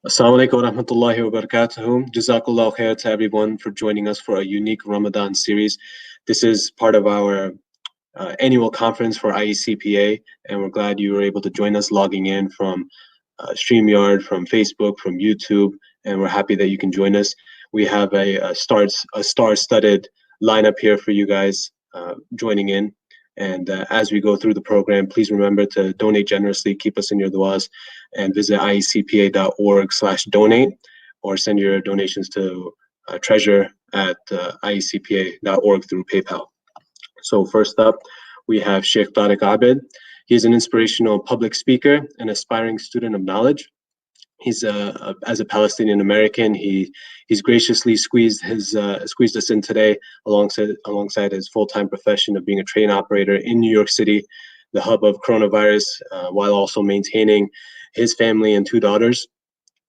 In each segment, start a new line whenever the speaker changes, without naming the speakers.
Assalamu alaikum wa rahmatullahi wa barakatuhu. Jazakallah khair to everyone for joining us for a unique Ramadan series. This is part of our annual conference for IECPA, and we're glad you were able to join us logging in from StreamYard, from Facebook, from YouTube, and we're happy that you can join us. We have a star-studded lineup here for you guys joining in. And as we go through the program, please remember to donate generously, keep us in your duas, and visit iecpa.org/donate, or send your donations to treasure@iecpa.org through PayPal. So first up, we have Sheikh Tariq Abed. He is an inspirational public speaker and aspiring student of knowledge. He's as a Palestinian American, he's graciously squeezed us in today alongside his full-time profession of being a train operator in New York City, the hub of coronavirus, while also maintaining his family and two daughters.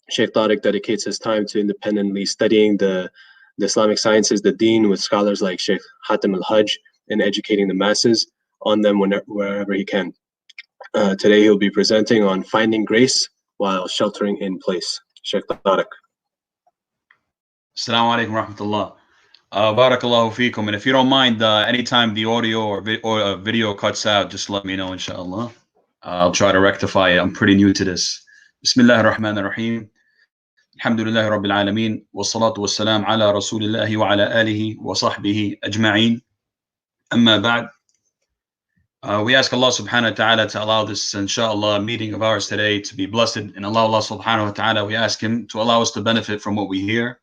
Sheikh Tariq dedicates his time to independently studying the Islamic sciences, the Deen, with scholars like Sheikh Hatem al-Hajj, and educating the masses on them wherever he can. Today he'll be presenting on finding grace while sheltering in place. Sheikh Tariq.
Assalamu alaikum rahmatullah. Barakallahu feekum. And if you don't mind, anytime the audio or video cuts out, just let me know, inshallah. I'll try to rectify it. I'm pretty new to this. Bismillah ar-Rahman ar-Rahim. Alhamdulillah Rabbil Alameen. Wa salatu wa salam ala Rasulillahi wa ala alihi wa sahbihi ajma'een. Amma ba'd. We ask Allah subhanahu wa ta'ala to allow this, inshallah, meeting of ours today to be blessed. And Allah subhanahu wa ta'ala, we ask Him to allow us to benefit from what we hear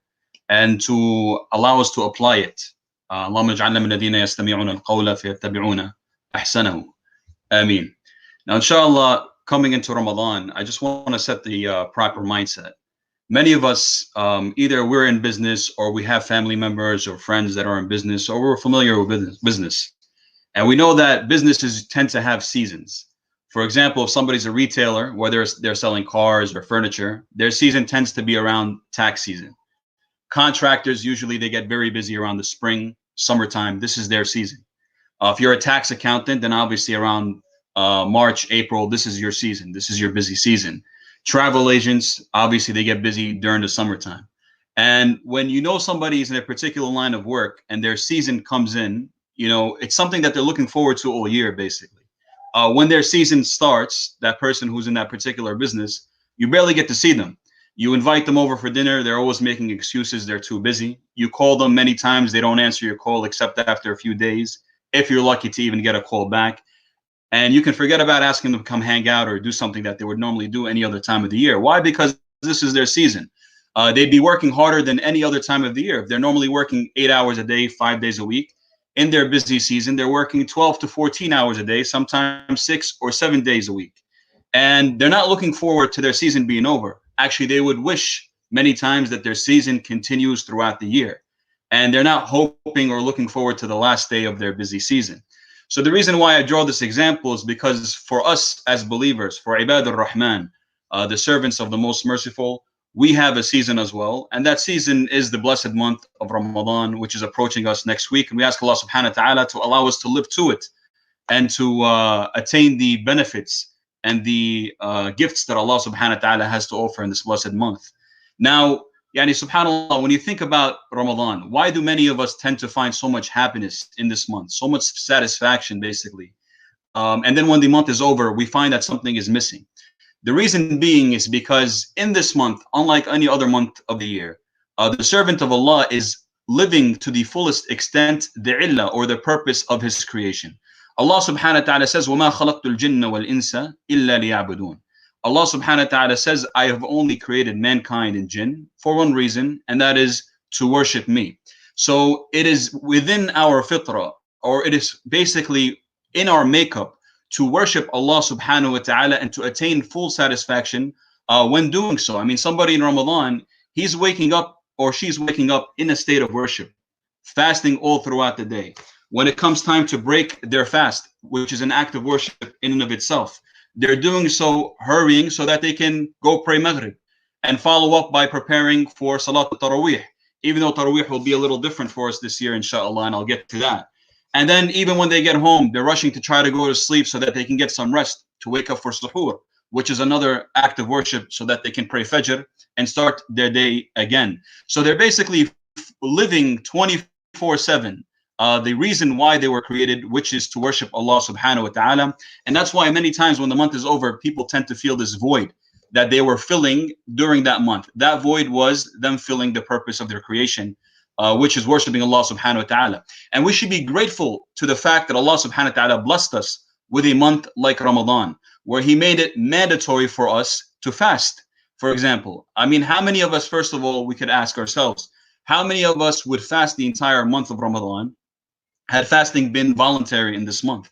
and to allow us to apply it. Allahumma ij'alna min alladhina yastami'una al-qawla fayattabi'una ahsanahu. Ameen. Now, inshallah, coming into Ramadan, I just want to set the proper mindset. Many of us, either we're in business or we have family members or friends that are in business, or we're familiar with business. And we know that businesses tend to have seasons. For example, if somebody's a retailer, whether they're selling cars or furniture, their season tends to be around tax season. Contractors, usually they get very busy around the spring, summertime. This is their season. If you're a tax accountant, then obviously around March, April, this is your season. This is your busy season. Travel agents, obviously they get busy during the summertime. And when you know somebody is in a particular line of work and their season comes in, you know, it's something that they're looking forward to all year, basically. When their season starts, that person who's in that particular business, you barely get to see them. You invite them over for dinner. They're always making excuses. They're too busy. You call them many times. They don't answer your call except after a few days, if you're lucky to even get a call back. And you can forget about asking them to come hang out or do something that they would normally do any other time of the year. Why? Because this is their season. They'd be working harder than any other time of the year. If they're normally working 8 hours a day, 5 days a week, in their busy season, they're working 12 to 14 hours a day, sometimes 6 or 7 days a week. And they're not looking forward to their season being over. Actually, they would wish many times that their season continues throughout the year. And they're not hoping or looking forward to the last day of their busy season. So the reason why I draw this example is because for us as believers, for Ibadur Rahman, the servants of the Most Merciful, we have a season as well. And that season is the blessed month of Ramadan, which is approaching us next week. And we ask Allah subhanahu wa ta'ala to allow us to live to it and to attain the benefits and the gifts that Allah subhanahu wa ta'ala has to offer in this blessed month. Now, yani subhanAllah, when you think about Ramadan, why do many of us tend to find so much happiness in this month, so much satisfaction, basically? And then when the month is over, we find that something is missing. The reason being is because in this month, unlike any other month of the year, the servant of Allah is living to the fullest extent the illah, or the purpose of his creation. Allah subhanahu wa ta'ala says, وَمَا خَلَقْتُ الْجِنَّ وَالْإِنسَ إِلَّا لِيَعْبُدُونَ. Allah subhanahu wa ta'ala says, I have only created mankind and jinn for one reason, and that is to worship me. So it is within our fitrah, or it is basically in our makeup, to worship Allah subhanahu wa ta'ala and to attain full satisfaction when doing so. I mean, somebody in Ramadan, he's waking up or she's waking up in a state of worship, fasting all throughout the day. When it comes time to break their fast, which is an act of worship in and of itself, they're doing so hurrying so that they can go pray Maghrib and follow up by preparing for Salat al-Taraweeh, even though Taraweeh will be a little different for us this year, inshallah, and I'll get to that. And then even when they get home, they're rushing to try to go to sleep so that they can get some rest to wake up for suhoor. which is another act of worship, so that they can pray Fajr and start their day again. So they're basically living 24/7. The reason why they were created, which is to worship Allah subhanahu wa ta'ala. And that's why many times when the month is over, people tend to feel this void that they were filling during that month. That void was them filling the purpose of their creation, which is worshiping Allah subhanahu wa ta'ala. And we should be grateful to the fact that Allah subhanahu wa ta'ala blessed us with a month like Ramadan, where He made it mandatory for us to fast. For example, I mean, how many of us, first of all, we could ask ourselves, how many of us would fast the entire month of Ramadan had fasting been voluntary in this month?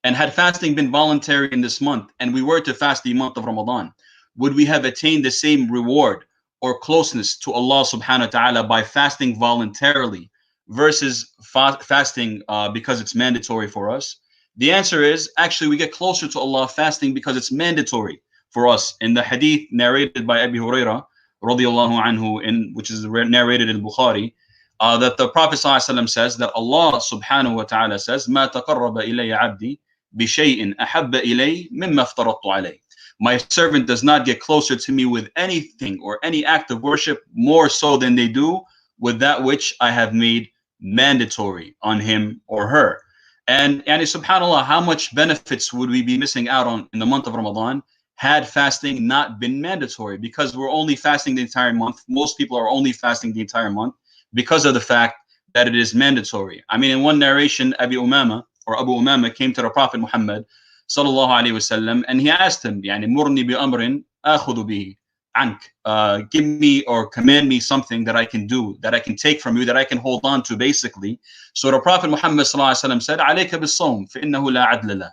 And had fasting been voluntary in this month, and we were to fast the month of Ramadan, would we have attained the same reward or closeness to Allah subhanahu wa ta'ala by fasting voluntarily versus fasting because it's mandatory for us? The answer is, actually, we get closer to Allah fasting because it's mandatory for us. In the hadith narrated by Abu Hurairah, radiallahu anhu, which is narrated in Bukhari, that the Prophet ﷺ says that Allah subhanahu wa ta'ala says, مَا تَقَرَّبَ إِلَيَّ عَبْدِي بِشَيْءٍ أَحَبَّ إِلَيْهِ مِمَّا افْتَرَضْتُ عَلَيْهِ. My servant does not get closer to me with anything or any act of worship more so than they do with that which I have made mandatory on him or her. And subhanAllah, how much benefits would we be missing out on in the month of Ramadan had fasting not been mandatory? Because we're only fasting the entire month. Most people are only fasting the entire month because of the fact that it is mandatory. I mean, in one narration, Abu Umama came to the Prophet Muhammad sallallahu alaihi wasallam, and he asked him, يعني مرني بأمر آخذ به عنك, give me or command me something that I can do, that I can take from you, that I can hold on to, basically. So the Prophet Muhammad sallallahu alaihi wasallam said, عليك بالصوم فإنه لا عدل له.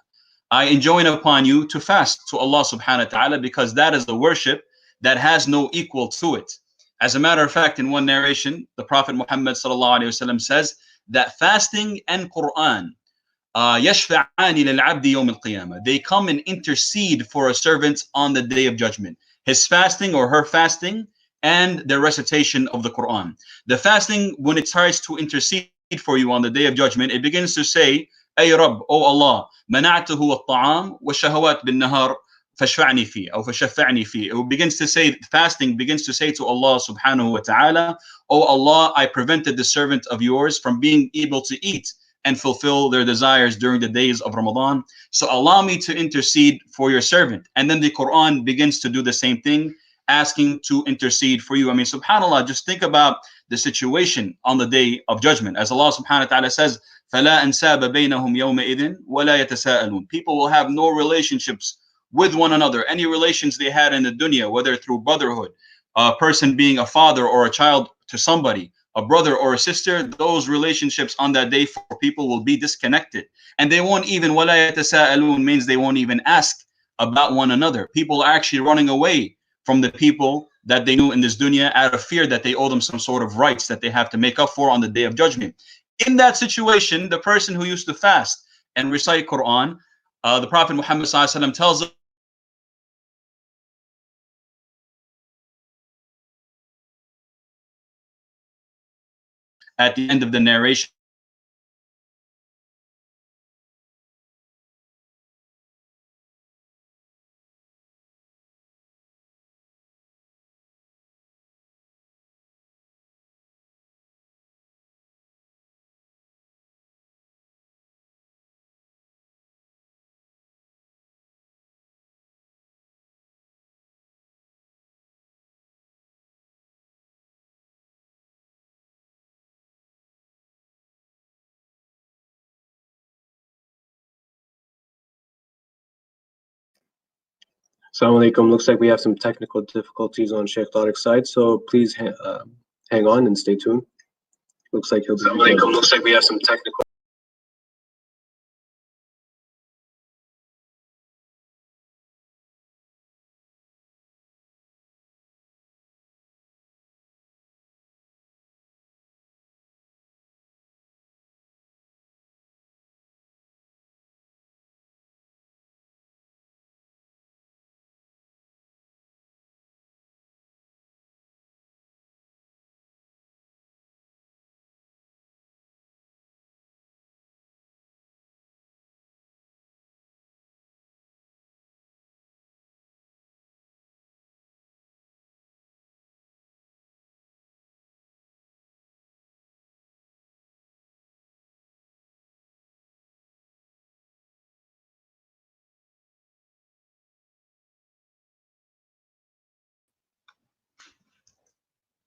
I enjoin upon you to fast to Allah subhanahu wa ta'ala, because that is the worship that has no equal to it. As a matter of fact, in one narration, the Prophet Muhammad sallallahu alaihi wasallam says that fasting and Quran يشفعان للعبد يوم القيامة. They come and intercede for a servant on the day of judgment. His fasting or her fasting and the recitation of the Quran. The fasting, when it tries to intercede for you on the day of judgment, it begins to say, أي رب, O Allah, منعته الطعام والشهوات بالنهار فاشفعني فيه أو فشفعني فيه. It begins to say, fasting begins to say to Allah subhanahu wa ta'ala, O Allah, I prevented the servant of yours from being able to eat and fulfill their desires during the days of Ramadan. So allow me to intercede for your servant. And then the Quran begins to do the same thing, asking to intercede for you. I mean, subhanAllah, just think about the situation on the day of judgment. As Allah subhanahu wa ta'ala says, فَلَا أَنْسَابَ بَيْنَهُمْ يَوْمَئِذٍ وَلَا يَتَسَاءَلُونَ. People will have no relationships with one another. Any relations they had in the dunya, whether through brotherhood, a person being a father or a child to somebody, a brother or a sister, those relationships on that day for people will be disconnected. And they won't even, وَلَا يَتَسَاءَلُونَ means they won't even ask about one another. People are actually running away from the people that they knew in this dunya out of fear that they owe them some sort of rights that they have to make up for on the day of judgment. In that situation, the person who used to fast and recite Quran, the Prophet Muhammad ﷺ tells us at the end of the narration,
Assalamu alaikum. Looks like we have some technical difficulties on Sheikh Tariq's side, so please hang on and stay tuned. Looks like he'll be. Assalamu alaikum. Looks like we have some technical.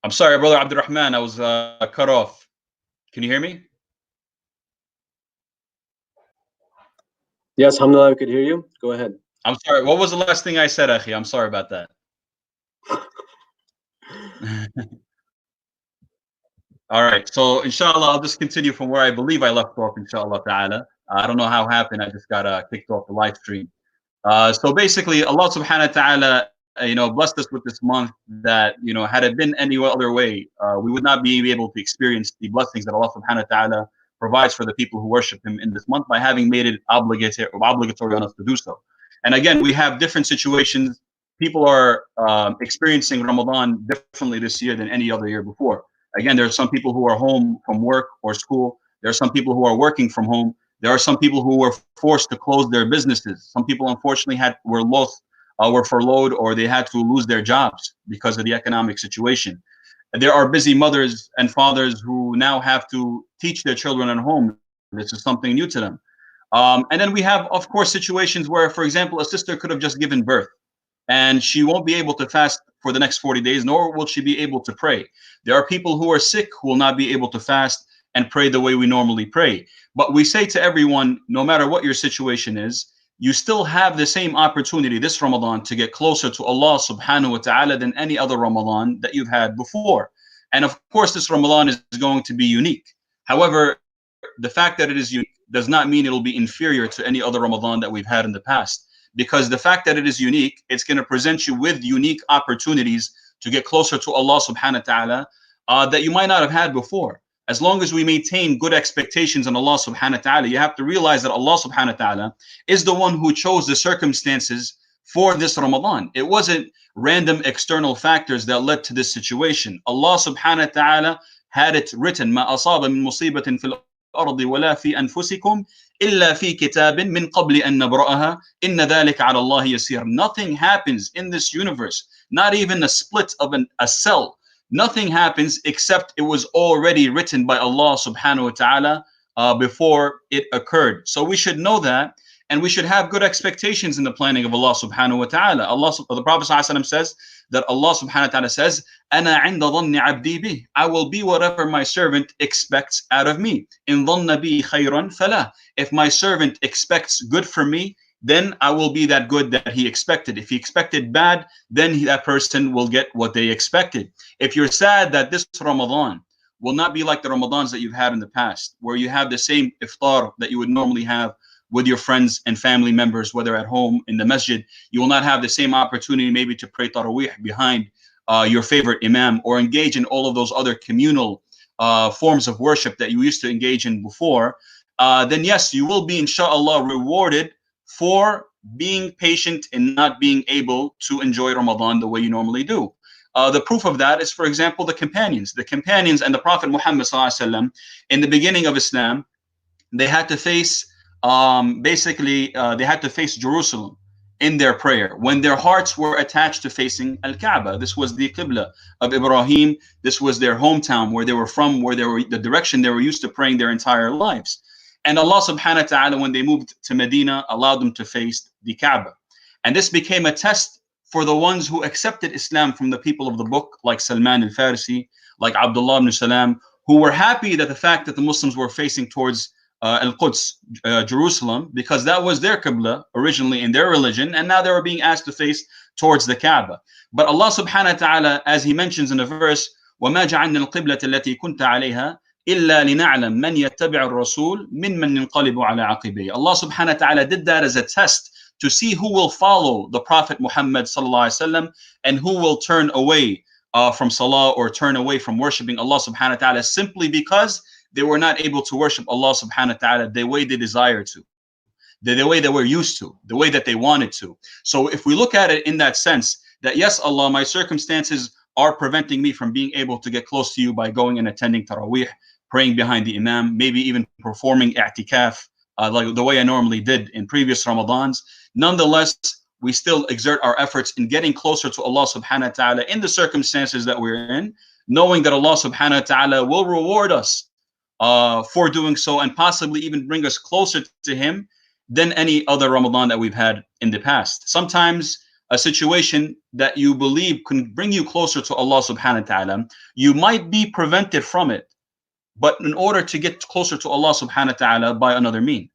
I'm sorry, brother Abdurrahman, I was cut off. Can you hear me?
Yes, alhamdulillah, I could hear you. Go ahead.
I'm sorry. What was the last thing I said, Akhi? I'm sorry about that. All right. So, inshallah, I'll just continue from where I believe I left off, inshallah ta'ala. I don't know how it happened. I just got kicked off the live stream. So basically, Allah subhanahu wa ta'ala, blessed us with this month that, had it been any other way, we would not be able to experience the blessings that Allah subhanahu wa ta'ala provides for the people who worship Him in this month by having made it obligatory on us to do so. And again, we have different situations. People are experiencing Ramadan differently this year than any other year before. Again, there are some people who are home from work or school. There are some people who are working from home. There are some people who were forced to close their businesses. Some people, unfortunately, were furloughed, or they had to lose their jobs because of the economic situation. There are busy mothers and fathers who now have to teach their children at home. This is something new to them. And then we have, of course, situations where, for example, a sister could have just given birth and she won't be able to fast for the next 40 days, nor will she be able to pray. There are people who are sick who will not be able to fast and pray the way we normally pray. But we say to everyone, no matter what your situation is, you still have the same opportunity this Ramadan to get closer to Allah subhanahu wa ta'ala than any other Ramadan that you've had before. And of course, this Ramadan is going to be unique. However, the fact that it is unique does not mean it'll be inferior to any other Ramadan that we've had in the past. Because the fact that it is unique, it's going to present you with unique opportunities to get closer to Allah subhanahu wa ta'ala that you might not have had before. As long as we maintain good expectations on Allah subhanahu wa ta'ala, you have to realize that Allah subhanahu wa ta'ala is the one who chose the circumstances for this Ramadan. It wasn't random external factors that led to this situation. Allah subhanahu wa ta'ala had it written, ما أصاب من مصيبة في الأرض ولا في أنفسكم إلا في كتاب من قبل أن نبرأها إن ذلك على الله يسير. Nothing happens in this universe, not even a split of a cell. Nothing happens except it was already written by Allah subhanahu wa ta'ala before it occurred. So we should know that, and we should have good expectations in the planning of Allah subhanahu wa ta'ala. The Prophet ﷺ says that Allah subhanahu wa ta'ala says, أَنَا عِنْدَ ظَنِّ عَبْدِي بِهِ. I will be whatever my servant expects out of me. إِنْ ظَنَّ بِي خَيْرًا فَلَا. If my servant expects good from me, then I will be that good that he expected. If he expected bad, then that person will get what they expected. If you're sad that this Ramadan will not be like the Ramadans that you've had in the past, where you have the same iftar that you would normally have with your friends and family members, whether at home, in the masjid, you will not have the same opportunity maybe to pray Taraweeh behind your favorite imam, or engage in all of those other communal forms of worship that you used to engage in before, then yes, you will be, inshallah, rewarded for being patient and not being able to enjoy Ramadan the way you normally do. The proof of that is, for example, the companions. The companions and the Prophet Muhammad ﷺ, in the beginning of Islam, they had to face they had to face Jerusalem in their prayer when their hearts were attached to facing Al-Kaaba. This was the Qibla of Ibrahim. This was their hometown, where they were from, where they were the direction they were used to praying their entire lives. And Allah subhanahu wa ta'ala, when they moved to Medina, allowed them to face the Kaaba. And this became a test for the ones who accepted Islam from the people of the book, like Salman al-Farisi, like Abdullah ibn Salam, who were happy that the fact that the Muslims were facing towards Al-Quds, Jerusalem, because that was their Qibla originally in their religion, and now they were being asked to face towards the Kaaba. But Allah subhanahu wa ta'ala, as He mentions in a verse, وَمَا جَعَلْنَا الْقِبْلَةَ الَّتِي كُنْتَ عَلَيْهَا إِلَّا لِنَعْلَمْ مَنْ يَتَّبِعُ الرَّسُولِ مِمَّنْ يَنْقَلِبُ عَلَى عَقِبَيْهِ. Allah subhanahu wa ta'ala did that as a test to see who will follow the Prophet Muhammad sallallahu alaihi wasallam and who will turn away from salah, or turn away from worshiping Allah subhanahu wa ta'ala, simply because they were not able to worship Allah subhanahu wa ta'ala the way they desired to, the way they were used to, the way that they wanted to. So if we look at it in that sense, that yes, Allah, my circumstances are preventing me from being able to get close to you by going and attending Taraweeh, praying behind the Imam, maybe even performing i'tikaf, like the way I normally did in previous Ramadans. Nonetheless, we still exert our efforts in getting closer to Allah subhanahu wa ta'ala in the circumstances that we're in, knowing that Allah subhanahu wa ta'ala will reward us for doing so, and possibly even bring us closer to Him than any other Ramadan that we've had in the past. Sometimes a situation that you believe can bring you closer to Allah subhanahu wa ta'ala, you might be prevented from it, but in order to get closer to Allah subhanahu wa ta'ala by another mean.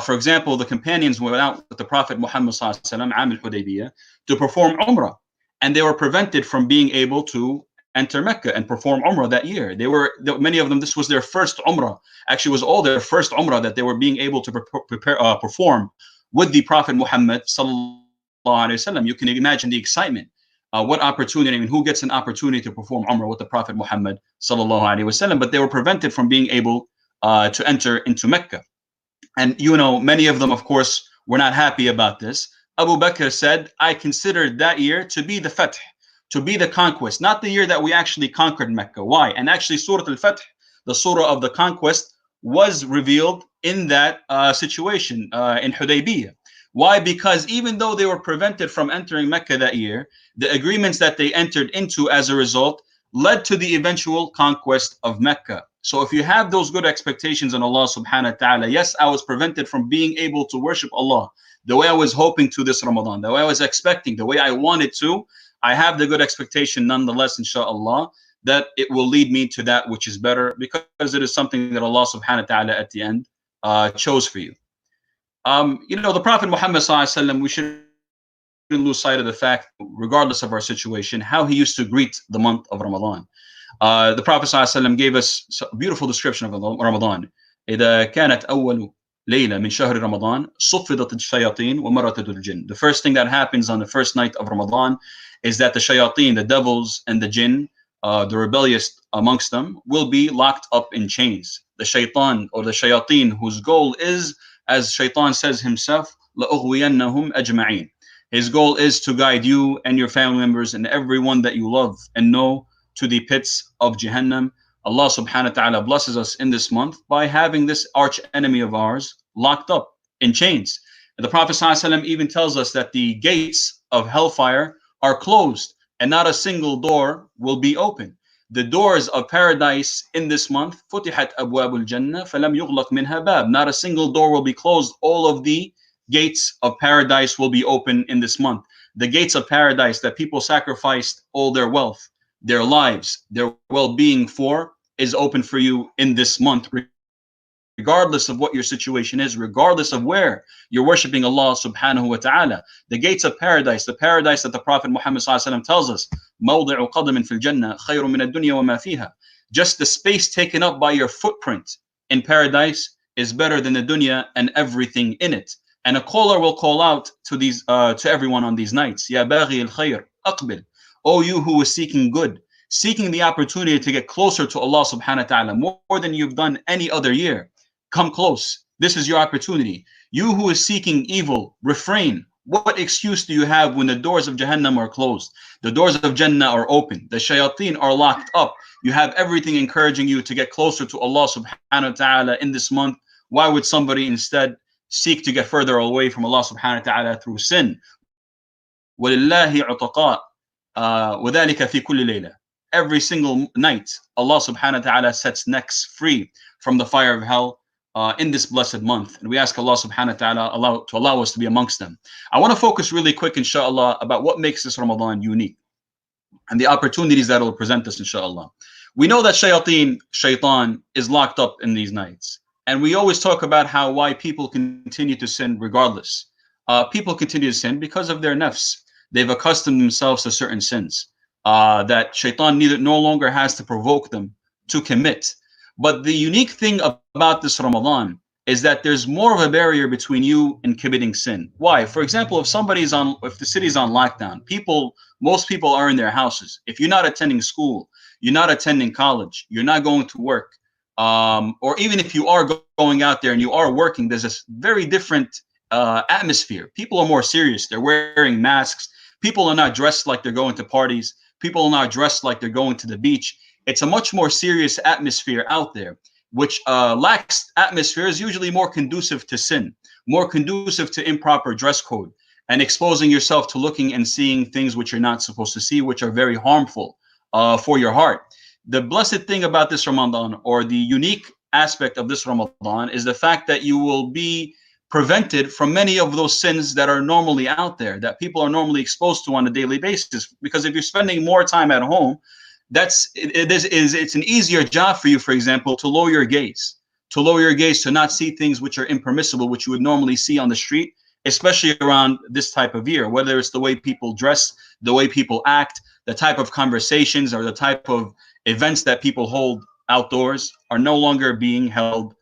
For example, the companions went out with the Prophet Muhammad sallallahu alaihi wasallam, Am al-Hudaybiyah, to perform Umrah, and they were prevented from being able to enter Mecca and perform Umrah that year. Many of them, this was their first Umrah. Actually, it was all their first Umrah that they were being able to perform with the Prophet Muhammad sallallahu alaihi wasallam. You can imagine the excitement. What opportunity, I mean, who gets an opportunity to perform Umrah with the Prophet Muhammad sallallahu alaihi wasallam? But they were prevented from being able to enter into Mecca. And many of them, of course, were not happy about this. Abu Bakr said, I considered that year to be the Fath, to be the conquest, not the year that we actually conquered Mecca. Why? And actually, Surah Al-Fath, the surah of the conquest, was revealed in that situation in Hudaybiyah. Why? Because even though they were prevented from entering Mecca that year, the agreements that they entered into as a result led to the eventual conquest of Mecca. So if you have those good expectations on Allah subhanahu wa ta'ala, yes, I was prevented from being able to worship Allah the way I was hoping to this Ramadan, the way I was expecting, the way I wanted to. I have the good expectation nonetheless, inshallah, that it will lead me to that which is better, because it is something that Allah subhanahu wa ta'ala at the end chose for you. The Prophet Muhammad sallallahu alaihi wasallam, we shouldn't lose sight of the fact, regardless of our situation, how he used to greet the month of Ramadan. The Prophet sallallahu alaihi wasallam gave us a beautiful description of Ramadan. إذا كانت أول ليلة من شهر رمضان صفدت الشياطين ومرتد الجن. The first thing that happens on the first night of Ramadan is that the shayateen, the devils and the jinn, the rebellious amongst them, will be locked up in chains. The shaitan or the shayateen, whose goal is, as shaitan says himself, لَأُغْوِيَنَّهُمْ أَجْمَعِينَ. His goal is to guide you and your family members and everyone that you love and know to the pits of Jahannam. Allah subhanahu wa ta'ala blesses us in this month by having this arch enemy of ours locked up in chains. And the Prophet sallallahu alaihi wasallam even tells us that the gates of hellfire are closed and not a single door will be open. The doors of paradise in this month, فتحت أبواب الجنة فلم يغلق منها باب. Not a single door will be closed. All of the gates of paradise will be open in this month. The gates of paradise that people sacrificed all their wealth, their lives, their well-being for, is open for you in this month, regardless of what your situation is, regardless of where you're worshiping Allah subhanahu wa ta'ala. The gates of paradise, the paradise that the Prophet Muhammad sallallahu alaihi wasallam tells us, موضع قدم في الجنة خير من الدنيا وما فيها. Just the space taken up by your footprint in paradise is better than the dunya and everything in it. And a caller will call out to everyone on these nights, Ya baghi al-khayr, aqbil. O you who is seeking good, seeking the opportunity to get closer to Allah subhanahu wa ta'ala more than you've done any other year. Come close. This is your opportunity. You who is seeking evil, refrain. What excuse do you have when the doors of Jahannam are closed? The doors of Jannah are open. The shayateen are locked up. You have everything encouraging you to get closer to Allah subhanahu wa ta'ala in this month. Why would somebody instead seek to get further away from Allah subhanahu wa ta'ala through sin? وَلِلَّهِ عُتَقَاء وَذَلِكَ فِي كُلِّ لَيْلَةٍ. Every single night, Allah subhanahu wa ta'ala sets necks free from the fire of hell in this blessed month. And we ask Allah subhanahu wa ta'ala to allow us to be amongst them. I want to focus really quick, inshallah, about what makes this Ramadan unique and the opportunities that it will present us, inshallah. We know that shaitan is locked up in these nights. And we always talk about why people continue to sin regardless. People continue to sin because of their nafs. They've accustomed themselves to certain sins that shaitan no longer has to provoke them to commit. But the unique thing about this Ramadan is that there's more of a barrier between you and committing sin. Why? For example, if the city's on lockdown, most people are in their houses. If you're not attending school, you're not attending college, you're not going to work, or even if you are going out there and you are working, there's a very different atmosphere. People are more serious. They're wearing masks. People are not dressed like they're going to parties. People are not dressed like they're going to the beach. It's a much more serious atmosphere out there, which lax atmosphere is usually more conducive to sin, more conducive to improper dress code, and exposing yourself to looking and seeing things which you're not supposed to see, which are very harmful for your heart. The blessed thing about this Ramadan, or the unique aspect of this Ramadan, is the fact that you will be prevented from many of those sins that are normally out there, that people are normally exposed to on a daily basis. Because if you're spending more time at home, it's an easier job for you, for example, to lower your gaze, to not see things which are impermissible, which you would normally see on the street, especially around this type of year, whether it's the way people dress, the way people act, the type of conversations or the type of events that people hold outdoors are no longer being held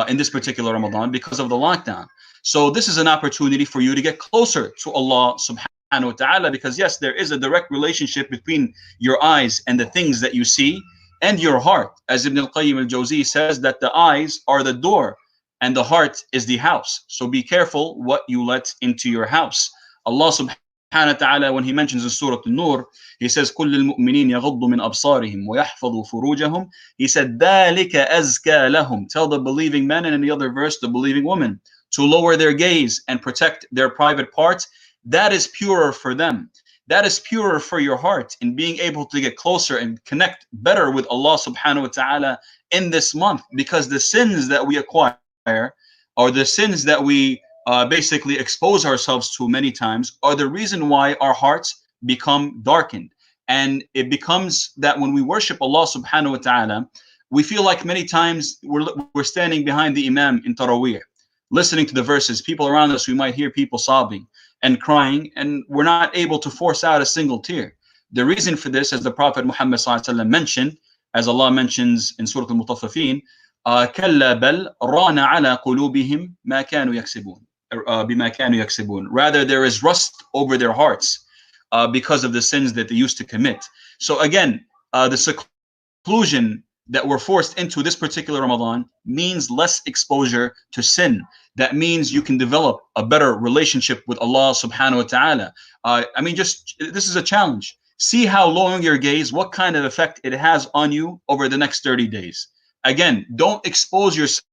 in this particular Ramadan because of the lockdown. So this is an opportunity for you to get closer to Allah subhanahu wa ta'ala, because yes, there is a direct relationship between your eyes and the things that you see and your heart. As Ibn al-Qayyim al-Jawzi says, that the eyes are the door and the heart is the house. So be careful what you let into your house. Allah subhanahu wa ta'ala, when he mentions in Surah An-Nur, he says, كُلِّ الْمُؤْمِنِينَ يَغُضُّ مِنْ أَبْصَارِهِمْ وَيَحْفَظُوا فُرُوجَهُم. He said, ذَلِكَ أَزْكَى لَهُمْ. Tell the believing men, and in the other verse, the believing women, to lower their gaze and protect their private parts. That is purer for them. That is purer for your heart in being able to get closer and connect better with Allah subhanahu wa ta'ala in this month. Because the sins that we acquire, or the sins that we basically expose ourselves to many times, are the reason why our hearts become darkened. And it becomes that when we worship Allah subhanahu wa ta'ala, we feel like many times we're standing behind the Imam in Taraweeh, listening to the verses. People around us, we might hear people sobbing and crying, and we're not able to force out a single tear. The reason for this, as the Prophet Muhammad mentioned, as Allah mentions in Surah Al-Mutaffifin, كَلَّا بَلْ رَانَ عَلَى قُلُوبِهِمْ مَا كَانُوا يَكْسِبُونَ بِمَا كَانُوا يَكْسِبُونَ. Rather, there is rust over their hearts because of the sins that they used to commit. So again, the seclusion that we're forced into this particular Ramadan means less exposure to sin. That means you can develop a better relationship with Allah subhanahu wa ta'ala. I mean, just this is a challenge. See how lowering your gaze, what kind of effect it has on you over the next 30 days. Again, don't expose yourself,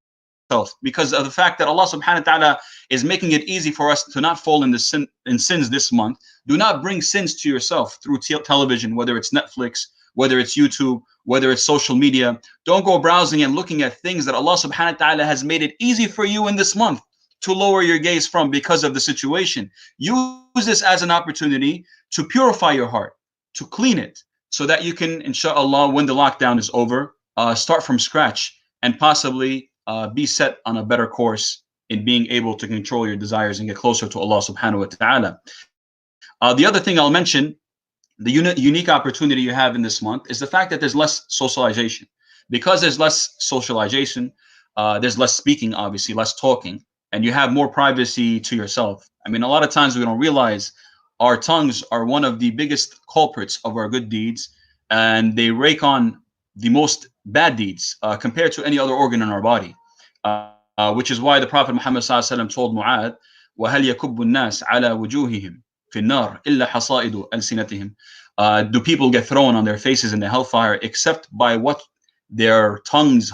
because of the fact that Allah subhanahu wa ta'ala is making it easy for us to not fall in sins this month. Do not bring sins to yourself through television, whether it's Netflix, whether it's YouTube, whether it's social media. Don't go browsing and looking at things that Allah subhanahu wa ta'ala has made it easy for you in this month to lower your gaze from because of the situation. Use this as an opportunity to purify your heart, to clean it, so that you can, inshallah, when the lockdown is over, start from scratch and possibly be set on a better course in being able to control your desires and get closer to Allah subhanahu wa ta'ala. The other thing I'll mention, the unique opportunity you have in this month, is the fact that there's less socialization. Because there's less socialization, there's less speaking, obviously, less talking, and you have more privacy to yourself. I mean, a lot of times we don't realize our tongues are one of the biggest culprits of our good deeds, and they rake on the most bad deeds compared to any other organ in our body, which is why the Prophet Muhammad told Mu'adh, وَهَلْ يَكُبُّ النَّاسِ عَلَى وُجُوهِهِمْ فِي النَّارِ إِلَّا حَصَائِدُ أَلْسِنَتِهِمْ. Do people get thrown on their faces in the hellfire except by what their tongues,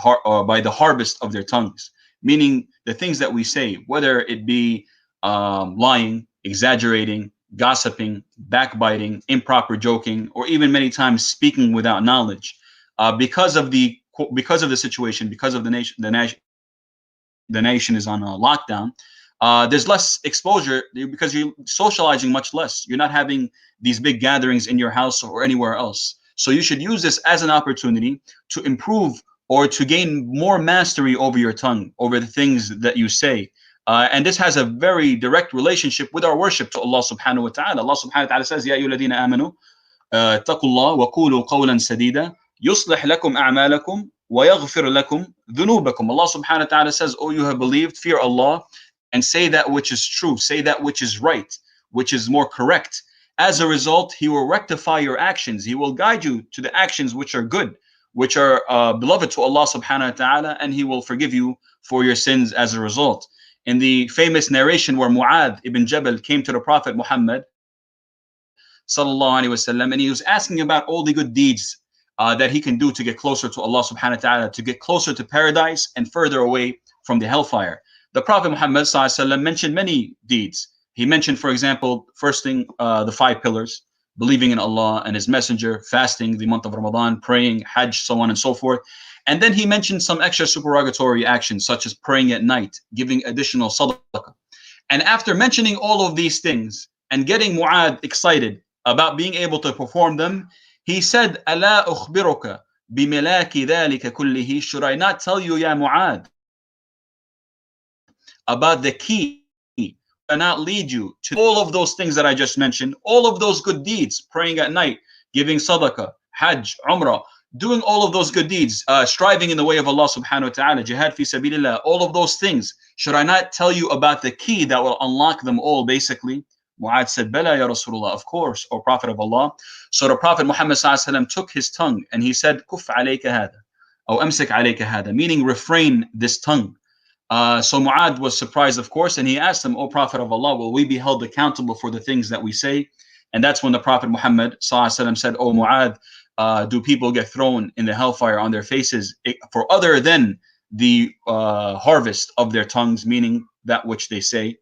by the harvest of their tongues? Meaning the things that we say, whether it be lying, exaggerating, gossiping, backbiting, improper joking, or even many times speaking without knowledge. Because of the situation, because of the nation is on a lockdown, there's less exposure because you're socializing much less. You're not having these big gatherings in your house or anywhere else. So you should use this as an opportunity to improve or to gain more mastery over your tongue, over the things that you say. And this has a very direct relationship with our worship to Allah subhanahu wa ta'ala. Allah subhanahu wa ta'ala says, يَا أَيُّهَا الَّذِينَ آمَنُوا اتَّقُوا اللَّهَ وَقُولُوا قَوْلًا سَدِيدًا يُصْلِحْ لَكُمْ أَعْمَالَكُمْ وَيَغْفِرْ لَكُمْ ذُنُوبَكُمْ. Allah subhanahu wa ta'ala says, oh, you have believed, fear Allah, and say that which is true, say that which is right, which is more correct. As a result, He will rectify your actions. He will guide you to the actions which are good, which are beloved to Allah subhanahu wa ta'ala, and He will forgive you for your sins as a result. In the famous narration where Mu'adh ibn Jabal came to the Prophet Muhammad sallallahu alaihi wasallam, and he was asking about all the good deeds that he can do to get closer to Allah subhanahu wa ta'ala, to get closer to paradise and further away from the hellfire. The Prophet Muhammad sallallahu alaihi wasallam mentioned many deeds. He mentioned, for example, first thing, the 5 pillars, believing in Allah and His Messenger, fasting the month of Ramadan, praying, Hajj, so on and so forth. And then he mentioned some extra supererogatory actions, such as praying at night, giving additional sadaqah, And after mentioning all of these things and getting Mu'adh excited about being able to perform them, he said, أَلَا أُخْبِرُكَ بِمِلَاكِ ذَلِكَ كُلِّهِ. Should I not tell you, Ya Mu'adh, about the key and not lead you to all of those things that I just mentioned, all of those good deeds, praying at night, giving sadaqah, hajj, umrah, doing all of those good deeds, striving in the way of Allah subhanahu wa ta'ala, jihad fi sabilillah, all of those things. Should I not tell you about the key that will unlock them all, basically? Mu'adh said, Bala ya Rasulullah, of course, O Prophet of Allah. So the Prophet Muhammad sallallahu alaihi wasallam took his tongue and he said, Kuf alayka hada, or amsik alayka hada, meaning refrain this tongue. So Mu'adh was surprised, of course, and he asked him, O Prophet of Allah, will we be held accountable for the things that we say? And that's when the Prophet Muhammad said, O Mu'adh, do people get thrown in the hellfire on their faces for other than the harvest of their tongues, meaning that which they say?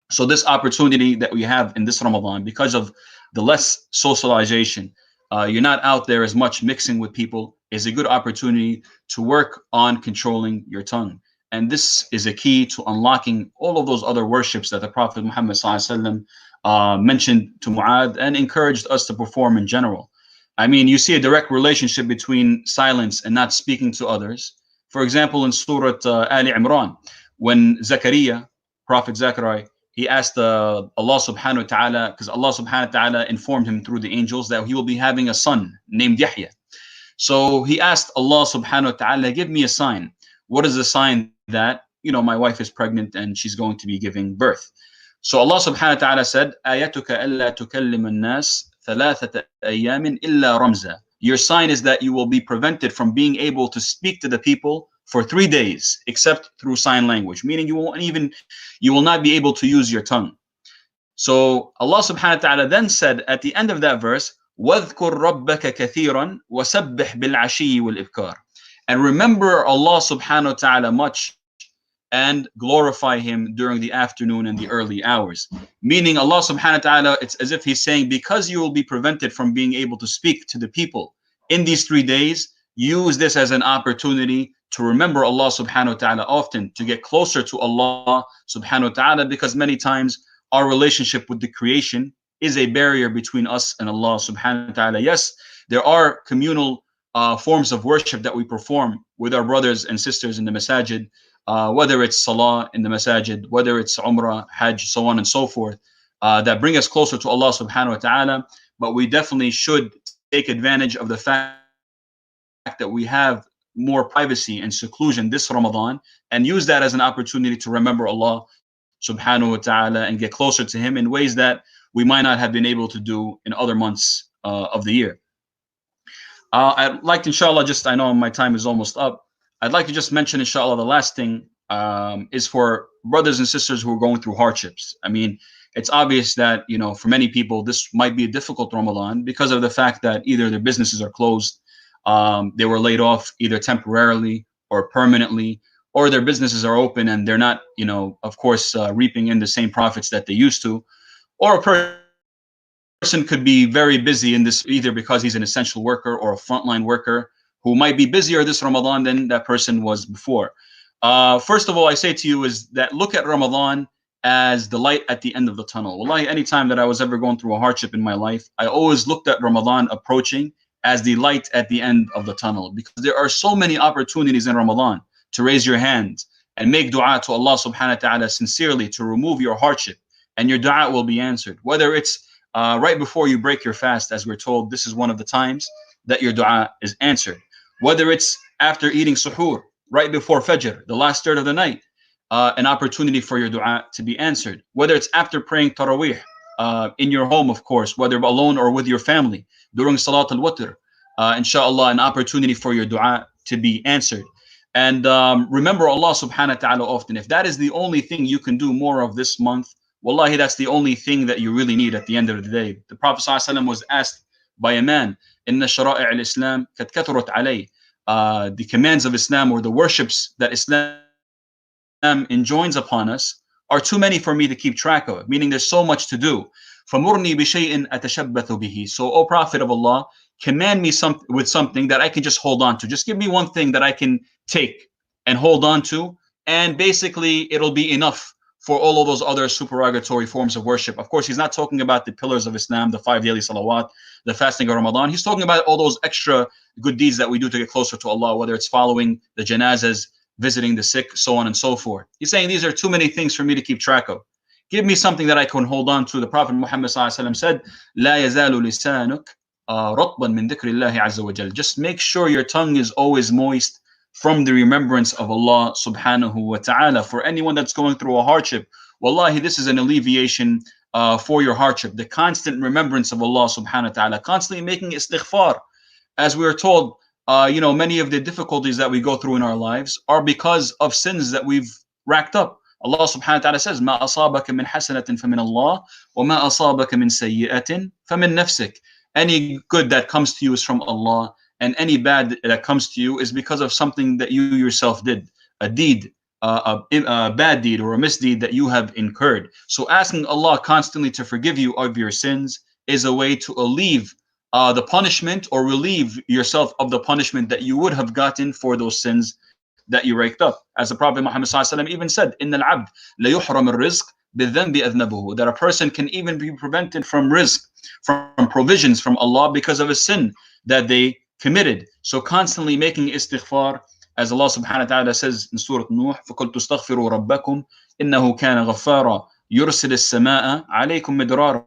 So this opportunity that we have in this Ramadan, because of the less socialization, you're not out there as much mixing with people, is a good opportunity to work on controlling your tongue. And this is a key to unlocking all of those other worships that the Prophet Muhammad mentioned to Mu'adh and encouraged us to perform in general. I mean, you see a direct relationship between silence and not speaking to others. For example, in Surah Ali Imran, when Zakaria, Prophet Zachariah, he asked Allah subhanahu wa ta'ala, because Allah subhanahu wa ta'ala informed him through the angels that he will be having a son named Yahya. So he asked Allah subhanahu wa ta'ala, give me a sign. What is the sign that, my wife is pregnant and she's going to be giving birth? So Allah subhanahu wa ta'ala said, آيَتُكَ أَلَّا تُكَلِّمَ النَّاسِ ثَلَاثَةَ أَيَّامٍ إِلَّا رَمْزًا. Your sign is that you will be prevented from being able to speak to the people for 3 days, except through sign language, meaning you will not be able to use your tongue. So Allah subhanahu wa ta'ala then said at the end of that verse, وَاذْكُرْ رَبَّكَ كَثِيرًا وَسَبِّحْ بِالْعَشِيِّ وَالْإِبْكَارِ. And remember Allah subhanahu wa ta'ala much and glorify him during the afternoon and the early hours. Meaning Allah subhanahu wa ta'ala, it's as if he's saying, because you will be prevented from being able to speak to the people in these 3 days, use this as an opportunity to remember Allah subhanahu wa ta'ala often, to get closer to Allah subhanahu wa ta'ala, because many times our relationship with the creation is a barrier between us and Allah subhanahu wa ta'ala. Yes, there are communal forms of worship that we perform with our brothers and sisters in the masajid, whether it's salah in the masajid, whether it's umrah, hajj, so on and so forth, that bring us closer to Allah subhanahu wa ta'ala. But we definitely should take advantage of the fact that we have more privacy and seclusion this Ramadan, and use that as an opportunity to remember Allah subhanahu wa ta'ala and get closer to him in ways that we might not have been able to do in other months of the year. I'd like to, inshallah, I know my time is almost up. I'd like to just mention, inshallah, the last thing is for brothers and sisters who are going through hardships. I mean, it's obvious that, for many people, this might be a difficult Ramadan because of the fact that either their businesses are closed, they were laid off either temporarily or permanently, or their businesses are open and they're not, of course, reaping in the same profits that they used to, or a person could be very busy in this, either because he's an essential worker or a frontline worker who might be busier this Ramadan than that person was before. First of all, I say to you is that look at Ramadan as the light at the end of the tunnel. Wallahi, anytime that I was ever going through a hardship in my life, I always looked at Ramadan approaching as the light at the end of the tunnel, because there are so many opportunities in Ramadan to raise your hands and make dua to Allah subhanahu wa ta'ala sincerely to remove your hardship, and your dua will be answered. Whether it's right before you break your fast, as we're told, this is one of the times that your dua is answered. Whether it's after eating suhoor, right before Fajr, the last third of the night, an opportunity for your dua to be answered. Whether it's after praying Taraweeh, in your home, of course, whether alone or with your family, during Salat al-Watr, inshallah, an opportunity for your dua to be answered. And remember Allah subhanahu wa ta'ala often. If that is the only thing you can do more of this month, wallahi, that's the only thing that you really need at the end of the day. The Prophet ﷺ was asked by a man, Inna shara'i al-Islam kad kathurat alayh. The commands of Islam, or the worships that Islam enjoins upon us, are too many for me to keep track of, meaning there's so much to do. فَمُرْنِي بِشَيْءٍ أَتَشَبَّثُ بِهِ. So, O Prophet of Allah, command me with something that I can just hold on to. Just give me one thing that I can take and hold on to, and basically it'll be enough for all of those other supererogatory forms of worship. Of course, he's not talking about the pillars of Islam, the 5 daily salawat, the fasting of Ramadan. He's talking about all those extra good deeds that we do to get closer to Allah, whether it's following the janazas, visiting the sick, so on and so forth. He's saying these are too many things for me to keep track of. Give me something that I can hold on to. The Prophet Muhammad said, لا يزال لسانك رطبا من ذكر الله عز وجل. Just make sure your tongue is always moist from the remembrance of Allah subhanahu wa ta'ala. For anyone that's going through a hardship, wallahi, this is an alleviation for your hardship. The constant remembrance of Allah subhanahu wa ta'ala, constantly making istighfar. As we are told, many of the difficulties that we go through in our lives are because of sins that we've racked up. Allah subhanahu wa ta'ala says, ما أصابك من حسنة فمن الله وما أصابك من سيئة فمن نفسك. Any good that comes to you is from Allah, and any bad that comes to you is because of something that you yourself did, a deed, a bad deed or a misdeed that you have incurred. So asking Allah constantly to forgive you of your sins is a way to alleviate the punishment, or relieve yourself of the punishment that you would have gotten for those sins that you raked up. As the Prophet Muhammad even said, إِنَّ الْعَبْدِ لَيُحْرَمُ الرِّزْقِ بِالذَّنْبِ أَذْنَبُهُ. That a person can even be prevented from rizq, from provisions from Allah, because of a sin that they committed. So constantly making istighfar, as Allah subhanahu wa ta'ala says in Surah Nuh, فَقُلْتُ اسْتَغْفِرُوا رَبَّكُمْ إِنَّهُ كَانَ غَفَّارًا يُرْسِلِ السَّمَاءَ عَلَيْكُمْ مِدْرَارًا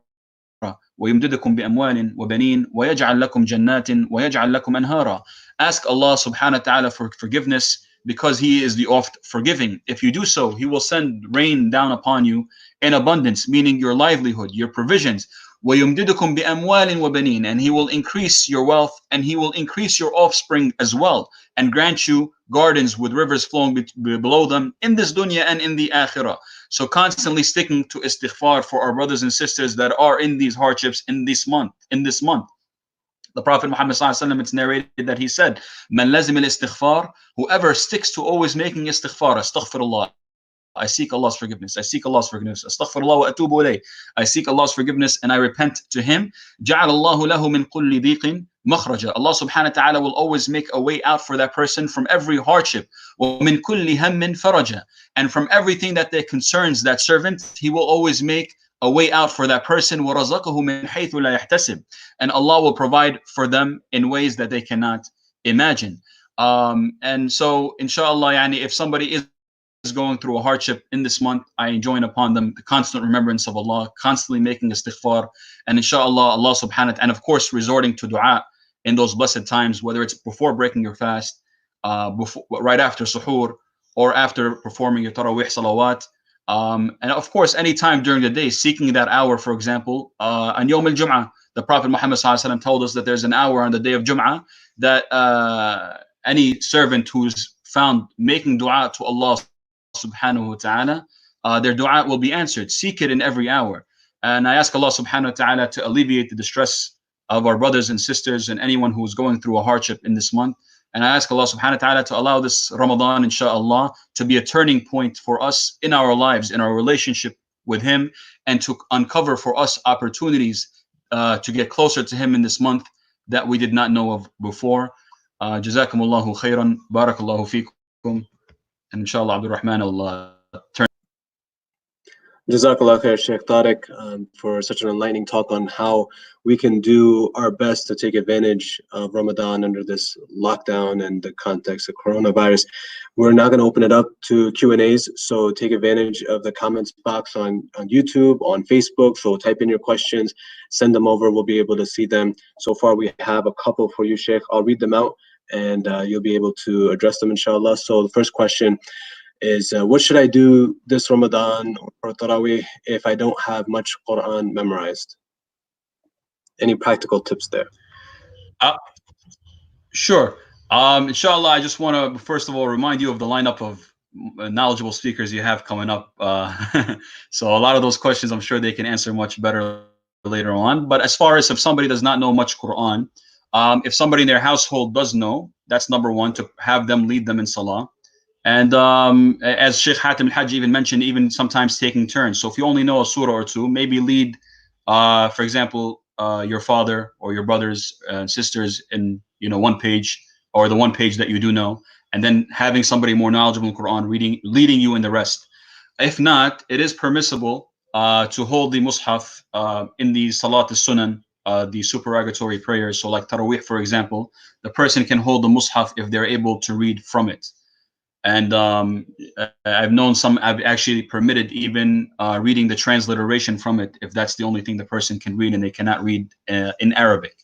ويمددكم بأموال وبنين ويجعل لكم جنات ويجعل لكم أنهارا. Ask Allah subhanahu wa ta'ala for forgiveness, because He is the oft forgiving. If you do so, He will send rain down upon you in abundance, meaning your livelihood, your provisions. وَيُمْدِدُكُمْ بِأَمْوَالٍ وَبَنِينَ. And He will increase your wealth, and He will increase your offspring as well, and grant you gardens with rivers flowing below them in this dunya and in the akhirah. So constantly sticking to istighfar for our brothers and sisters that are in these hardships in this month. The Prophet Muhammad it's narrated that he said, "Man lazim al-istighfar," whoever sticks to always making istighfar, astaghfirullah, I seek Allah's forgiveness, I seek Allah's forgiveness, astaghfirullah wa atubu ilayh, I seek Allah's forgiveness and I repent to Him, جَعَلَ اللَّهُ لَهُ مِنْ كُلِّ ضِيقٍ مَخْرَجًا. Allah subhanahu wa ta'ala will always make a way out for that person from every hardship. وَمِنْ كُلِّ هَمٍّ فَرَجًا. And from everything that concerns that servant, He will always make a way out for that person. وَرَزَقَهُ مِنْ حَيْثُ لَا يَحْتَسِبْ. And Allah will provide for them in ways that they cannot imagine. And so, inshallah, if somebody is going through a hardship in this month, I enjoin upon them the constant remembrance of Allah, constantly making istighfar, and inshallah, Allah subhanahu wa ta'ala, and of course, resorting to dua in those blessed times, whether it's before breaking your fast, right after suhoor, or after performing your tarawih salawat, and of course, any time during the day, seeking that hour. For example, on Yawm al-Jum'ah, the Prophet Muhammad told us that there's an hour on the day of Jum'ah that any servant who's found making dua to Allah subhanahu wa ta'ala, their dua will be answered. Seek it in every hour. And I ask Allah subhanahu wa ta'ala to alleviate the distress of our brothers and sisters and anyone who is going through a hardship in this month. And I ask Allah subhanahu wa ta'ala to allow this Ramadan, inshallah, to be a turning point for us in our lives, in our relationship with Him, and to uncover for us opportunities to get closer to Him in this month that we did not know of before. Jazakumullahu khairan, barakallahu feekum. And inshallah, Abdul Rahman will turn.
Jazakallah khair, Sheikh Tariq, for such an enlightening talk on how we can do our best to take advantage of Ramadan under this lockdown and the context of coronavirus. We're now going to open it up to Q&As, so take advantage of the comments box on YouTube, on Facebook. So type in your questions, send them over, we'll be able to see them. So far we have a couple for you, Sheikh. I'll read them out and you'll be able to address them, inshallah. So the first question is, what should I do this Ramadan or Taraweeh if I don't have much Quran memorized? Any practical tips there?
Sure. Inshallah, I just want to first of all remind you of the lineup of knowledgeable speakers you have coming up. So a lot of those questions, I'm sure they can answer much better later on. But as far as if somebody does not know much Quran, if somebody in their household does know, that's number one, to have them lead them in Salah. And as Sheikh Hatim al-Hajj even mentioned, even sometimes taking turns. So if you only know a surah or two, maybe lead, for example, your father or your brothers and sisters in one page, or the one page that you do know, and then having somebody more knowledgeable in Quran leading you in the rest. If not, it is permissible to hold the mushaf in the salat al-sunan, the supererogatory prayers. So like tarawih, for example, the person can hold the mushaf if they're able to read from it. And I've known some have actually permitted even reading the transliteration from it if that's the only thing the person can read and they cannot read in Arabic.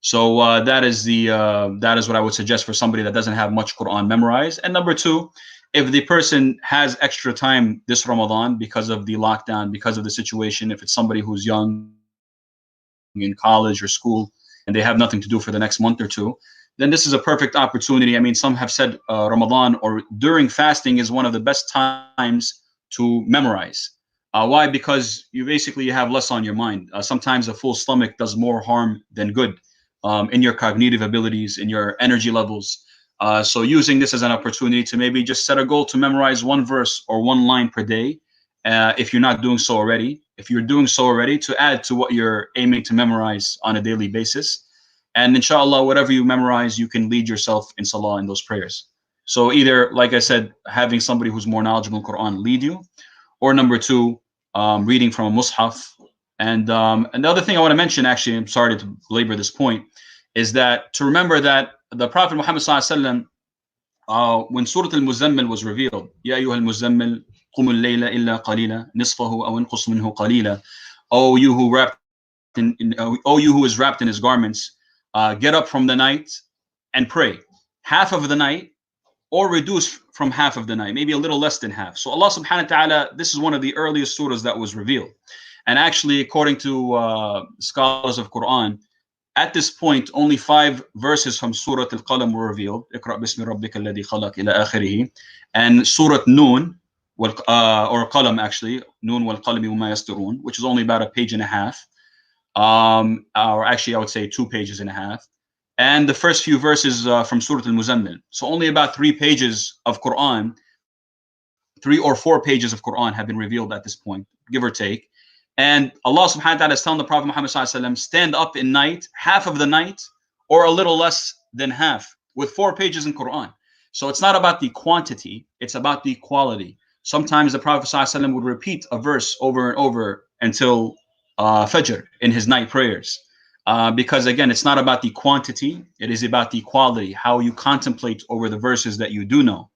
So that is what I would suggest for somebody that doesn't have much Quran memorized. And number two, if the person has extra time this Ramadan because of the lockdown, because of the situation, if it's somebody who's young in college or school and they have nothing to do for the next month or two, then this is a perfect opportunity. I mean, some have said Ramadan or during fasting is one of the best times to memorize. Why? Because you have less on your mind. Sometimes a full stomach does more harm than good in your cognitive abilities, in your energy levels. So using this as an opportunity to maybe just set a goal to memorize one verse or one line per day, if you're not doing so already. If you're doing so already, to add to what you're aiming to memorize on a daily basis. And inshallah, whatever you memorize, you can lead yourself in salah in those prayers. So either, like I said, having somebody who's more knowledgeable in Quran lead you, or number two, reading from a mushaf. And the other thing I want to mention, actually, I'm sorry to belabor this point, is that to remember that the Prophet Muhammad sallallahu alaihi wasallam, when Surah Al-Muzammil was revealed, Ya ayyuha al-Muzammil, qum al-layla illa qalila, nisfahu aw inqus minhu qalila. O you who you who is wrapped in his garments, get up from the night and pray half of the night, or reduce from half of the night, maybe a little less than half. So Allah subhanahu wa ta'ala, this is one of the earliest surahs that was revealed. And actually, according to scholars of Quran, at this point, only 5 verses from Surah Al-Qalam were revealed. Iqra bismi rabbika alladhi khalaq ila akhirih. And Surah Noon, or Qalam actually, Noon wal qalami wama yasturun, which is only about a page and a half. Or actually, I would say 2 pages and a half. And the first few verses from Surah Al-Muzammil. So only about 3 pages of Quran, 3 or 4 pages of Quran have been revealed at this point, give or take. And Allah subhanahu wa ta'ala is telling the Prophet Muhammad sallallahu alaihi wasallam, stand up in night, half of the night, or a little less than half, with 4 pages in Quran. So it's not about the quantity, it's about the quality. Sometimes the Prophet sallallahu alaihi wasallam would repeat a verse over and over until Fajr in his night prayers. Because again, it's not about the quantity, it is about the quality, how you contemplate over the verses that you do know.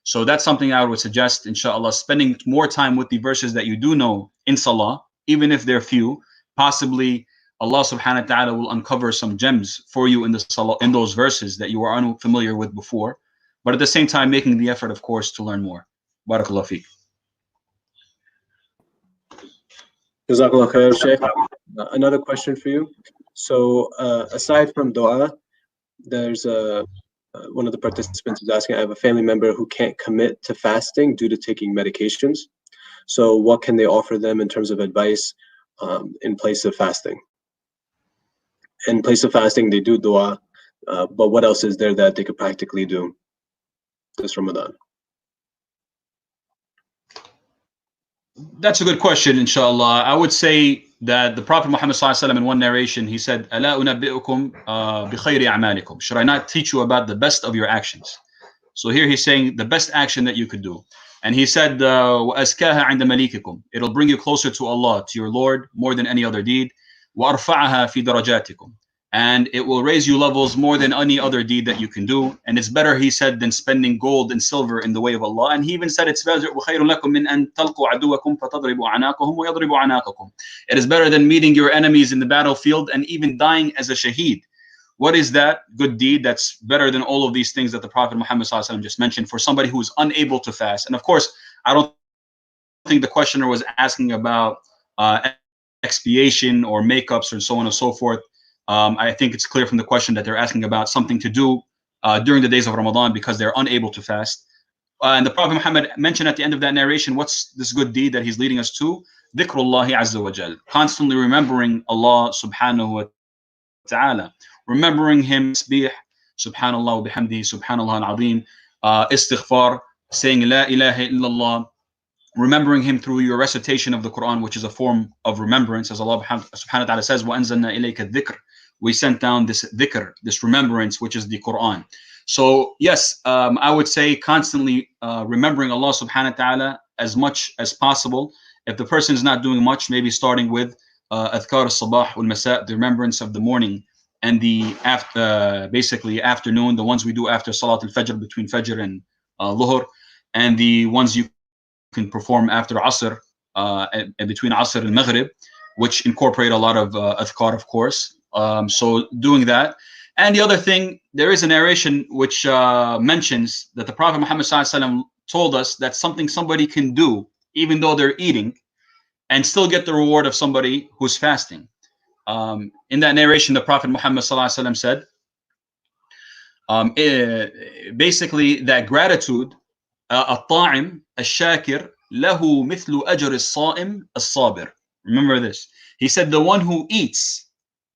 So that's something I would suggest, inshallah, spending more time with the verses that you do know in salah, even if they're few. Possibly Allah subhanahu wa ta'ala will uncover some gems for you in the salah, in those verses that you were unfamiliar with before. But at the same time, making the effort, of course, to learn more. Barakallah feek.
Jazakallah khair, Shaykh. Another question for you. So aside from dua, there's one of the participants is asking, I have a family member who can't commit to fasting due to taking medications. So what can they offer them in terms of advice in place of fasting? In place of fasting, they do dua, but what else is there that they could practically do this Ramadan?
That's a good question, inshallah. I would say that the Prophet Muhammad sallallahu alaihi wasallam in one narration, he said, "Ala unabbi'ukum bi khayri a'malikum." Should I not teach you about the best of your actions? So here he's saying the best action that you could do. And he said, وَأَزْكَاهَا عِنْدَ مَلِيكِكُمْ. It'll bring you closer to Allah, to your Lord, more than any other deed. وَأَرْفَعَهَا فِي دَرَجَاتِكُمْ. And it will raise you levels more than any other deed that you can do. And it's better, he said, than spending gold and silver in the way of Allah. And he even said it's better. It is better than meeting your enemies in the battlefield and even dying as a shaheed. What is that good deed that's better than all of these things that the Prophet Muhammad ﷺ just mentioned for somebody who is unable to fast? And of course, I don't think the questioner was asking about expiation or makeups or so on and so forth. I think it's clear from the question that they're asking about something to do during the days of Ramadan because they're unable to fast. And the Prophet Muhammad mentioned at the end of that narration, what's this good deed that he's leading us to? Dhikrullahi Azza wa Jal. Constantly remembering Allah subhanahu wa ta'ala. Remembering him, tasbih, subhanallah wa bihamdihi, subhanallah al-azim, istighfar, saying la ilaha illallah, remembering him through your recitation of the Quran, which is a form of remembrance, as Allah subhanahu wa ta'ala says, وَأَنزَلْنَا إِلَيْكَ الذِّكْرِ. We sent down this dhikr, this remembrance, which is the Quran. So yes, I would say constantly remembering Allah subhanahu wa ta'ala as much as possible. If the person is not doing much, maybe starting with adhkar al-sabah wal-masa, the remembrance of the morning and the basically afternoon, the ones we do after Salat al-Fajr, between Fajr and Luhr, and the ones you can perform after Asr, and between Asr and Maghrib, which incorporate a lot of adhkar, of course. So doing that. And the other thing, there is a narration which mentions that the Prophet Muhammad ﷺ told us that somebody can do, even though they're eating, and still get the reward of somebody who's fasting. In that narration, the Prophet Muhammad ﷺ said, basically, that gratitude, الطاعم الشاكر له مثل أجر الصائم الصابر. Remember this. He said, the one who eats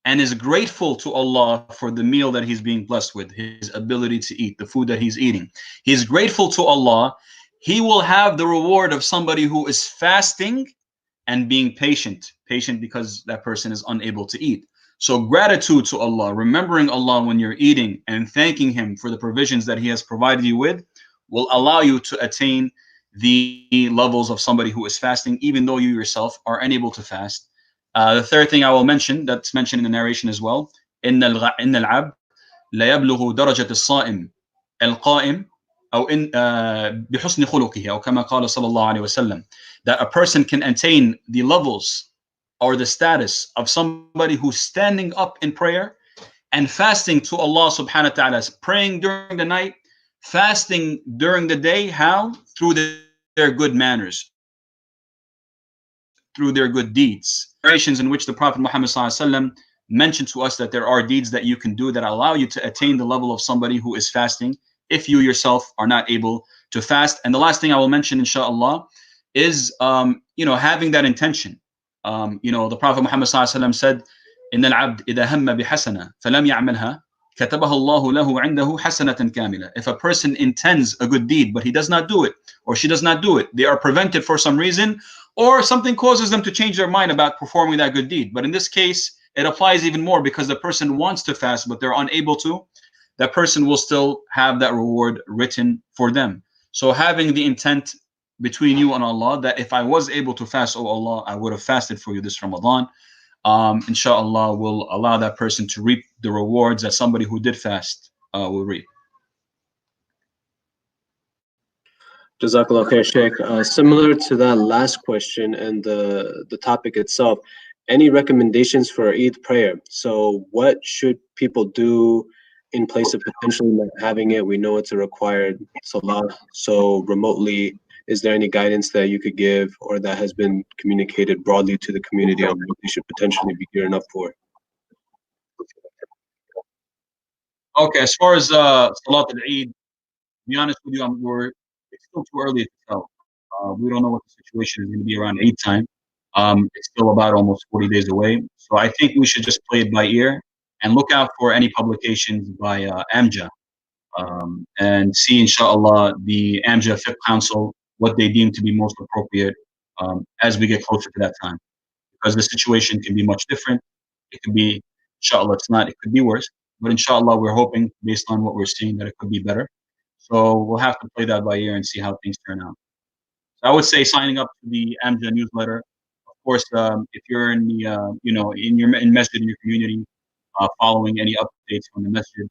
and is grateful to Allah for the meal that he's being blessed with, his ability to eat, the food that he's eating. He's grateful to Allah. He will have the reward of somebody who is fasting and being patient. Patient because that person is unable to eat. So gratitude to Allah, remembering Allah when you're eating and thanking Him for the provisions that He has provided you with, will allow you to attain the levels of somebody who is fasting, even though you yourself are unable to fast. The third thing I will mention, that's mentioned in the narration as well, إن العبد لا يبلغ درجة الصائم القائم أو إن بحسن خلقه أو كما قال صلى الله عليه وسلم, that a person can attain the levels or the status of somebody who's standing up in prayer and fasting to Allah subhanahu wa ta'ala, praying during the night, fasting during the day. How? Through their good manners, through their good deeds. Narrations in which the Prophet Muhammad ﷺ mentioned to us that there are deeds that you can do that allow you to attain the level of somebody who is fasting if you yourself are not able to fast. And the last thing I will mention, inshallah, is having that intention. The Prophet Muhammad ﷺ said, إن العبد إذا هم بحسنة فلم يعملها كتبها الله له عنده حسنة كاملة. If a person intends a good deed but he does not do it, or she does not do it, they are prevented for some reason, or something causes them to change their mind about performing that good deed. But in this case, it applies even more because the person wants to fast but they're unable to. That person will still have that reward written for them. So having the intent between you and Allah that if I was able to fast, oh Allah, I would have fasted for you this Ramadan, inshallah will allow that person to reap the rewards that somebody who did fast will reap.
Jazakallah khair, Sheikh. Similar to that last question and the topic itself, any recommendations for Eid prayer? So what should people do in place of potentially not having it? We know it's a required salah, so remotely, is there any guidance that you could give or that has been communicated broadly to the community on what they should potentially be gearing up for?
Okay, as far as Salat al-Eid, to be honest with you, it's still too early to tell. We don't know what the situation is going to be around Eid time. It's still about almost 40 days away. So I think we should just play it by ear and look out for any publications by AMJA, and see, inshallah, the AMJA Fiqh Council, what they deem to be most appropriate as we get closer to that time. Because the situation can be much different. It could be, inshallah, it's not, it could be worse. But inshallah, we're hoping, based on what we're seeing, that it could be better. So we'll have to play that by ear and see how things turn out. So I would say signing up to the AMJA newsletter. Of course, if you're in the, in masjid in your community, following any updates from the masjid,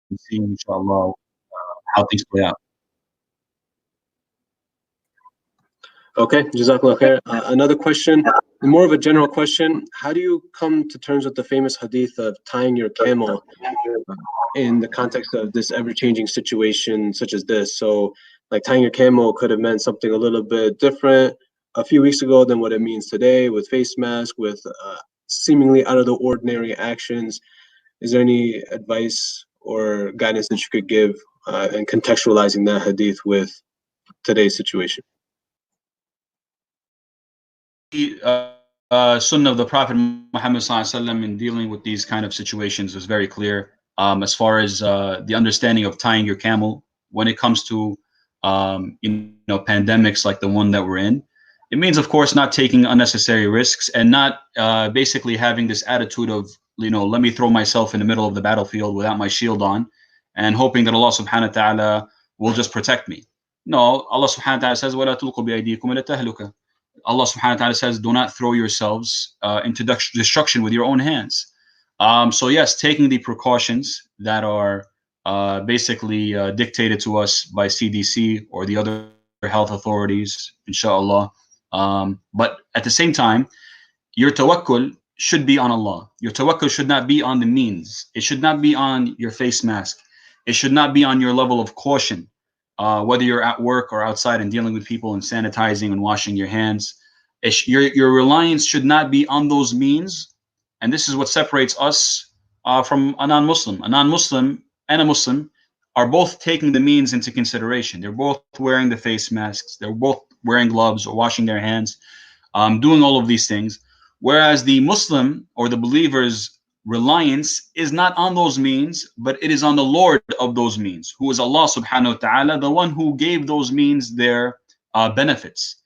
and seeing, inshallah, how things play out.
Okay, Jazakallah khair. Another question, more of a general question. How do you come to terms with the famous hadith of tying your camel in the context of this ever-changing situation such as this? So, like, tying your camel could have meant something a little bit different a few weeks ago than what it means today, with face mask, with seemingly out of the ordinary actions. Is there any advice or guidance that you could give in contextualizing that hadith with today's situation?
Sunnah of the Prophet Muhammad ﷺ in dealing with these kind of situations is very clear. As far as the understanding of tying your camel when it comes to pandemics like the one that we're in, it means, of course, not taking unnecessary risks and not basically having this attitude of, let me throw myself in the middle of the battlefield without my shield on and hoping that Allah subhanahu wa ta'ala will just protect me. No, Allah subhanahu wa ta'ala says, وَلَا تُلْقُوا بِأَيْدِيكُمْ إِلَى التَّهْلُكَةِ. Allah subhanahu wa ta'ala says, do not throw yourselves into destruction with your own hands. So yes, taking the precautions that are basically dictated to us by CDC or the other health authorities, inshallah. But at the same time, your tawakkul should be on Allah. Your tawakkul should not be on the means. It should not be on your face mask. It should not be on your level of caution, whether you're at work or outside and dealing with people and sanitizing and washing your hands. Your reliance should not be on those means. And this is what separates us from a non-Muslim. A non-Muslim and a Muslim are both taking the means into consideration. They're both wearing the face masks. They're both wearing gloves or washing their hands, doing all of these things. Whereas the Muslim or the believer's reliance is not on those means, but it is on the Lord of those means, who is Allah subhanahu wa ta'ala, the one who gave those means their benefits.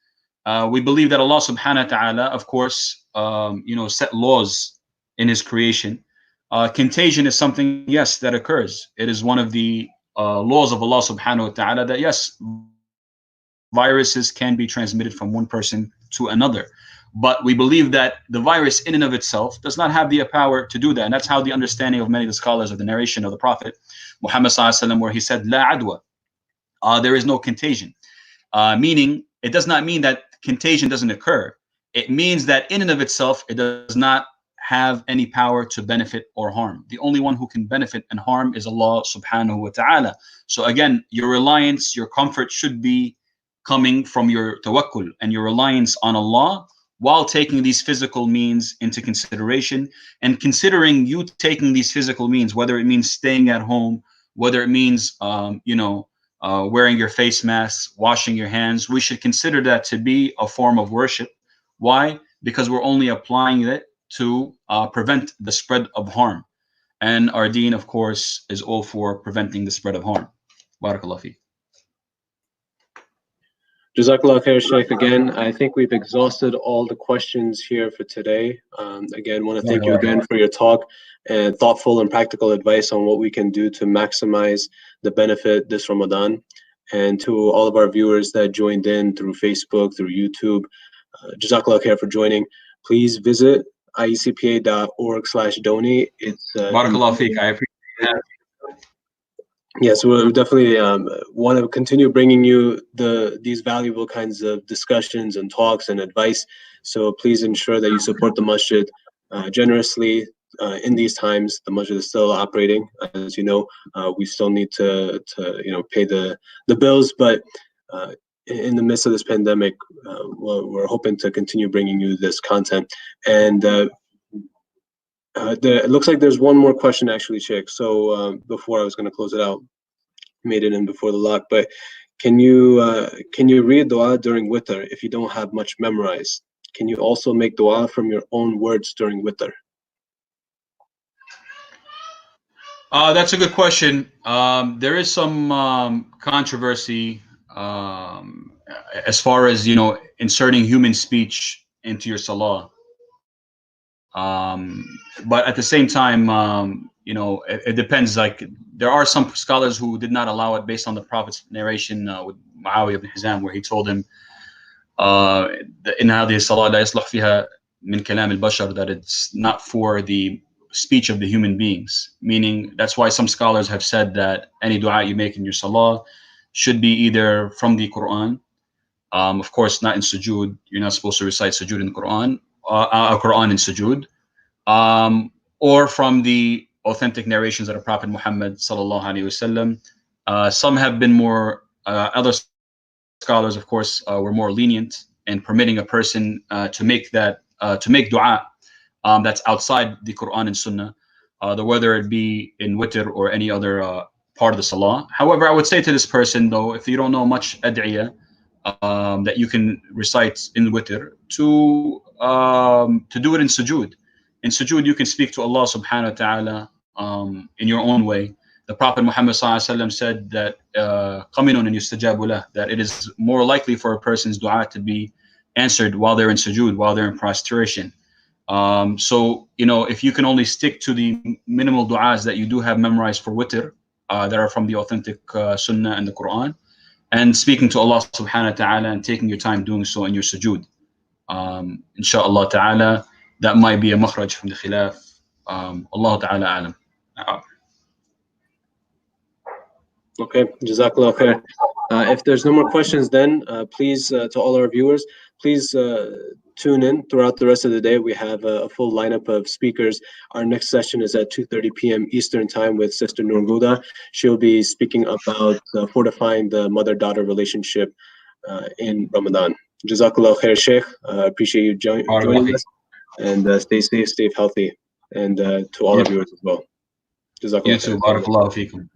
We believe that Allah subhanahu wa ta'ala, of course, set laws in his creation. Contagion is something, yes, that occurs. It is one of the laws of Allah subhanahu wa ta'ala that, yes, viruses can be transmitted from one person to another. But we believe that the virus in and of itself does not have the power to do that. And that's how the understanding of many of the scholars of the narration of the Prophet Muhammad sallallahu alaihi wasallam, where he said, La adwa, there is no contagion. Meaning, it does not mean that contagion doesn't occur. It means that in and of itself, it does not have any power to benefit or harm. The only one who can benefit and harm is Allah subhanahu wa ta'ala. So again, your reliance, your comfort should be coming from your tawakkul and your reliance on Allah, while taking these physical means into consideration and considering you taking these physical means, whether it means staying at home, whether it means, wearing your face masks, washing your hands. We should consider that to be a form of worship. Why? Because we're only applying it to prevent the spread of harm. And our deen, of course, is all for preventing the spread of harm. Barakallah fi.
Jazakallah khair, Sheikh. Again, I think we've exhausted all the questions here for today. Again, want to thank you again for your talk and thoughtful and practical advice on what we can do to maximize the benefit this Ramadan. And to all of our viewers that joined in through Facebook, through YouTube, Jazakallah khair for joining. Please visit iecpa.org/donate. It's
Barakallah fiqh. I appreciate that.
Yes, we'll definitely want to continue bringing you these valuable kinds of discussions and talks and advice. So please ensure that you support the masjid generously in these times. The masjid is still operating, as you know. We still need to pay the bills, but in the midst of this pandemic, we're hoping to continue bringing you this content. And it looks like there's one more question actually, Sheikh. So before I was going to close it out, made it in before the lock, but can you read dua during witr if you don't have much memorized? Can you also make dua from your own words during witr?
That's a good question. There is some controversy as far as inserting human speech into your salah. But at the same time, it depends. Like there are some scholars who did not allow it based on the Prophet's narration with Muawiyah ibn Hizam, where he told him, "In hadhihi salah la yasluh fiha min kalam al-bashar," that it's not for the speech of the human beings. Meaning, that's why some scholars have said that any dua you make in your salah should be either from the Quran. Of course, not in sujood. You're not supposed to recite sujood in the Quran. Quran in sujood, or from the authentic narrations of the Prophet Muhammad sallallahu alaihi wasallam. Some have been more. Other scholars, of course, were more lenient in permitting a person to make dua that's outside the Quran and Sunnah, whether it be in witr or any other part of the salah. However, I would say to this person, though, if you don't know much ad'iyah that you can recite in witr, to do it in sujood. In sujood, you can speak to Allah subhanahu wa ta'ala in your own way. The Prophet Muhammad sallallahu alaihi wasallam said that qaminun yustajabu lah, that it is more likely for a person's dua to be answered while they're in sujood, while they're in prostration. So if you can only stick to the minimal du'as that you do have memorized for witr that are from the authentic sunnah and the Quran, and speaking to Allah subhanahu wa ta'ala and taking your time doing so in your sujood. Inshallah ta'ala, that might be a makhraj from the khilaf. Allah ta'ala alam.
Okay, Jazakallah khair. If there's no more questions, then please, to all our viewers, please tune in throughout the rest of the day. We have a full lineup of speakers. Our next session is at 2:30 p.m. Eastern Time with Sister Nurguda. She'll be speaking about fortifying the mother-daughter relationship in Ramadan. Jazakallah khair, Sheikh. Appreciate you joining us. And stay safe, stay healthy. And to all our viewers as well. Jazakallah
You too. Barakallahu feekum.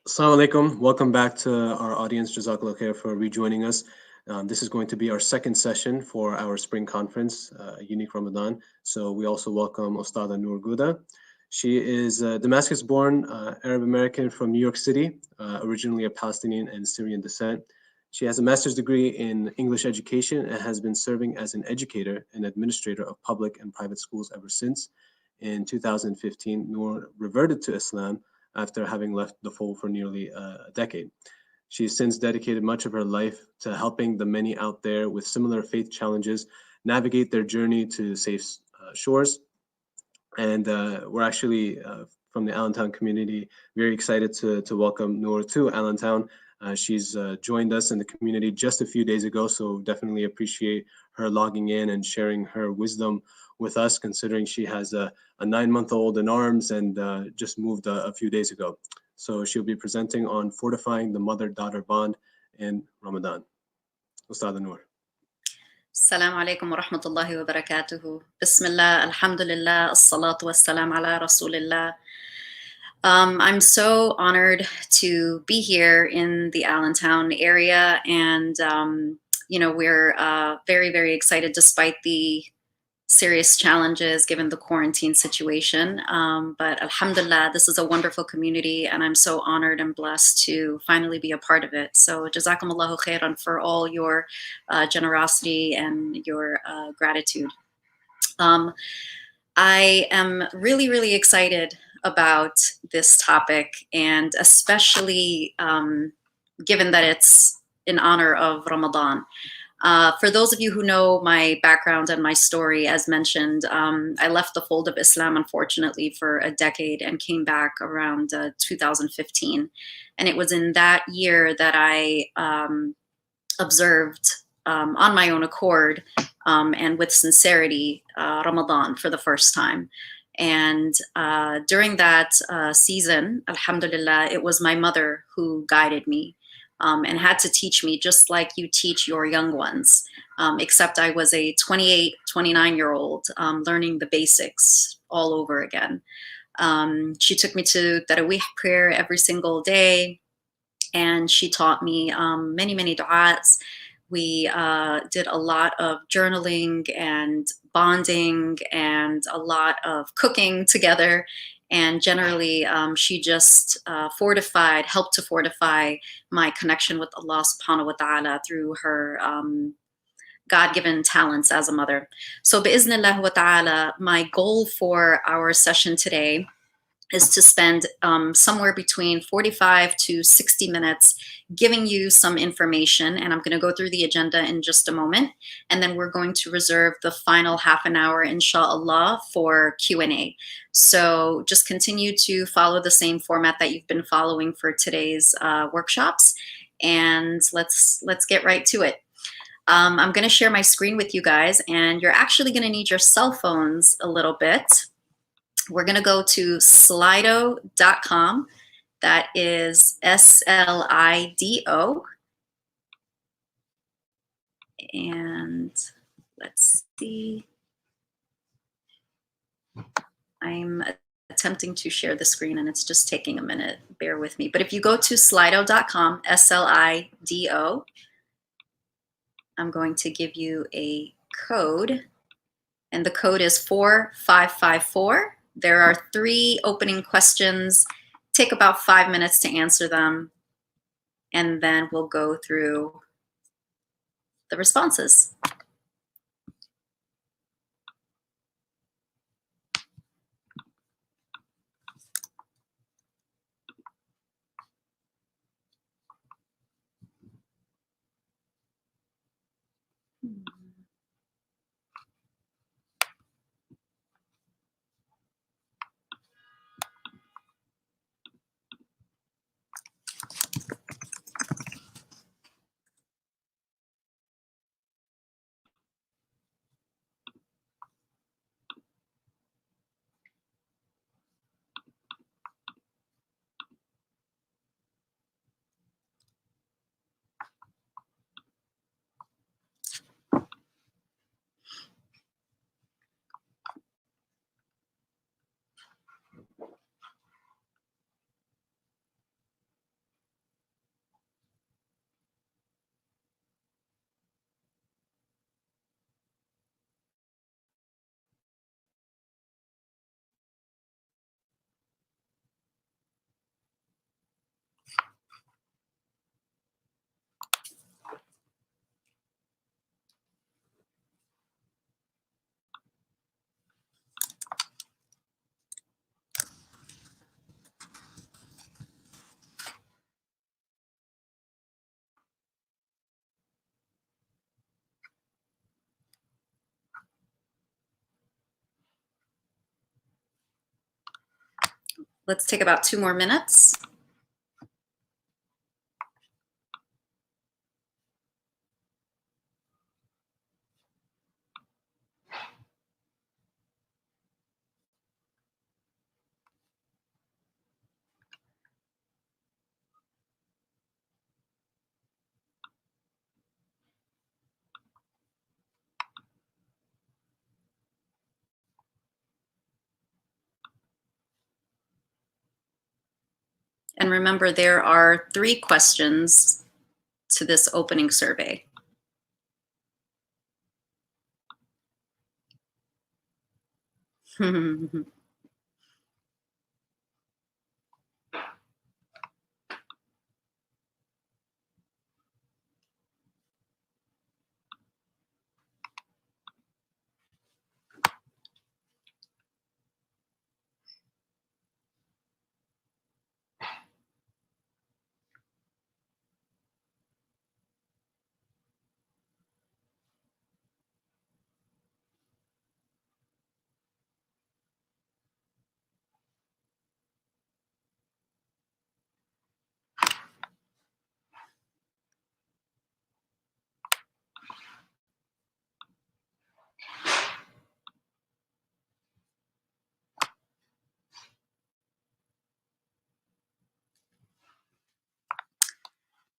Assalamu alaikum. Welcome back to our audience. Jazakallah khair for rejoining us. This is going to be our second session for our spring conference, Unique Ramadan. So we also welcome Ustada Noor Guda. She is Damascus-born Arab American from New York City, originally of Palestinian and Syrian descent. She has a master's degree in English education and has been serving as an educator and administrator of public and private schools ever since. In 2015, Noor reverted to Islam after having left the fold for nearly a decade. She's since dedicated much of her life to helping the many out there with similar faith challenges navigate their journey to safe shores. And we're actually, from the Allentown community, very excited to welcome Noor to Allentown. She's joined us in the community just a few days ago, so definitely appreciate her logging in and sharing her wisdom with us, considering she has a 9-month-old in arms and just moved a few days ago. So she'll be presenting on fortifying the mother-daughter bond in Ramadan. Ustada Noor.
السلام عليكم ورحمة الله وبركاته. بسم الله, alhamdulillah, الصلاة والسلام على رسول الله. I'm so honored to be here in the Allentown area, and we're very, very excited despite the serious challenges given the quarantine situation. But alhamdulillah, this is a wonderful community, and I'm so honored and blessed to finally be a part of it. So jazakumullahu khairan for all your generosity and your gratitude. I am really, really excited about this topic, and especially given that it's in honor of Ramadan. For those of you who know my background and my story, as mentioned, I left the fold of Islam, unfortunately, for a decade and came back around 2015. And it was in that year that I observed on my own accord and with sincerity Ramadan for the first time. And during that season, alhamdulillah, it was my mother who guided me. And had to teach me just like you teach your young ones, except I was a 28, 29-year-old learning the basics all over again. She took me to Tarawih prayer every single day, and she taught me many, many du'as. We did a lot of journaling and bonding and a lot of cooking together. And generally, she just helped to fortify my connection with Allah subhanahu wa ta'ala through her God-given talents as a mother. So bi'iznillah wa ta'ala, my goal for our session today is to spend somewhere between 45 to 60 minutes giving you some information, and I'm going to go through the agenda in just a moment, and then we're going to reserve the final half an hour, inshallah, for Q&A. So just continue to follow the same format that you've been following for today's workshops, and let's get right to it. I'm going to share my screen with you guys, and you're actually going to need your cell phones a little bit. We're going to go to slido.com. That is SLIDO. And let's see. I'm attempting to share the screen and it's just taking a minute. Bear with me. But if you go to slido.com, SLIDO, I'm going to give you a code. And the code is 4554. There are 3 opening questions. Take about 5 minutes to answer them, and then we'll go through the responses. Let's take about 2 more minutes. And remember, there are 3 questions to this opening survey.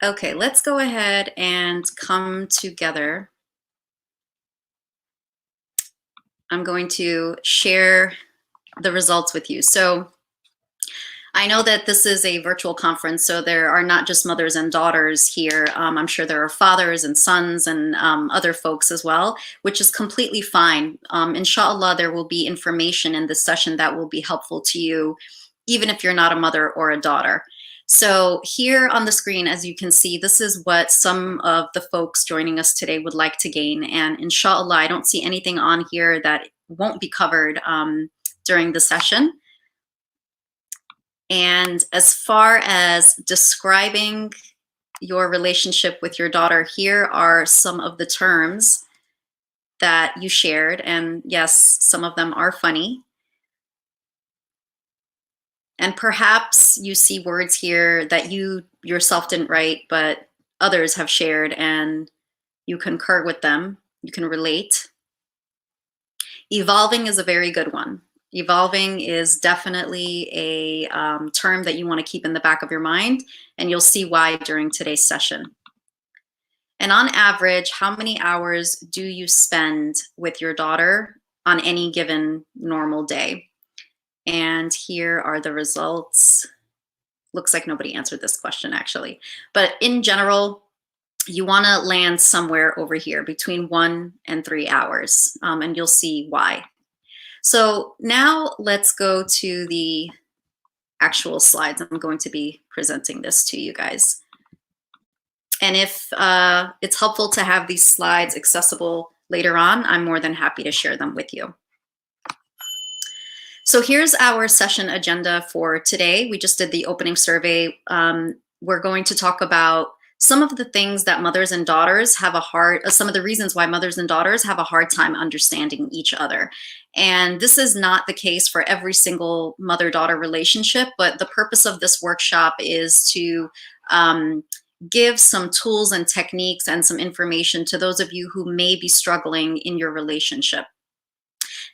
Okay, let's go ahead and come together. I'm going to share the results with you. So I know that this is a virtual conference, so there are not just mothers and daughters here. I'm sure there are fathers and sons and other folks as well, which is completely fine. Inshallah, there will be information in this session that will be helpful to you, even if you're not a mother or a daughter. So here on the screen, as you can see, this is what some of the folks joining us today would like to gain. And inshallah, I don't see anything on here that won't be covered during the session. And as far as describing your relationship with your daughter, here are some of the terms that you shared. And yes, some of them are funny. And perhaps you see words here that you yourself didn't write, but others have shared and you concur with them. You can relate. Evolving is a very good one. Evolving is definitely a term that you want to keep in the back of your mind, and you'll see why during today's session. And on average, how many hours do you spend with your daughter on any given normal day? And here are the results. Looks like nobody answered this question actually. But in general, you want to land somewhere over here between 1 and 3 hours, and you'll see why. So now let's go to the actual slides. I'm going to be presenting this to you guys. And if it's helpful to have these slides accessible later on, I'm more than happy to share them with you. So here's our session agenda for today. We just did the opening survey. We're going to talk about some of the things that mothers and daughters have some of the reasons why mothers and daughters have a hard time understanding each other. And this is not the case for every single mother-daughter relationship, but the purpose of this workshop is to give some tools and techniques and some information to those of you who may be struggling in your relationship.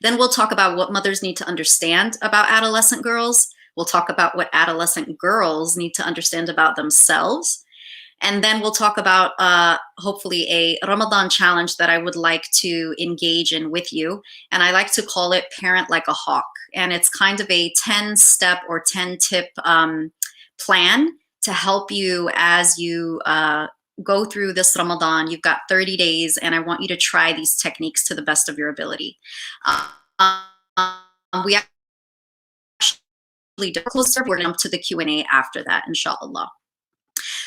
Then we'll talk about what mothers need to understand about adolescent girls. We'll talk about what adolescent girls need to understand about themselves. And then we'll talk about hopefully a Ramadan challenge that I would like to engage in with you. And I like to call it Parent Like a Hawk. And it's kind of a 10-step or 10-tip plan to help you as you go through this Ramadan. You've got 30 days, and I want you to try these techniques to the best of your ability. We actually did closer. We're going to jump to the Q&A after that, inshallah.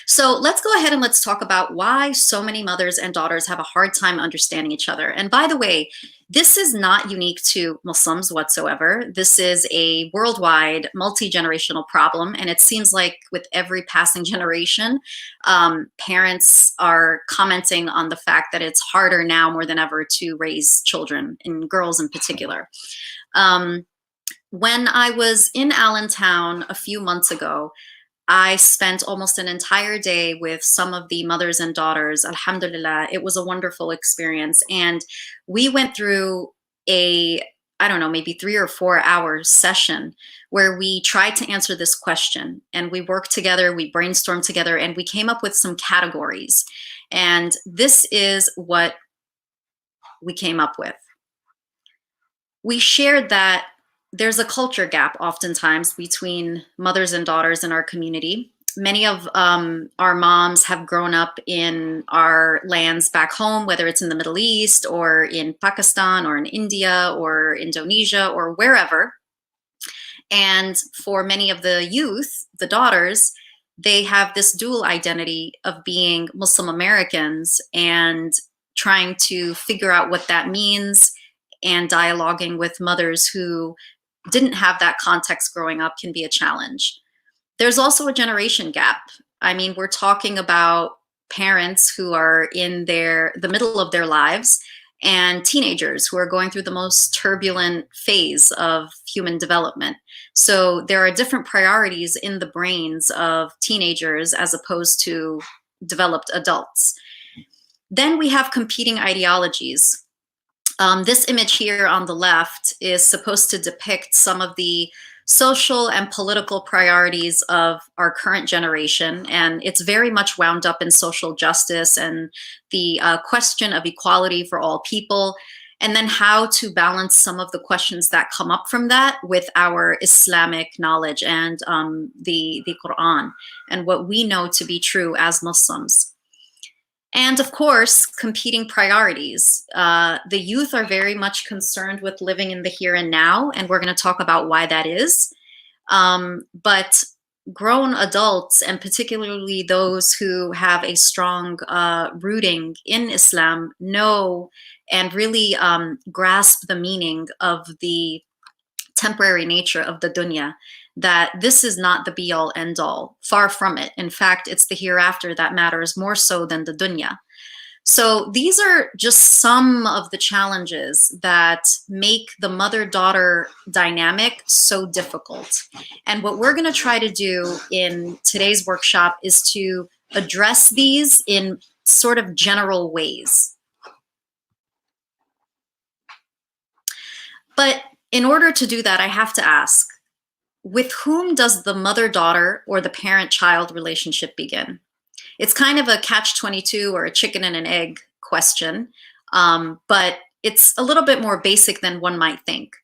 So let's go ahead and let's talk about why so many mothers and daughters have a hard time understanding each other. And by the way, this is not unique to Muslims whatsoever. This is a worldwide, multi-generational problem. And it seems like with every passing generation, parents are commenting on the fact that it's harder now more than ever to raise children, and girls in particular. When I was in Allentown a few months ago, I spent almost an entire day with some of the mothers and daughters. Alhamdulillah, it was a wonderful experience. And we went through a, I don't know, maybe 3 or 4 hour session where we tried to answer this question. And we worked together, we brainstormed together, and we came up with some categories. And this is what we came up with. We shared that there's a culture gap oftentimes between mothers and daughters in our community. Many of our moms have grown up in our lands back home, whether it's in the Middle East or in Pakistan or in India or Indonesia or wherever. And for many of the youth, the daughters, they have this dual identity of being Muslim Americans and trying to figure out what that means, and dialoguing with mothers who didn't have that context growing up can be a challenge. There's also a generation gap. I mean, we're talking about parents who are in the middle of their lives, and teenagers who are going through the most turbulent phase of human development. So there are different priorities in the brains of teenagers as opposed to developed adults. Then we have competing ideologies. This image here on the left is supposed to depict some of the social and political priorities of our current generation, and it's very much wound up in social justice and the question of equality for all people, and then how to balance some of the questions that come up from that with our Islamic knowledge and the Quran and what we know to be true as Muslims. And of course, competing priorities. The youth are very much concerned with living in the here and now, and we're going to talk about why that is. But grown adults, and particularly those who have a strong rooting in Islam, know and really grasp the meaning of the temporary nature of the dunya, that this is not the be-all end-all. Far from it. In fact, it's the hereafter that matters more so than the dunya. So these are just some of the challenges that make the mother-daughter dynamic so difficult. And what we're going to try to do in today's workshop is to address these in sort of general ways. But in order to do that, I have to ask, with whom does the mother-daughter or the parent-child relationship begin? It's kind of a catch-22 or a chicken and an egg question, but it's a little bit more basic than one might think.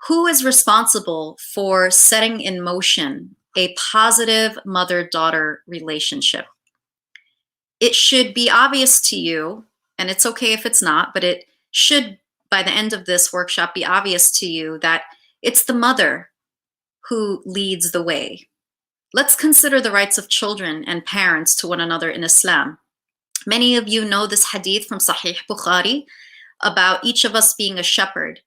Who is responsible for setting in motion a positive mother-daughter relationship? It should be obvious to you, and it's okay if it's not, but it should, by the end of this workshop, be obvious to you that it's the mother who leads the way. Let's consider the rights of children and parents to one another in Islam. Many of you know this hadith from Sahih Bukhari about each of us being a shepherd.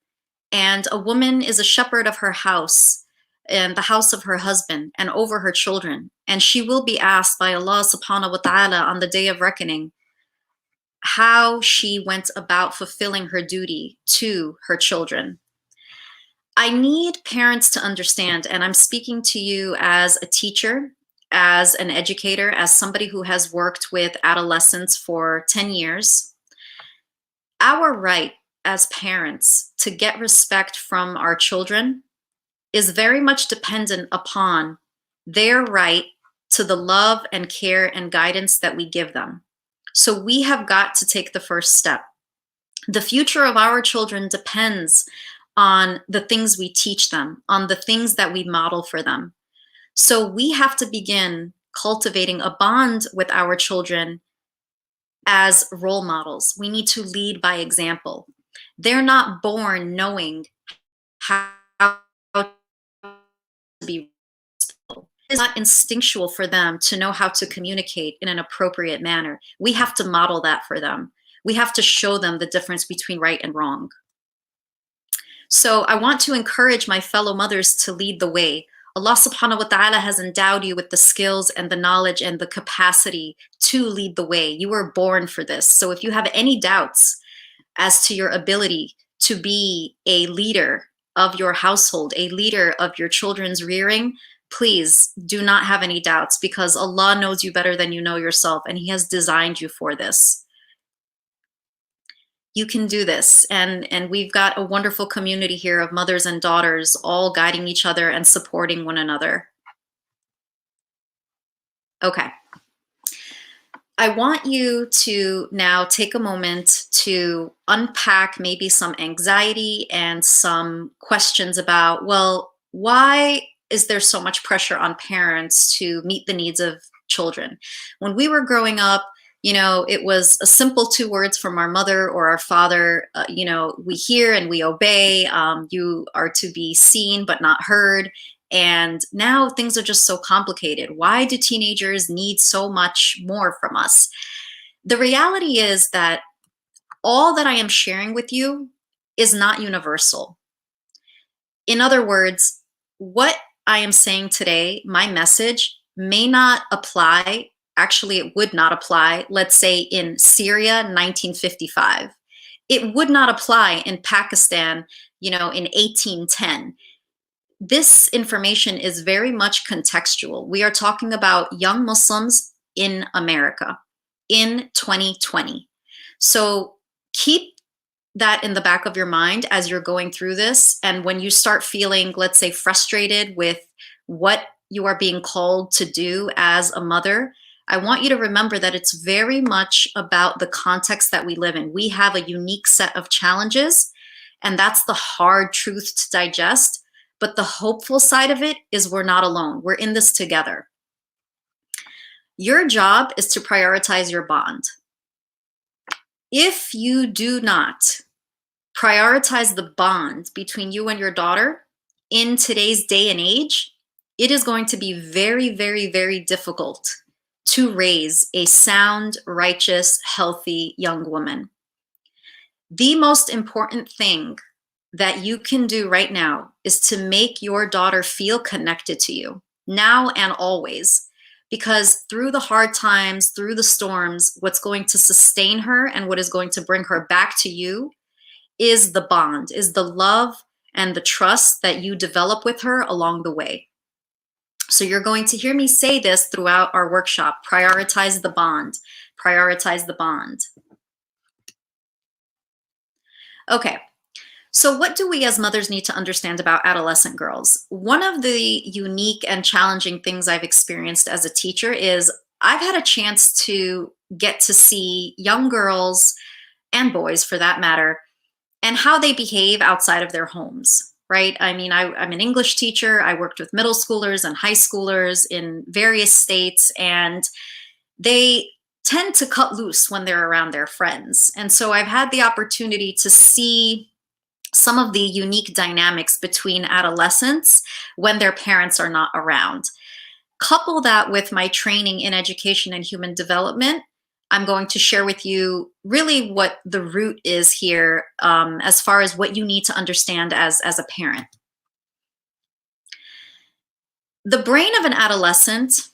And a woman is a shepherd of her house and the house of her husband and over her children. And she will be asked by Allah subhanahu wa ta'ala on the day of reckoning how she went about fulfilling her duty to her children. I need parents to understand, and I'm speaking to you as a teacher, as an educator, as somebody who has worked with adolescents for 10 years. Our right as parents to get respect from our children is very much dependent upon their right to the love and care and guidance that we give them. So we have got to take the first step. The future of our children depends on the things we teach them, on the things that we model for them. So we have to begin cultivating a bond with our children as role models. We need to lead by example. They're not born knowing how to be responsible. It's not instinctual for them to know how to communicate in an appropriate manner. We have to model that for them. We have to show them the difference between right and wrong. So I want to encourage my fellow mothers to lead the way. Allah subhanahu wa ta'ala has endowed you with the skills and the knowledge and the capacity to lead the way. You were born for this. So if you have any doubts as to your ability to be a leader of your household, a leader of your children's rearing, please do not have any doubts, because Allah knows you better than you know yourself, and He has designed you for this. You can do this, and we've got a wonderful community here of mothers and daughters all guiding each other and supporting one another. Okay. I want you to now take a moment to unpack maybe some anxiety and some questions about, well, why is there so much pressure on parents to meet the needs of children? When we were growing up, you know, it was a simple 2 words from our mother or our father, you know, we hear and we obey. You are to be seen but not heard. And now things are just so complicated. Why do teenagers need so much more from us? The reality is that all that I am sharing with you is not universal. In other words, what I am saying today, my message, may not apply. Actually, it would not apply, let's say, in Syria, 1955. It would not apply in Pakistan, you know, in 1810. This information is very much contextual. We are talking about young Muslims in America in 2020. So keep that in the back of your mind as you're going through this. And when you start feeling, let's say, frustrated with what you are being called to do as a mother, I want you to remember that it's very much about the context that we live in. We have a unique set of challenges, and that's the hard truth to digest. But the hopeful side of it is we're not alone. We're in this together. Your job is to prioritize your bond. If you do not prioritize the bond between you and your daughter in today's day and age, it is going to be very, very, very difficult to raise a sound, righteous, healthy young woman. The most important thing that you can do right now is to make your daughter feel connected to you now and always, because through the hard times, through the storms, what's going to sustain her and what is going to bring her back to you is the bond, is the love and the trust that you develop with her along the way. So you're going to hear me say this throughout our workshop: prioritize the bond, prioritize the bond. Okay. So what do we as mothers need to understand about adolescent girls? One of the unique and challenging things I've experienced as a teacher is I've had a chance to get to see young girls and boys, for that matter, and how they behave outside of their homes, right? I mean, I'm an English teacher. I worked with middle schoolers and high schoolers in various states, and they tend to cut loose when they're around their friends. And so I've had the opportunity to see some of the unique dynamics between adolescents when their parents are not around. Couple that with my training in education and human development, I'm going to share with you really what the root is here as far as what you need to understand as a parent. The brain of an adolescent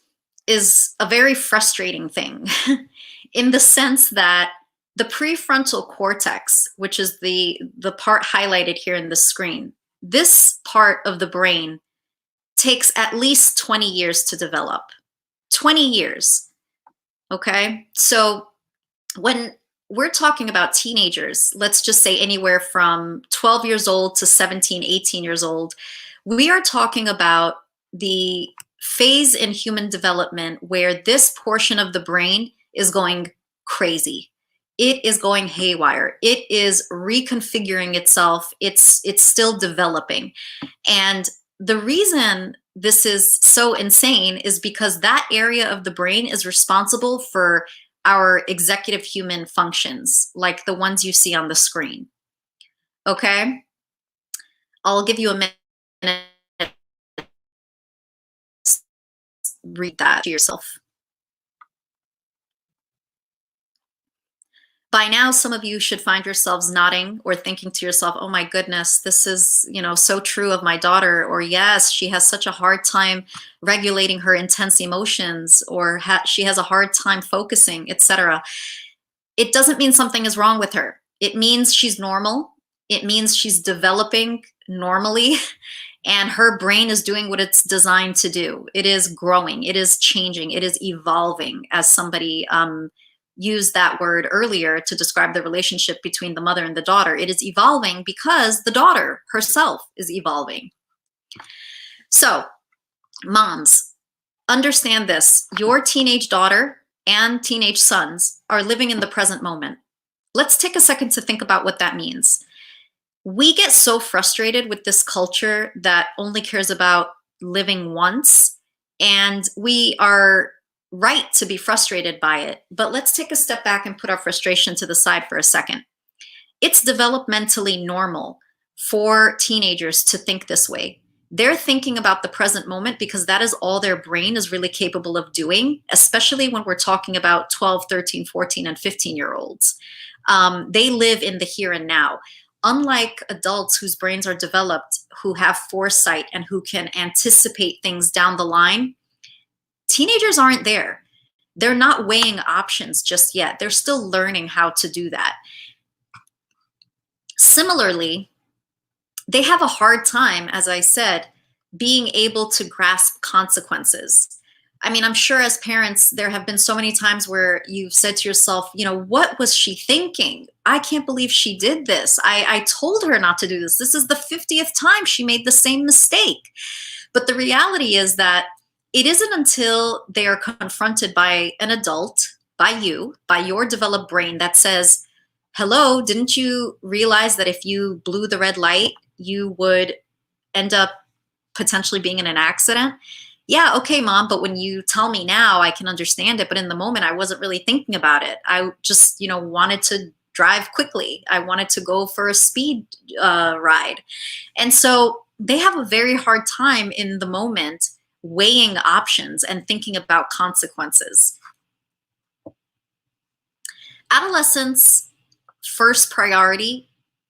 is a very frustrating thing in the sense that the prefrontal cortex, which is the part highlighted here in the screen, this part of the brain takes at least 20 years to develop. 20 years, okay? So when we're talking about teenagers, let's just say anywhere from 12 years old to 17, 18 years old, we are talking about the phase in human development where this portion of the brain is going crazy. It is going haywire. It is reconfiguring itself. It's still developing. And the reason this is so insane is because that area of the brain is responsible for our executive human functions, like the ones you see on the screen. Okay? I'll give you a minute to read that to yourself. By now, some of you should find yourselves nodding or thinking to yourself, oh my goodness, this is, so true of my daughter, or yes, she has such a hard time regulating her intense emotions, or she has a hard time focusing, etc. It doesn't mean something is wrong with her. It means she's normal. It means she's developing normally, and her brain is doing what it's designed to do. It is growing, it is changing, it is evolving, as somebody used that word earlier to describe the relationship between the mother and the daughter. It is evolving because the daughter herself is evolving. So, moms, understand this. Your teenage daughter and teenage sons are living in the present moment. Let's take a second to think about what that means. We get so frustrated with this culture that only cares about living once, and we are right to be frustrated by it. But let's take a step back and put our frustration to the side for a second. It's developmentally normal for teenagers to think this way. They're thinking about the present moment because that is all their brain is really capable of doing, especially when we're talking about 12, 13, 14, and 15-year-olds. They live in the here and now. Unlike adults whose brains are developed, who have foresight and who can anticipate things down the line, teenagers aren't there. They're not weighing options just yet. They're still learning how to do that. Similarly, they have a hard time, as I said, being able to grasp consequences. I mean, I'm sure as parents, there have been so many times where you've said to yourself, you know, what was she thinking? I can't believe she did this. I told her not to do this. This is the 50th time she made the same mistake. But the reality is that it isn't until they are confronted by an adult, by you, by your developed brain that says, hello, didn't you realize that if you blew the red light, you would end up potentially being in an accident? Yeah, okay, mom, but when you tell me now, I can understand it. But in the moment, I wasn't really thinking about it. I just, wanted to drive quickly. I wanted to go for a speed ride. And so they have a very hard time in the moment weighing options and thinking about consequences. Adolescents' first priority,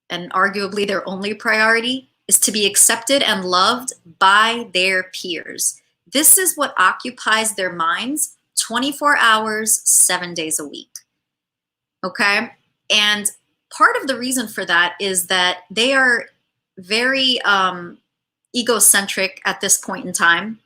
and arguably their only priority, is to be accepted and loved by their peers. This is what occupies their minds 24 hours, 7 days a week. Okay? And part of the reason for that is that they are very egocentric at this point in time,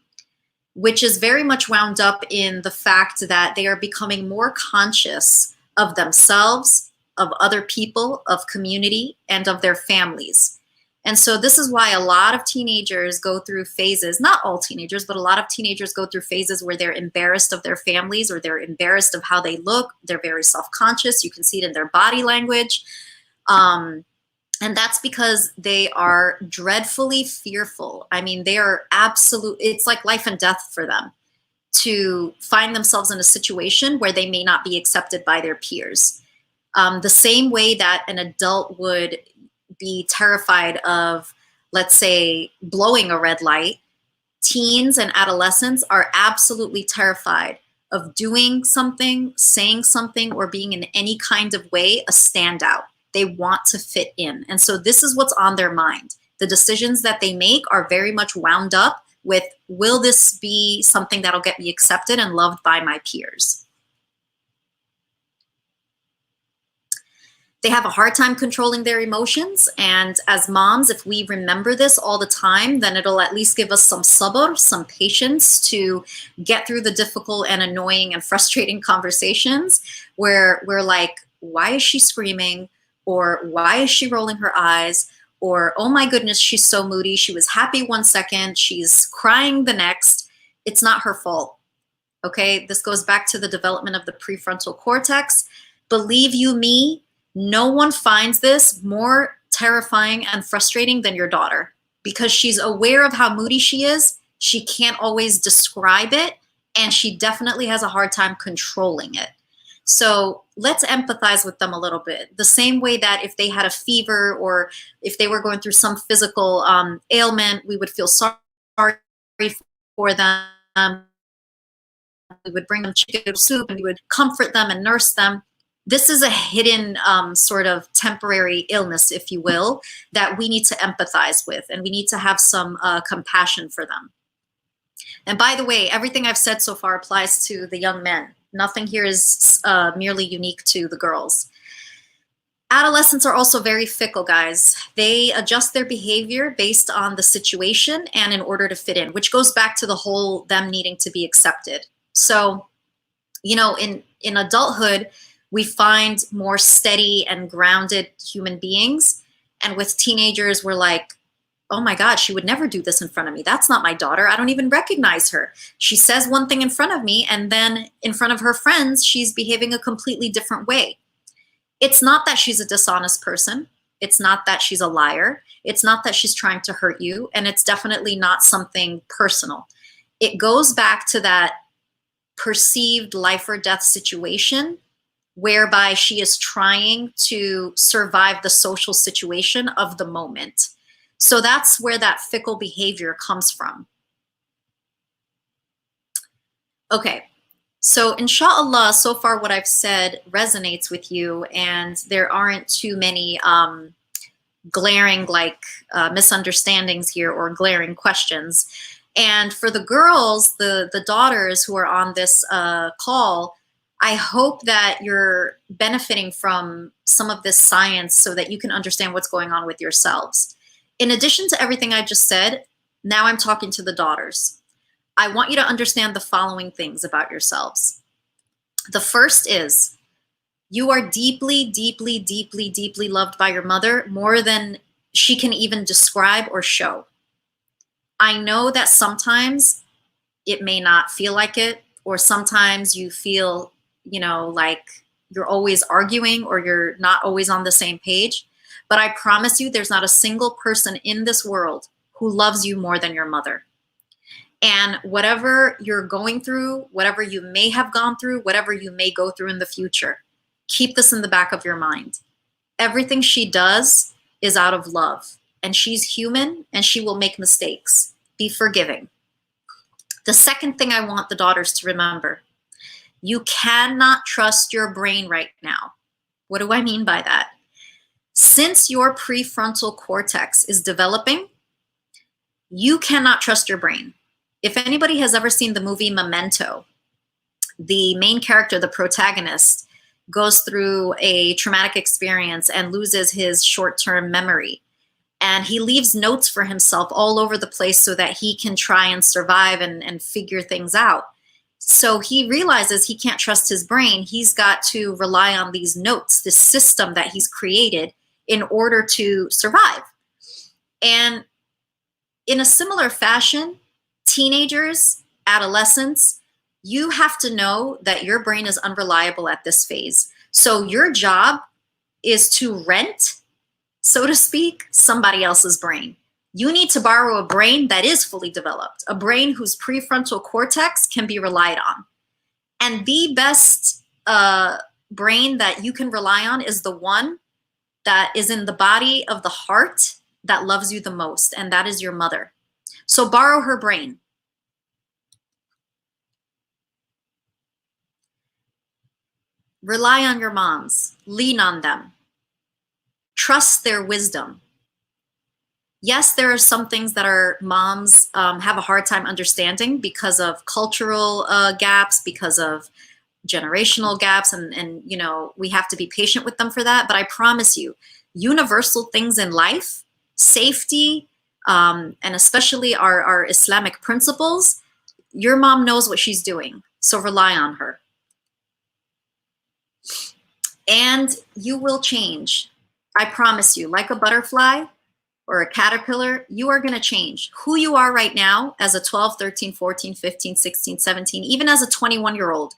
which is very much wound up in the fact that they are becoming more conscious of themselves, of other people, of community, and of their families. And so this is why a lot of teenagers go through phases, not all teenagers, but a lot of teenagers go through phases where they're embarrassed of their families or they're embarrassed of how they look. They're very self-conscious. You can see it in their body language. And that's because they are dreadfully fearful. I mean, they are it's like life and death for them to find themselves in a situation where they may not be accepted by their peers. The same way that an adult would be terrified of, let's say, blowing a red light, teens and adolescents are absolutely terrified of doing something, saying something, or being in any kind of way a standout. They want to fit in. And so this is what's on their mind. The decisions that they make are very much wound up with, will this be something that'll get me accepted and loved by my peers? They have a hard time controlling their emotions. And as moms, if we remember this all the time, then it'll at least give us some sabr, some patience to get through the difficult and annoying and frustrating conversations where we're like, why is she screaming? Or why is she rolling her eyes? Or, oh my goodness, she's so moody. She was happy 1 second, she's crying the next. It's not her fault. Okay, this goes back to the development of the prefrontal cortex. Believe you me, no one finds this more terrifying and frustrating than your daughter, because she's aware of how moody she is. She can't always describe it, and she definitely has a hard time controlling it. So let's empathize with them a little bit. The same way that if they had a fever or if they were going through some physical ailment, we would feel sorry for them. We would bring them chicken noodle soup and we would comfort them and nurse them. This is a hidden sort of temporary illness, if you will, that we need to empathize with, and we need to have some compassion for them. And by the way, everything I've said so far applies to the young men. Nothing here is merely unique to the girls. Adolescents are also very fickle, guys. They adjust their behavior based on the situation and in order to fit in, which goes back to the whole them needing to be accepted. So, you know, in adulthood, we find more steady and grounded human beings. And with teenagers, we're like, oh my God, she would never do this in front of me. That's not my daughter. I don't even recognize her. She says one thing in front of me, and then in front of her friends, she's behaving a completely different way. It's not that she's a dishonest person. It's not that she's a liar. It's not that she's trying to hurt you. And it's definitely not something personal. It goes back to that perceived life or death situation whereby she is trying to survive the social situation of the moment. So that's where that fickle behavior comes from. Okay. So inshallah, so far what I've said resonates with you, and there aren't too many glaring misunderstandings here or glaring questions. And for the girls, the daughters who are on this call, I hope that you're benefiting from some of this science so that you can understand what's going on with yourselves. In addition to everything I just said, now I'm talking to the daughters. I want you to understand the following things about yourselves. The first is you are deeply, deeply, deeply, deeply loved by your mother, more than she can even describe or show. I know that sometimes it may not feel like it, or sometimes you feel, you know, like you're always arguing or you're not always on the same page. But I promise you, there's not a single person in this world who loves you more than your mother. And whatever you're going through, whatever you may have gone through, whatever you may go through in the future, keep this in the back of your mind. Everything she does is out of love, and she's human and she will make mistakes. Be forgiving. The second thing I want the daughters to remember, you cannot trust your brain right now. What do I mean by that? Since your prefrontal cortex is developing, you cannot trust your brain. If anybody has ever seen the movie Memento, the main character, the protagonist, goes through a traumatic experience and loses his short-term memory. And he leaves notes for himself all over the place so that he can try and survive and figure things out. So he realizes he can't trust his brain. He's got to rely on these notes, this system that he's created in order to survive. And in a similar fashion, teenagers, adolescents, you have to know that your brain is unreliable at this phase. So your job is to rent, so to speak, somebody else's brain. You need to borrow a brain that is fully developed, a brain whose prefrontal cortex can be relied on. And the best brain that you can rely on is the one that is in the body of the heart that loves you the most, and that is your mother. So borrow her brain. Rely on your moms. Lean on them. Trust their wisdom. Yes, there are some things that our moms have a hard time understanding because of cultural gaps, because of generational gaps, and you know, we have to be patient with them for that. But I promise you, universal things in life, safety, and especially our Islamic principles, your mom knows what she's doing. So rely on her. And you will change. I promise you, like a butterfly or a caterpillar, you are going to change. Who you are right now as a 12, 13, 14, 15, 16, 17, even as a 21-year-old,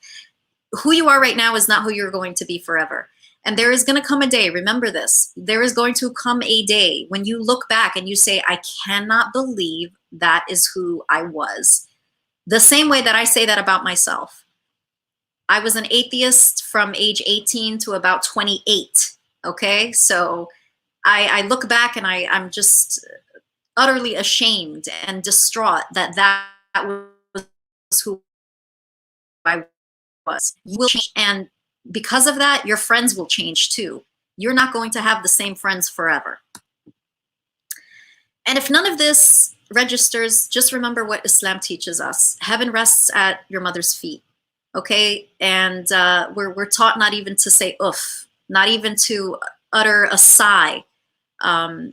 who you are right now is not who you're going to be forever. And there is going to come a day, remember this, there is going to come a day when you look back and you say, I cannot believe that is who I was. The same way that I say that about myself. I was an atheist from age 18 to about 28, okay? So I look back and I'm just utterly ashamed and distraught that that was who I was. You will change, and because of that, your friends will change too. You're not going to have the same friends forever. And if none of this registers, just remember what Islam teaches us. Heaven rests at your mother's feet, okay? And we're taught not even to say oof, not even to utter a sigh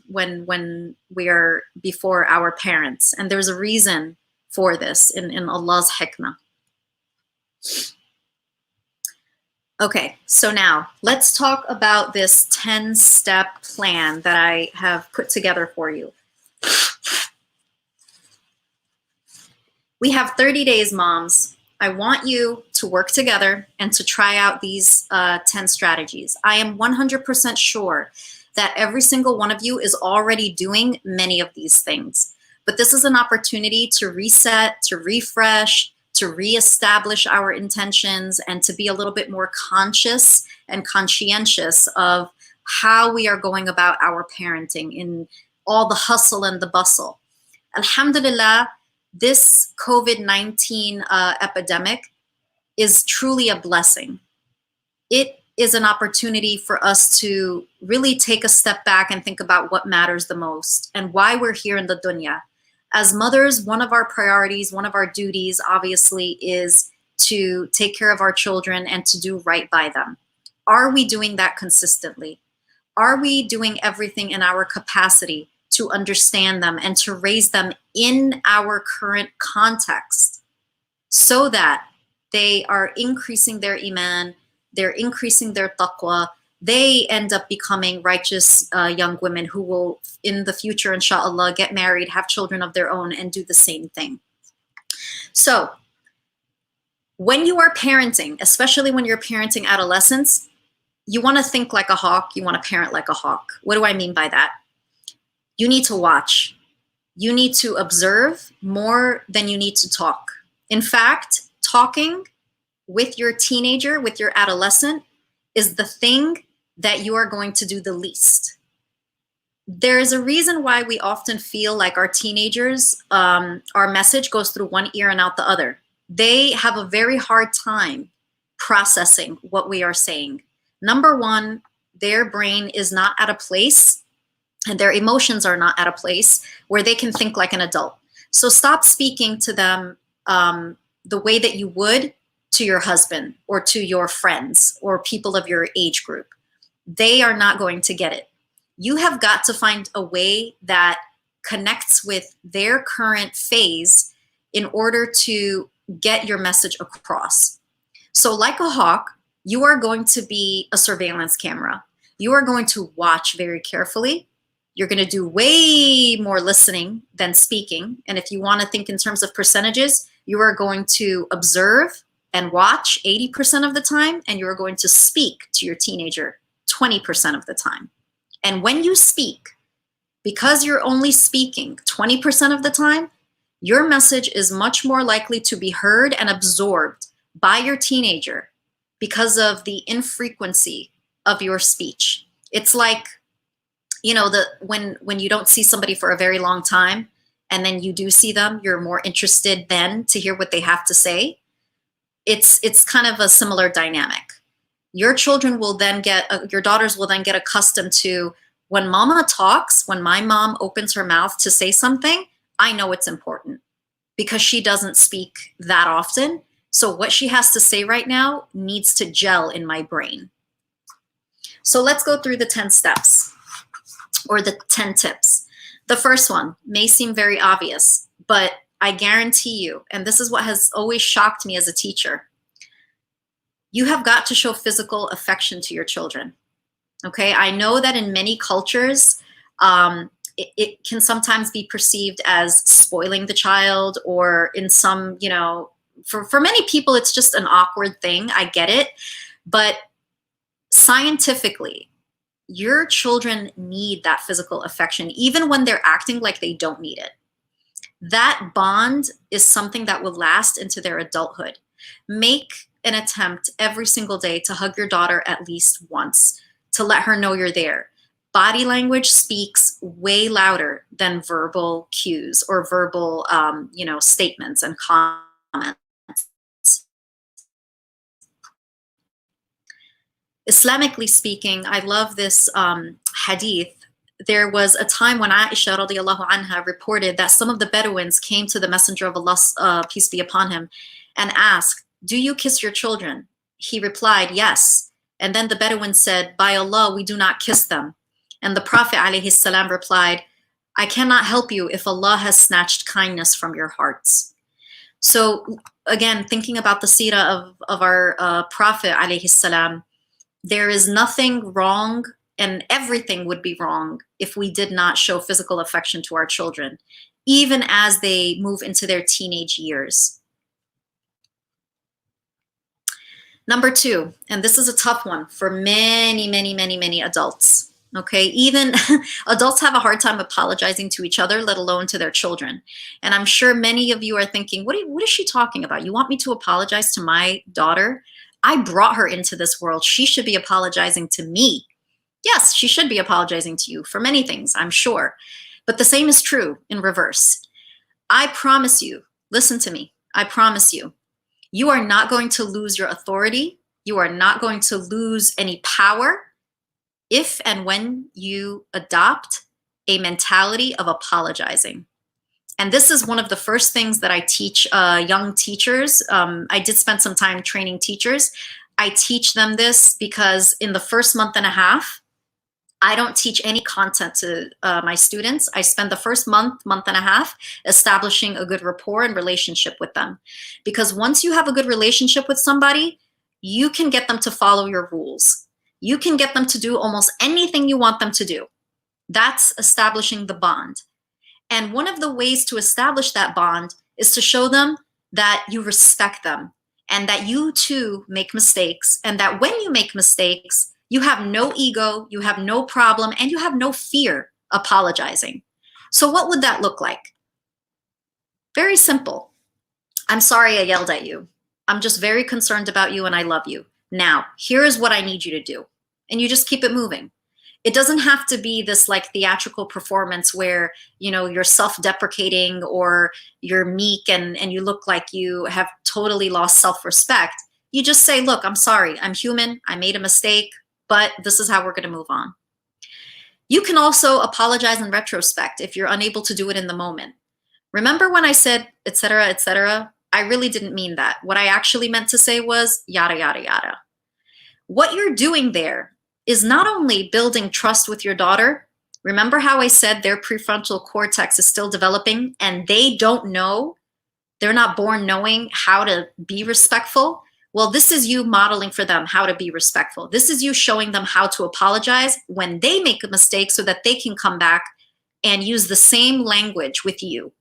when we are before our parents. And there's a reason for this in Allah's hikmah. Okay, so now let's talk about this 10-step plan that I have put together for you. We have 30 days, moms. I want you to work together and to try out these 10 strategies. I am 100% sure that every single one of you is already doing many of these things. But this is an opportunity to reset, to refresh, to reestablish our intentions, and to be a little bit more conscious and conscientious of how we are going about our parenting in all the hustle and the bustle. Alhamdulillah, this COVID-19 epidemic is truly a blessing. It is an opportunity for us to really take a step back and think about what matters the most and why we're here in the dunya. As mothers, one of our priorities, one of our duties, obviously, is to take care of our children and to do right by them. Are we doing that consistently? Are we doing everything in our capacity to understand them and to raise them in our current context so that they are increasing their iman, they're increasing their taqwa, they end up becoming righteous young women who will, in the future, inshallah, get married, have children of their own, and do the same thing. So when you are parenting, especially when you're parenting adolescents, you want to think like a hawk, you want to parent like a hawk. What do I mean by that? You need to watch. You need to observe more than you need to talk. In fact, talking with your teenager, with your adolescent, is the thing that you are going to do the least. There is a reason why we often feel like our teenagers, our message goes through one ear and out the other. They have a very hard time processing what we are saying. Number one, their brain is not at a place and their emotions are not at a place where they can think like an adult. So stop speaking to them the way that you would to your husband or to your friends or people of your age group. They are not going to get it. You have got to find a way that connects with their current phase in order to get your message across. So like a hawk, you are going to be a surveillance camera. You are going to watch very carefully. You're going to do way more listening than speaking. And if you want to think in terms of percentages, you are going to observe and watch 80% of the time, and you're going to speak to your teenager 20% of the time. And when you speak, because you're only speaking 20% of the time, your message is much more likely to be heard and absorbed by your teenager because of the infrequency of your speech. It's like, you know, when you don't see somebody for a very long time and then you do see them, you're more interested then to hear what they have to say. It's kind of a similar dynamic. Your children will then your daughters will then get accustomed to, when mama talks, when my mom opens her mouth to say something, I know it's important because she doesn't speak that often. So what she has to say right now needs to gel in my brain. So let's go through the 10 steps or the 10 tips. The first one may seem very obvious, but I guarantee you, and this is what has always shocked me as a teacher, you have got to show physical affection to your children. Okay, I know that in many cultures, it can sometimes be perceived as spoiling the child, or in some, you know, for many people, it's just an awkward thing. I get it. But scientifically, your children need that physical affection, even when they're acting like they don't need it. That bond is something that will last into their adulthood. Make an attempt every single day to hug your daughter at least once, to let her know you're there. Body language speaks way louder than verbal cues or verbal, statements and comments. Islamically speaking, I love this hadith. There was a time when Aisha radiallahu anha reported that some of the Bedouins came to the Messenger of Allah, peace be upon him, and asked, "Do you kiss your children?" He replied, "Yes." And then the Bedouin said, by Allah, we do not kiss them. And the Prophet ﷺ replied, I cannot help you if Allah has snatched kindness from your hearts. So again, thinking about the seerah of our Prophet ﷺ, there is nothing wrong, and everything would be wrong if we did not show physical affection to our children, even as they move into their teenage years. Number 2, and this is a tough one for many adults. Okay, even adults have a hard time apologizing to each other, let alone to their children. And I'm sure many of you are thinking, what is she talking about? You want me to apologize to my daughter? I brought her into this world. She should be apologizing to me. Yes, she should be apologizing to you for many things, I'm sure. But the same is true in reverse. I promise you, listen to me, I promise you, you are not going to lose your authority. You are not going to lose any power if and when you adopt a mentality of apologizing. And this is one of the first things that I teach young teachers. I did spend some time training teachers. I teach them this because in the first month and a half, I don't teach any content to my students. I spend the first month and a half establishing a good rapport and relationship with them. Because once you have a good relationship with somebody, you can get them to follow your rules. You can get them to do almost anything you want them to do. That's establishing the bond. And one of the ways to establish that bond is to show them that you respect them and that you too make mistakes, and that when you make mistakes, you have no ego, you have no problem, and you have no fear apologizing. So what would that look like? Very simple. I'm sorry I yelled at you. I'm just very concerned about you and I love you. Now, here is what I need you to do. And you just keep it moving. It doesn't have to be this like theatrical performance where, you know, you're self-deprecating or you're meek and you look like you have totally lost self-respect. You just say, look, I'm sorry, I'm human, I made a mistake, but this is how we're gonna move on. You can also apologize in retrospect if you're unable to do it in the moment. Remember when I said, etc., I really didn't mean that. What I actually meant to say was yada, yada, yada. What you're doing there is not only building trust with your daughter. Remember how I said their prefrontal cortex is still developing and they don't know, they're not born knowing how to be respectful? Well, this is you modeling for them how to be respectful. This is you showing them how to apologize when they make a mistake so that they can come back and use the same language with you.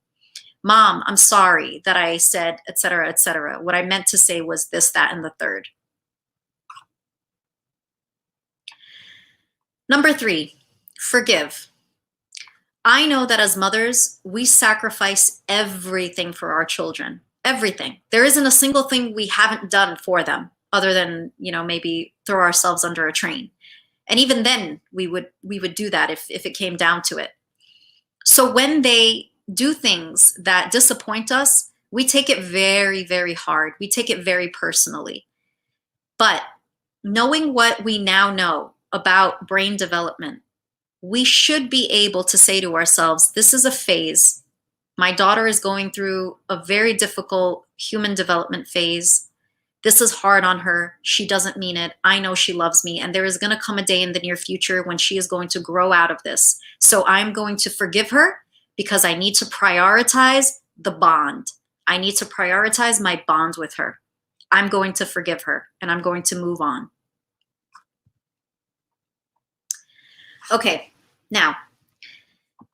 Mom, I'm sorry that I said, etc., etc. What I meant to say was this, that, and the third. Number 3, forgive. I know that as mothers, we sacrifice everything for our children, everything. There isn't a single thing we haven't done for them other than, you know, maybe throw ourselves under a train. And even then we would do that if it came down to it. So when they do things that disappoint us, we take it very, very hard. We take it very personally. But knowing what we now know about brain development, we should be able to say to ourselves, this is a phase. My daughter is going through a very difficult human development phase. This is hard on her. She doesn't mean it. I know she loves me. And there is going to come a day in the near future when she is going to grow out of this. So I'm going to forgive her because I need to prioritize the bond. I need to prioritize my bond with her. I'm going to forgive her and I'm going to move on. Okay, now,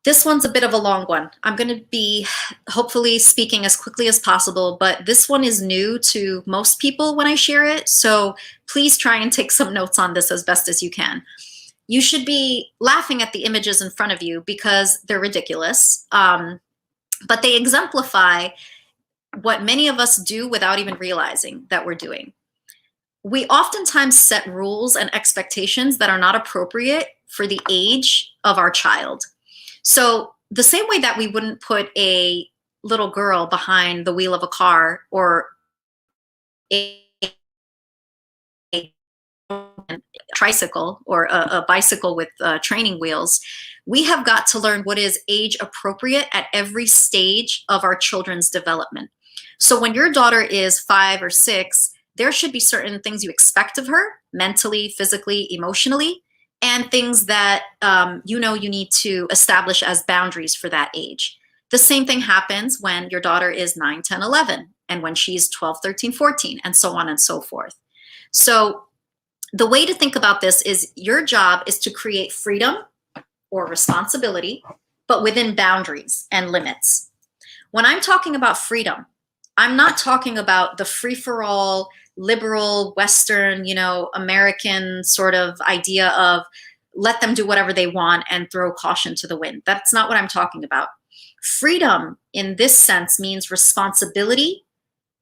this one's a bit of a long one. I'm going to be hopefully speaking as quickly as possible, but this one is new to most people when I share it. So please try and take some notes on this as best as you can. You should be laughing at the images in front of you because they're ridiculous, but they exemplify what many of us do without even realizing that we're doing. We oftentimes set rules and expectations that are not appropriate for the age of our child. So the same way that we wouldn't put a little girl behind the wheel of a car or a tricycle or a bicycle with training wheels, we have got to learn what is age appropriate at every stage of our children's development. So when your daughter is 5 or 6, there should be certain things you expect of her mentally, physically, emotionally, and things that you know you need to establish as boundaries for that age. The same thing happens when your daughter is 9, 10, 11, and when she's 12, 13, 14, and so on and so forth. So the way to think about this is your job is to create freedom or responsibility, but within boundaries and limits. When I'm talking about freedom, I'm not talking about the free-for-all, liberal, Western, you know, American sort of idea of let them do whatever they want and throw caution to the wind. That's not what I'm talking about. Freedom in this sense means responsibility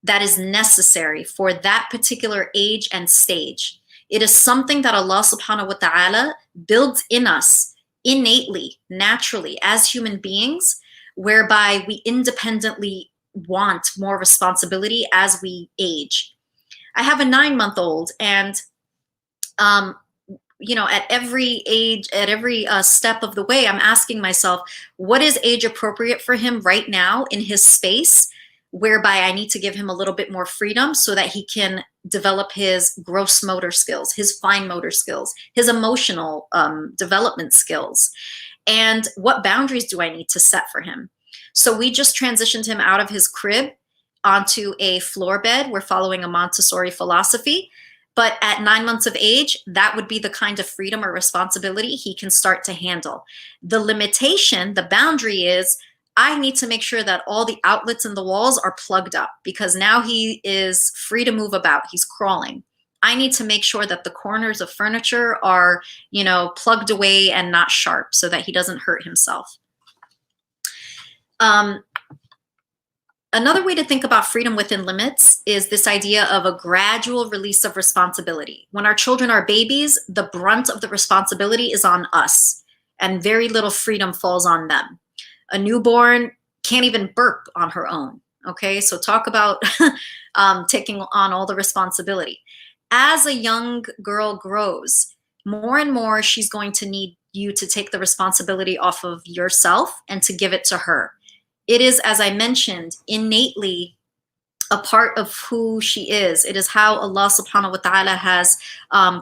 that is necessary for that particular age and stage. It is something that Allah subhanahu wa ta'ala builds in us innately, naturally, as human beings, whereby we independently want more responsibility as we age. I have a 9-month-old, and you know, at every age, at every step of the way, I'm asking myself, what is age appropriate for him right now in his space, whereby I need to give him a little bit more freedom so that he can develop his gross motor skills, his fine motor skills, his emotional development skills, and what boundaries do I need to set for him? So we just transitioned him out of his crib onto a floor bed. We're following a Montessori philosophy. But at 9 months of age, that would be the kind of freedom or responsibility he can start to handle. The limitation, the boundary is, I need to make sure that all the outlets in the walls are plugged up, because now he is free to move about. He's crawling. I need to make sure that the corners of furniture are, you know, plugged away and not sharp so that he doesn't hurt himself. Another way to think about freedom within limits is this idea of a gradual release of responsibility. When our children are babies, the brunt of the responsibility is on us, and very little freedom falls on them. A newborn can't even burp on her own, okay? So talk about taking on all the responsibility. As a young girl grows, more and more she's going to need you to take the responsibility off of yourself and to give it to her. It is, as I mentioned, innately a part of who she is. It is how Allah subhanahu wa ta'ala has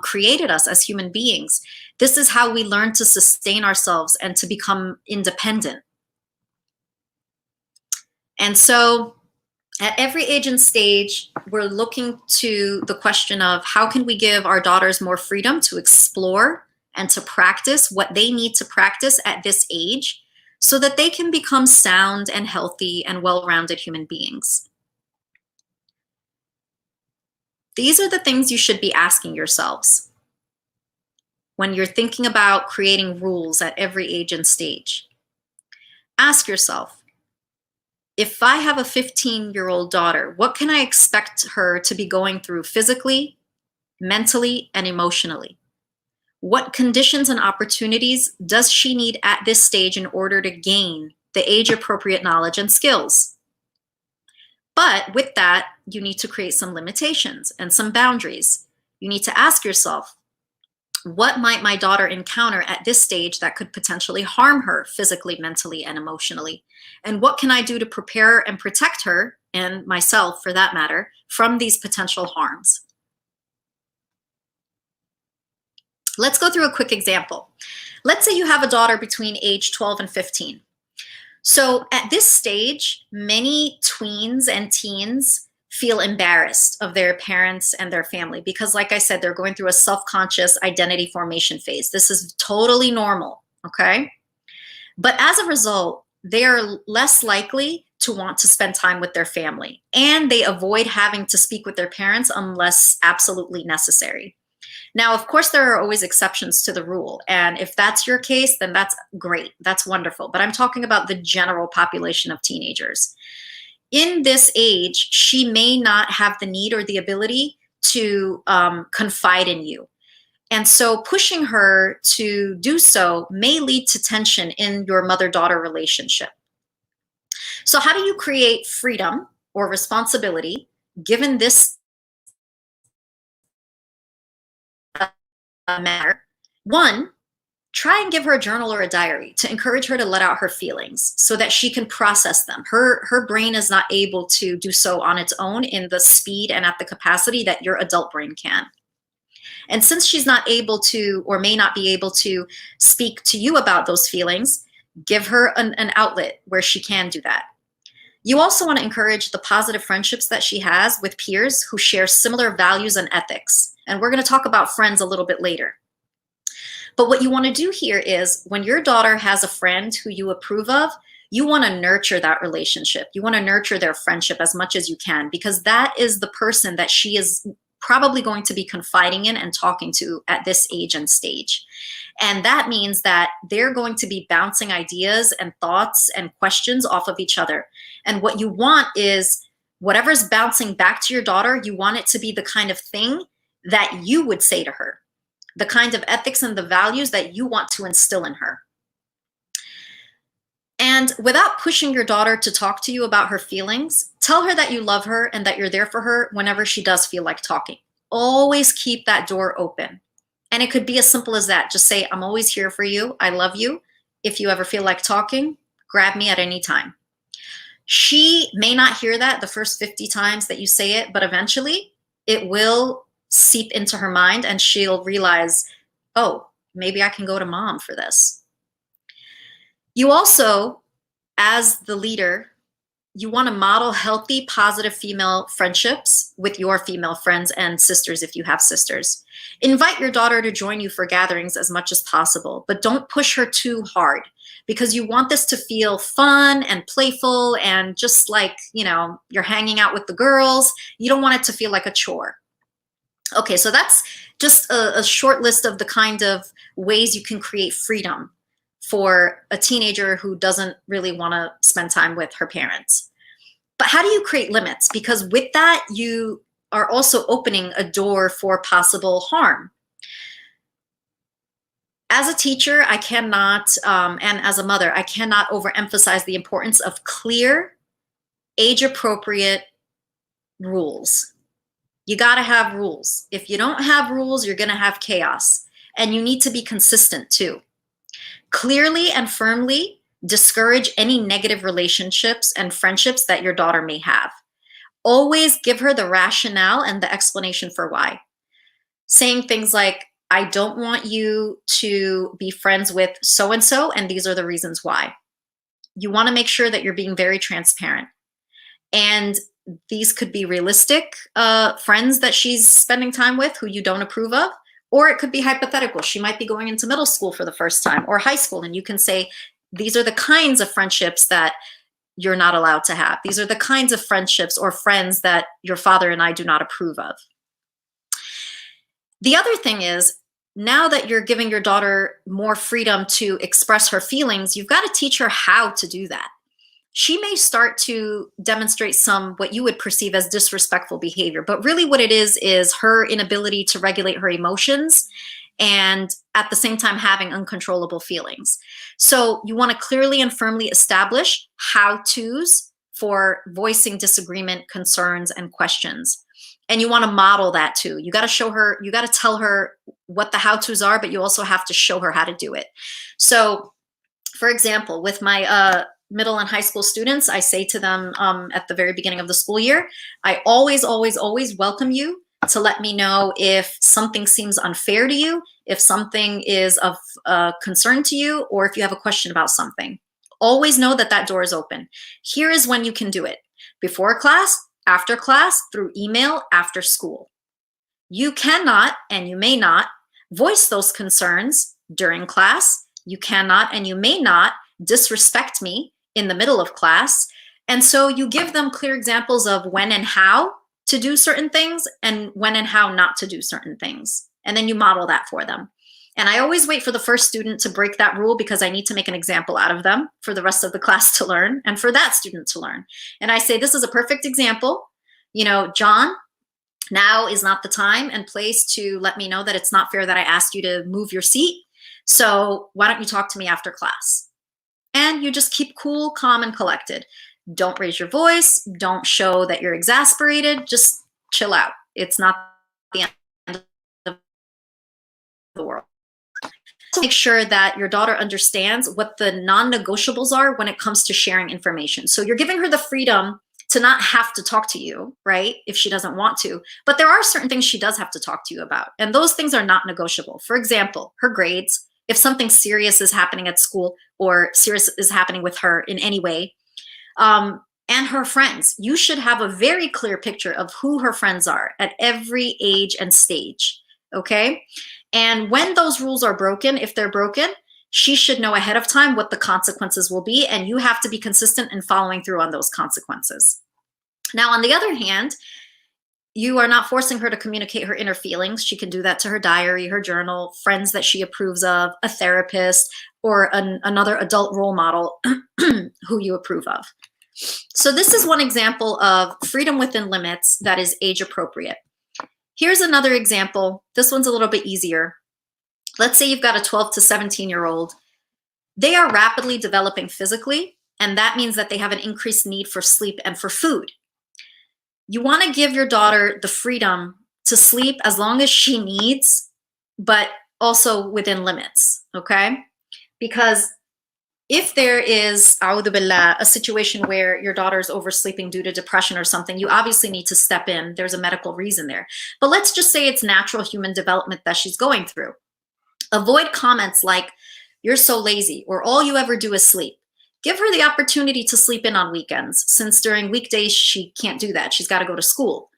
created us as human beings. This is how we learn to sustain ourselves and to become independent. And so at every age and stage, we're looking to the question of how can we give our daughters more freedom to explore and to practice what they need to practice at this age, so that they can become sound and healthy and well-rounded human beings. These are the things you should be asking yourselves when you're thinking about creating rules at every age and stage. Ask yourself, if I have a 15-year-old daughter, what can I expect her to be going through physically, mentally, and emotionally? What conditions and opportunities does she need at this stage in order to gain the age-appropriate knowledge and skills? But with that, you need to create some limitations and some boundaries. You need to ask yourself, what might my daughter encounter at this stage that could potentially harm her physically, mentally, and emotionally? And what can I do to prepare and protect her, and myself for that matter, from these potential harms? Let's go through a quick example. Let's say you have a daughter between age 12 and 15. So at this stage, many tweens and teens feel embarrassed of their parents and their family because, like I said, they're going through a self-conscious identity formation phase. This is totally normal, okay? But as a result, they are less likely to want to spend time with their family, and they avoid having to speak with their parents unless absolutely necessary. Now, of course, there are always exceptions to the rule. And if that's your case, then that's great. That's wonderful. But I'm talking about the general population of teenagers. In this age, she may not have the need or the ability to confide in you. And so pushing her to do so may lead to tension in your mother-daughter relationship. So how do you create freedom or responsibility given this matter? One, try and give her a journal or a diary to encourage her to let out her feelings so that she can process them. Her brain is not able to do so on its own in the speed and at the capacity that your adult brain can. And since she's not able to, or may not be able to, speak to you about those feelings, give her an outlet where she can do that. You also want to encourage the positive friendships that she has with peers who share similar values and ethics. And we're going to talk about friends a little bit later. But what you want to do here is when your daughter has a friend who you approve of, you want to nurture that relationship. You want to nurture their friendship as much as you can, because that is the person that she is probably going to be confiding in and talking to at this age and stage. And that means that they're going to be bouncing ideas and thoughts and questions off of each other. And what you want is whatever's bouncing back to your daughter, you want it to be the kind of thing that you would say to her, the kind of ethics and the values that you want to instill in her. And without pushing your daughter to talk to you about her feelings, tell her that you love her and that you're there for her whenever she does feel like talking. Always keep that door open. And it could be as simple as that. Just say, I'm always here for you. I love you. If you ever feel like talking, grab me at any time. She may not hear that the first 50 times that you say it, but eventually it will seep into her mind and she'll realize, oh, maybe I can go to mom for this. You also, as the leader, you want to model healthy, positive female friendships with your female friends and sisters if you have sisters. Invite your daughter to join you for gatherings as much as possible, but don't push her too hard because you want this to feel fun and playful and just like, you know, you're hanging out with the girls. You don't want it to feel like a chore. Okay, so that's just a short list of the kind of ways you can create freedom for a teenager who doesn't really want to spend time with her parents. But how do you create limits? Because with that, you are also opening a door for possible harm. As a teacher, I cannot, and as a mother, I cannot overemphasize the importance of clear, age-appropriate rules. You got to have rules. If you don't have rules, you're going to have chaos. And you need to be consistent too. Clearly and firmly discourage any negative relationships and friendships that your daughter may have. Always give her the rationale and the explanation for why. Saying things like, I don't want you to be friends with so-and-so, and these are the reasons why. You want to make sure that you're being very transparent. And these could be realistic friends that she's spending time with who you don't approve of, or it could be hypothetical. She might be going into middle school for the first time or high school, and you can say, these are the kinds of friendships that you're not allowed to have. These are the kinds of friendships or friends that your father and I do not approve of. The other thing is, now that you're giving your daughter more freedom to express her feelings, you've got to teach her how to do that. She may start to demonstrate some what you would perceive as disrespectful behavior, but really what it is her inability to regulate her emotions and at the same time having uncontrollable feelings. So you want to clearly and firmly establish how-tos for voicing disagreement, concerns, and questions. And you want to model that too. You got to show her, you got to tell her what the how-tos are, but you also have to show her how to do it. So for example, with my middle and high school students, I say to them at the very beginning of the school year, I always, always, always welcome you to let me know if something seems unfair to you, if something is of concern to you, or if you have a question about something. Always know that that door is open. Here is when you can do it. Before class, after class, through email, after school. You cannot, and you may not, voice those concerns during class. You cannot, and you may not, disrespect me in the middle of class. And so you give them clear examples of when and how to do certain things and when and how not to do certain things. And then you model that for them. And I always wait for the first student to break that rule because I need to make an example out of them for the rest of the class to learn and for that student to learn. And I say, this is a perfect example. You know, John, now is not the time and place to let me know that it's not fair that I asked you to move your seat. So why don't you talk to me after class? And you just keep cool, calm, and collected. Don't raise your voice. Don't show that you're exasperated. Just chill out. It's not the end of the world. make sure that your daughter understands what the non-negotiables are when it comes to sharing information. So you're giving her the freedom to not have to talk to you, right? If she doesn't want to, but there are certain things she does have to talk to you about. And those things are not negotiable. For example, her grades, if something serious is happening at school or serious is happening with her in any way, and her friends, you should have a very clear picture of who her friends are at every age and stage, okay? And when those rules are broken, if they're broken, she should know ahead of time what the consequences will be, and you have to be consistent in following through on those consequences. Now, on the other hand, you are not forcing her to communicate her inner feelings. She can do that to her diary, her journal, friends that she approves of, a therapist, or another adult role model who you approve of. So this is one example of freedom within limits that is age appropriate. Here's another example. This one's a little bit easier. Let's say you've got a 12 to 17-year-old. They are rapidly developing physically, and that means that they have an increased need for sleep and for food. You want to give your daughter the freedom to sleep as long as she needs, but also within limits, okay? Because if there is, a'udhu billah, a situation where your daughter is oversleeping due to depression or something, you obviously need to step in. There's a medical reason there. But let's just say it's natural human development that she's going through. Avoid comments like, "You're so lazy," or "all you ever do is sleep." Give her the opportunity to sleep in on weekends, since during weekdays she can't do that. She's got to go to school.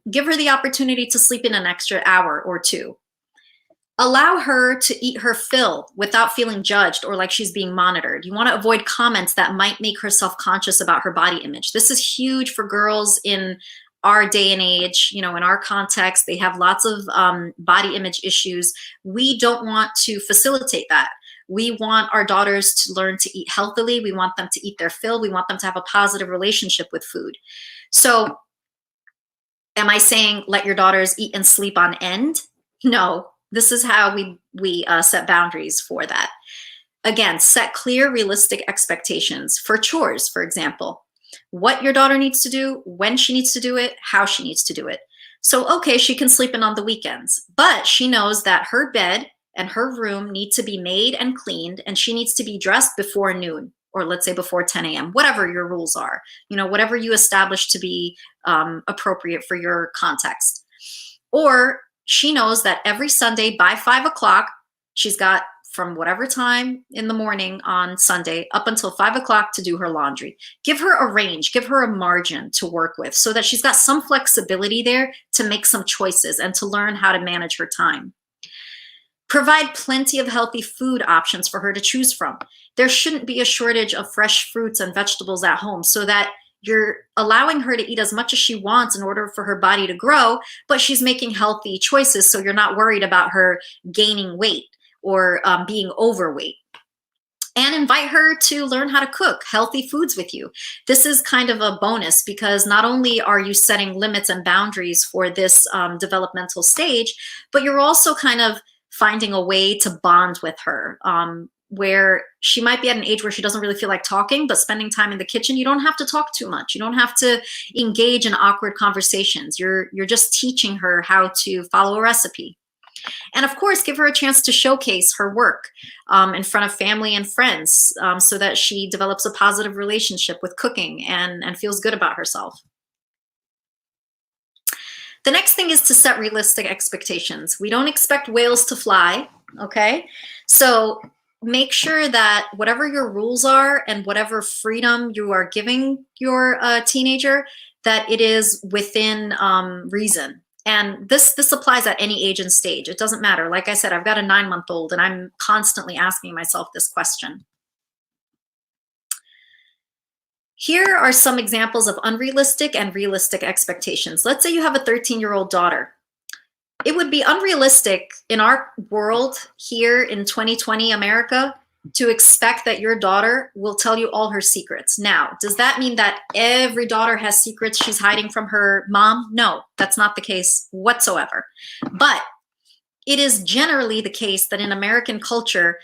Give her the opportunity to sleep in an extra hour or two. Allow her to eat her fill without feeling judged or like she's being monitored. You want to avoid comments that might make her self-conscious about her body image. This is huge for girls in our day and age. You know, in our context, they have lots of body image issues. We don't want to facilitate that. We want our daughters to learn to eat healthily. We want them to eat their fill. We want them to have a positive relationship with food. So am I saying let your daughters eat and sleep on end? No. This is how we set boundaries for that. Again, set clear, realistic expectations for chores, for example. What your daughter needs to do, when she needs to do it, how she needs to do it. So, okay, she can sleep in on the weekends, but she knows that her bed and her room need to be made and cleaned, and she needs to be dressed before noon, or let's say before 10 a.m., whatever your rules are, you know, whatever you establish to be appropriate for your context. Or she knows that every Sunday by 5 o'clock, she's got from whatever time in the morning on Sunday up until 5 o'clock to do her laundry. Give her a range, give her a margin to work with so that she's got some flexibility there to make some choices and to learn how to manage her time. Provide plenty of healthy food options for her to choose from. There shouldn't be a shortage of fresh fruits and vegetables at home, so that you're allowing her to eat as much as she wants in order for her body to grow, but she's making healthy choices, so you're not worried about her gaining weight or being overweight. And invite her to learn how to cook healthy foods with you. This is kind of a bonus because not only are you setting limits and boundaries for this developmental stage, but you're also kind of finding a way to bond with her, where she might be at an age where she doesn't really feel like talking, but spending time in the kitchen, you don't have to talk too much. You don't have to engage in awkward conversations. You're just teaching her how to follow a recipe. And of course, give her a chance to showcase her work in front of family and friends so that she develops a positive relationship with cooking and feels good about herself. The next thing is to set realistic expectations. We don't expect whales to fly, okay? So make sure that whatever your rules are and whatever freedom you are giving your teenager, that it is within reason. And this applies at any age and stage. It doesn't matter. Like I said, I've got a 9-month-old and I'm constantly asking myself this question. Here are some examples of unrealistic and realistic expectations. Let's say you have a 13-year-old daughter. It would be unrealistic in our world here in 2020 America to expect that your daughter will tell you all her secrets. Now, does that mean that every daughter has secrets she's hiding from her mom? No, that's not the case whatsoever. But it is generally the case that in American culture,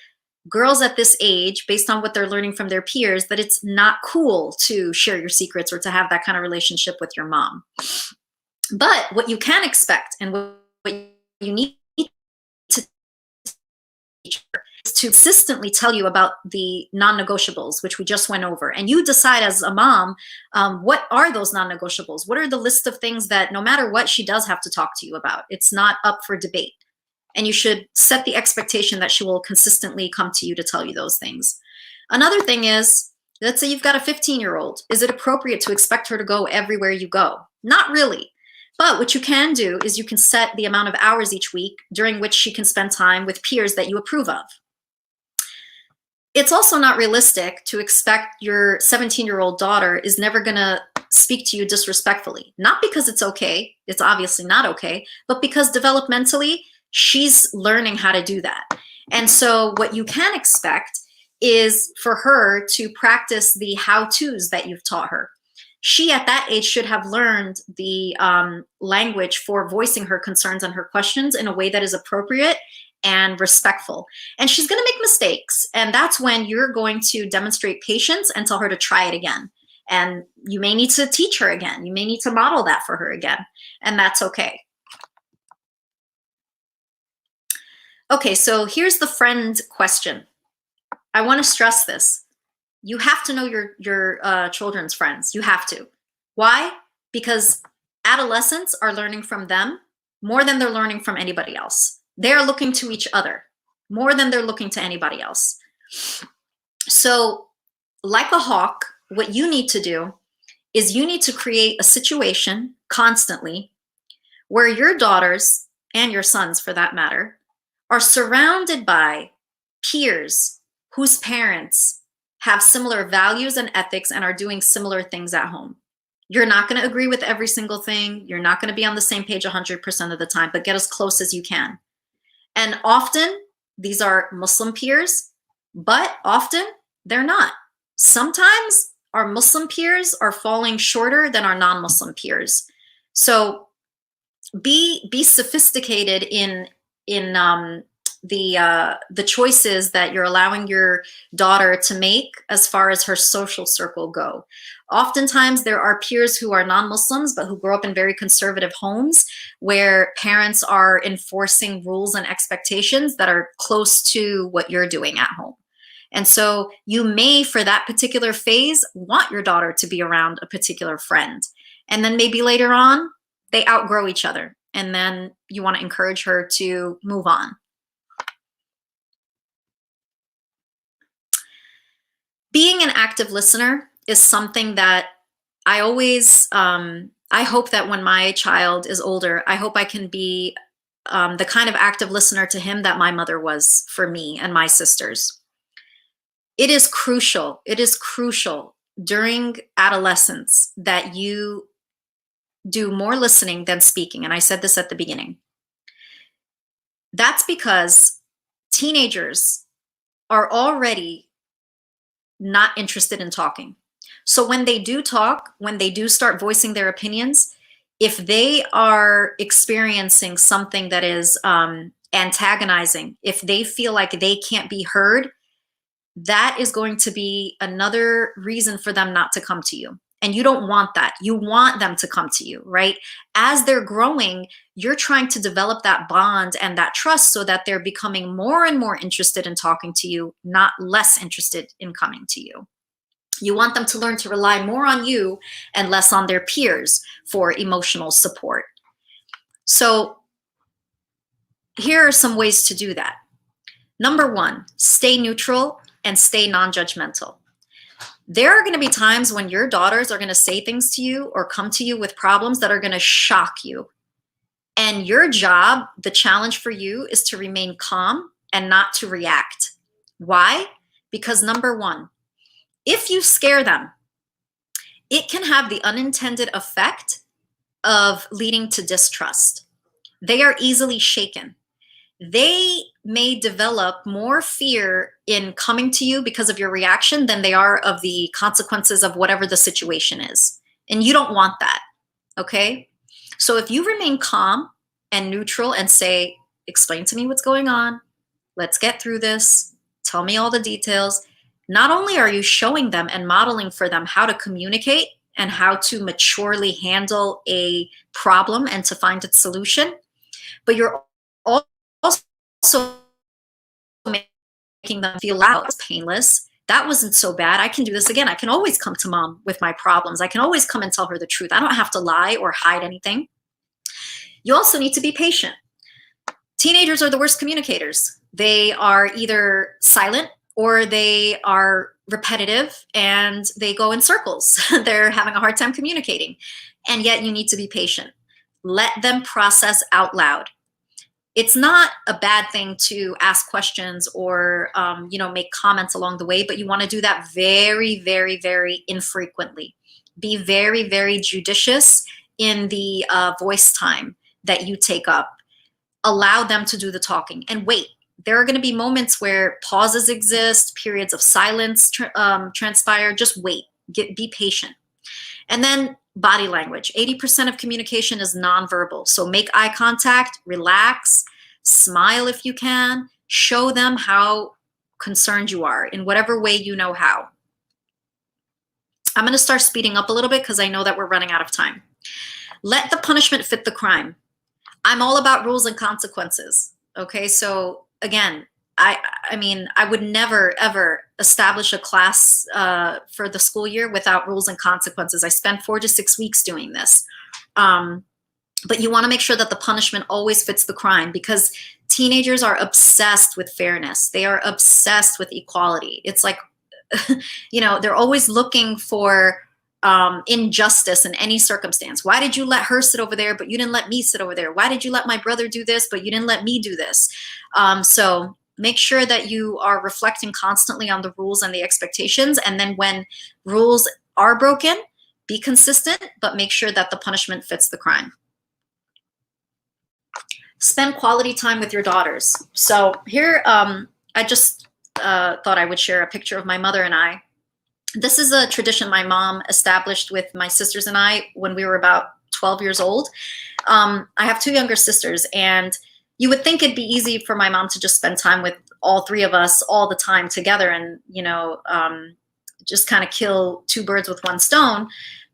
girls at this age, based on what they're learning from their peers, that it's not cool to share your secrets or to have that kind of relationship with your mom. But what you can expect and what you need to consistently tell you about the non-negotiables, which we just went over. And you decide as a mom, what are those non-negotiables? What are the list of things that no matter what, she does have to talk to you about? It's not up for debate. And you should set the expectation that she will consistently come to you to tell you those things. Another thing is, let's say you've got a 15-year-old. Is it appropriate to expect her to go everywhere you go? Not really. But what you can do is you can set the amount of hours each week during which she can spend time with peers that you approve of. It's also not realistic to expect your 17-year-old daughter is never going to speak to you disrespectfully. Not because it's okay, it's obviously not okay, but because developmentally, she's learning how to do that. And so what you can expect is for her to practice the how-tos that you've taught her. She at that age should have learned the language for voicing her concerns and her questions in a way that is appropriate and respectful. And she's going to make mistakes. And that's when you're going to demonstrate patience and tell her to try it again. And you may need to teach her again. You may need to model that for her again. And that's okay. Okay, so here's the friend question. I want to stress this. You have to know your children's friends. You have to. Why? Because adolescents are learning from them more than they're learning from anybody else. They're looking to each other more than they're looking to anybody else. So like a hawk, what you need to do is you need to create a situation constantly where your daughters, and your sons for that matter, are surrounded by peers whose parents have similar values and ethics and are doing similar things at home. You're not going to agree with every single thing. You're not going to be on the same page 100% of the time, but get as close as you can. And often these are Muslim peers, but often they're not. Sometimes our Muslim peers are falling shorter than our non-Muslim peers. So be sophisticated in the choices that you're allowing your daughter to make as far as her social circle go. Oftentimes there are peers who are non-Muslims but who grow up in very conservative homes where parents are enforcing rules and expectations that are close to what you're doing at home. And so you may, for that particular phase, want your daughter to be around a particular friend. And then maybe later on, they outgrow each other. And then you want to encourage her to move on. Being an active listener is something that I always, I hope that when my child is older, I hope I can be the kind of active listener to him that my mother was for me and my sisters. It is crucial during adolescence that you do more listening than speaking. And I said this at the beginning. That's because teenagers are already not interested in talking. So when they do talk, when they do start voicing their opinions, if they are experiencing something that is antagonizing, if they feel like they can't be heard, that is going to be another reason for them not to come to you. And you don't want that. You want them to come to you, right? As they're growing, you're trying to develop that bond and that trust so that they're becoming more and more interested in talking to you, not less interested in coming to you. You want them to learn to rely more on you and less on their peers for emotional support. So here are some ways to do that. Number one, stay neutral and stay non-judgmental. There are going to be times when your daughters are going to say things to you or come to you with problems that are going to shock you. And your job, the challenge for you, is to remain calm and not to react. Why? Because number one, if you scare them, it can have the unintended effect of leading to distrust. They are easily shaken. They may develop more fear in coming to you because of your reaction than they are of the consequences of whatever the situation is. And you don't want that, okay? So if you remain calm and neutral and say, explain to me what's going on, let's get through this, tell me all the details, not only are you showing them and modeling for them how to communicate and how to maturely handle a problem and to find its solution, but you're also making them feel loud, it's painless. That wasn't so bad. I can do this again. I can always come to mom with my problems. I can always come and tell her the truth. I don't have to lie or hide anything. You also need to be patient. Teenagers are the worst communicators. They are either silent or they are repetitive and they go in circles. They're having a hard time communicating. And yet you need to be patient. Let them process out loud. It's not a bad thing to ask questions or make comments along the way, but you want to do that very, very, very infrequently. Be very, very judicious in the voice time that you take up. Allow them to do the talking and wait. There are going to be moments where pauses exist, periods of silence transpire. Just wait. Be patient. And then body language. 80% of communication is nonverbal. So make eye contact, relax, smile if you can, show them how concerned you are in whatever way you know how. I'm going to start speeding up a little bit because I know that we're running out of time. Let the punishment fit the crime. I'm all about rules and consequences. Okay, so again, I would never, ever establish a class for the school year without rules and consequences. I spent 4 to 6 weeks doing this. But you want to make sure that the punishment always fits the crime, because teenagers are obsessed with fairness. They are obsessed with equality. It's like, they're always looking for injustice in any circumstance. Why did you let her sit over there, but you didn't let me sit over there? Why did you let my brother do this, but you didn't let me do this? So make sure that you are reflecting constantly on the rules and the expectations. And then when rules are broken, be consistent, but make sure that the punishment fits the crime. Spend quality time with your daughters. So here, I just thought I would share a picture of my mother and I. This is a tradition my mom established with my sisters and I when we were about 12 years old. I have 2 younger sisters, and you would think it'd be easy for my mom to just spend time with all 3 of us all the time together and, just kind of kill 2 birds with 1 stone.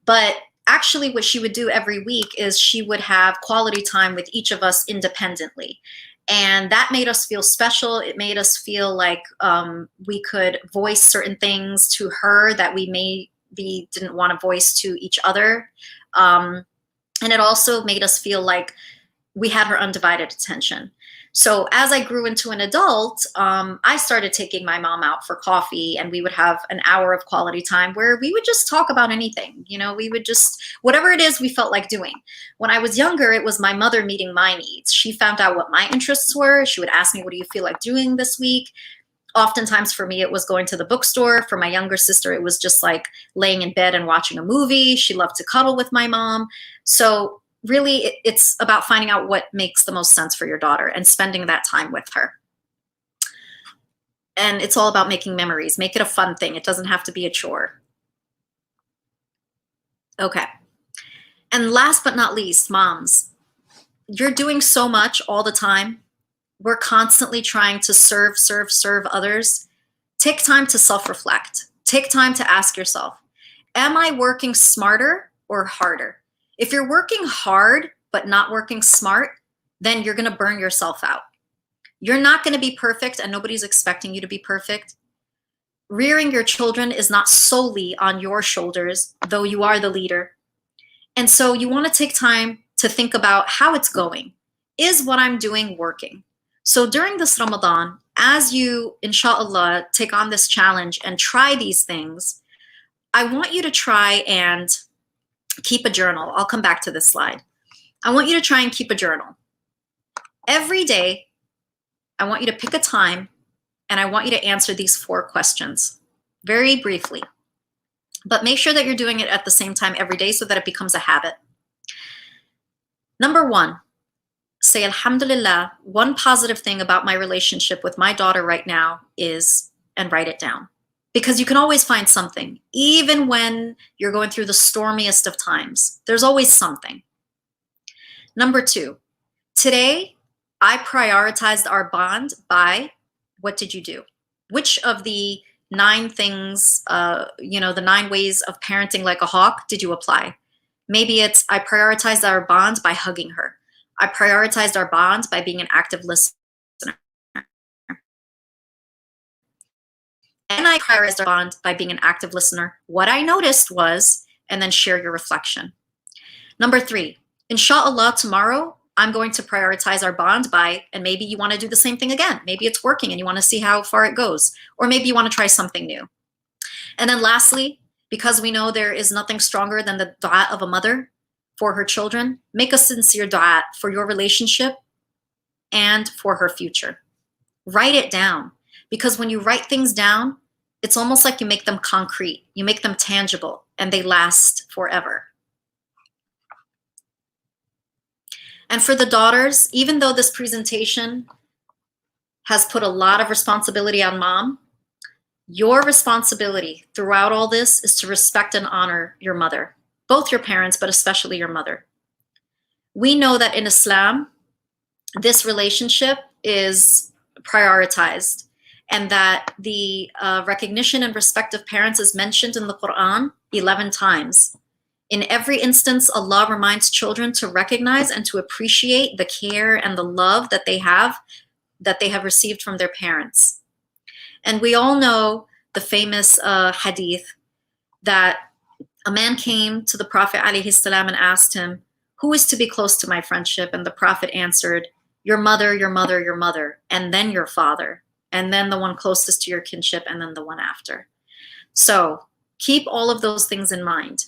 But actually what she would do every week is she would have quality time with each of us independently. And that made us feel special. It made us feel like we could voice certain things to her that we maybe didn't want to voice to each other. And it also made us feel like we had her undivided attention. So as I grew into an adult, I started taking my mom out for coffee, and we would have an hour of quality time where we would just talk about anything. We would just, whatever it is we felt like doing. When I was younger, it was my mother meeting my needs. She found out what my interests were. She would ask me, what do you feel like doing this week? Oftentimes for me, it was going to the bookstore. For my younger sister, it was just like laying in bed and watching a movie. She loved to cuddle with my mom. So really, it's about finding out what makes the most sense for your daughter and spending that time with her. And it's all about making memories. Make it a fun thing. It doesn't have to be a chore. Okay. And last but not least, moms, you're doing so much all the time. We're constantly trying to serve others. Take time to self-reflect. Take time to ask yourself, am I working smarter or harder? If you're working hard but not working smart, then you're going to burn yourself out. You're not going to be perfect, and nobody's expecting you to be perfect. Rearing your children is not solely on your shoulders, though you are the leader. And so you want to take time to think about how it's going. Is what I'm doing working? So during this Ramadan, as you, inshallah, take on this challenge and try these things, I want you to try and keep a journal. I'll come back to this slide. I want you to try and keep a journal. Every day, I want you to pick a time, and I want you to answer these 4 questions very briefly. But make sure that you're doing it at the same time every day so that it becomes a habit. Number 1, say, Alhamdulillah, one positive thing about my relationship with my daughter right now is, and write it down. Because you can always find something. Even when you're going through the stormiest of times, there's always something. Number 2, today I prioritized our bond by, what did you do? Which of the 9 things, the 9 ways of parenting like a hawk did you apply? Maybe it's, I prioritized our bond by hugging her. I prioritized our bond by being an active listener. And I prioritized our bond by being an active listener. What I noticed was, and then share your reflection. Number 3, inshallah, tomorrow, I'm going to prioritize our bond by, and maybe you want to do the same thing again. Maybe it's working and you want to see how far it goes. Or maybe you want to try something new. And then lastly, because we know there is nothing stronger than the dua of a mother for her children, make a sincere dua for your relationship and for her future. Write it down, because when you write things down, it's almost like you make them concrete, you make them tangible, and they last forever. And for the daughters, even though this presentation has put a lot of responsibility on mom, your responsibility throughout all this is to respect and honor your mother, both your parents, but especially your mother. We know that in Islam, this relationship is prioritized, and that the recognition and respect of parents is mentioned in the Quran 11 times. In every instance, Allah reminds children to recognize and to appreciate the care and the love that they have received from their parents. And we all know the famous hadith that a man came to the Prophet ﷺ and asked him, "Who is to be close to my friendship?" And the Prophet answered, "Your mother, your mother, your mother, and then your father, and then the one closest to your kinship, and then the one after." So keep all of those things in mind.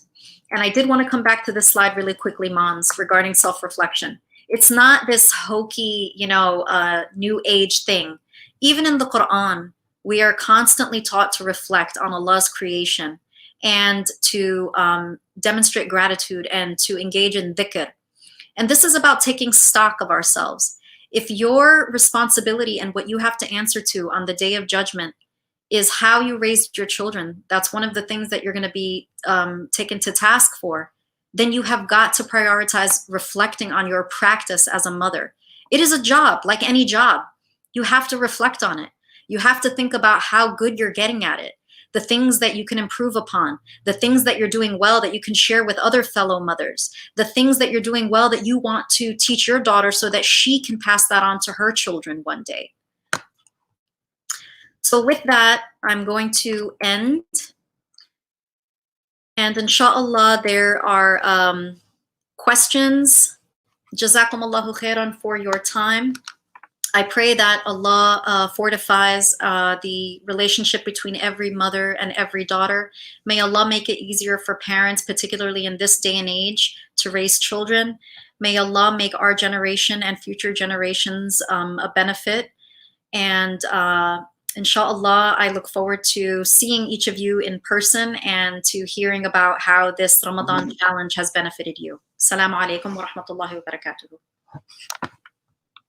And I did want to come back to this slide really quickly, moms, regarding self-reflection. It's not this hokey, new age thing. Even in the Quran, we are constantly taught to reflect on Allah's creation and to demonstrate gratitude and to engage in dhikr. And this is about taking stock of ourselves. If your responsibility and what you have to answer to on the day of judgment is how you raised your children, that's one of the things that you're going to be taken to task for, then you have got to prioritize reflecting on your practice as a mother. It is a job, like any job. You have to reflect on it. You have to think about how good you're getting at it, the things that you can improve upon, the things that you're doing well that you can share with other fellow mothers, the things that you're doing well that you want to teach your daughter so that she can pass that on to her children one day. So with that, I'm going to end. And inshallah, there are questions. Jazakumullahu khairan for your time. I pray that Allah fortifies the relationship between every mother and every daughter. May Allah make it easier for parents, particularly in this day and age, to raise children. May Allah make our generation and future generations a benefit. And inshallah, I look forward to seeing each of you in person and to hearing about how this Ramadan challenge has benefited you. Assalamu alaikum wa rahmatullahi wa barakatuhu.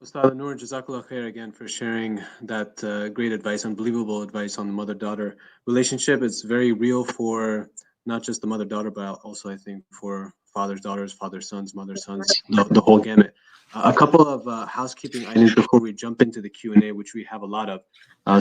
Ustad Noor, Jazakallah khair again for sharing that great advice, unbelievable advice on the mother-daughter relationship. It's very real for not just the mother-daughter, but also I think for fathers, daughters, father-sons, mother-sons, the whole gamut. A couple of housekeeping items before we jump into the Q&A, which we have a lot of.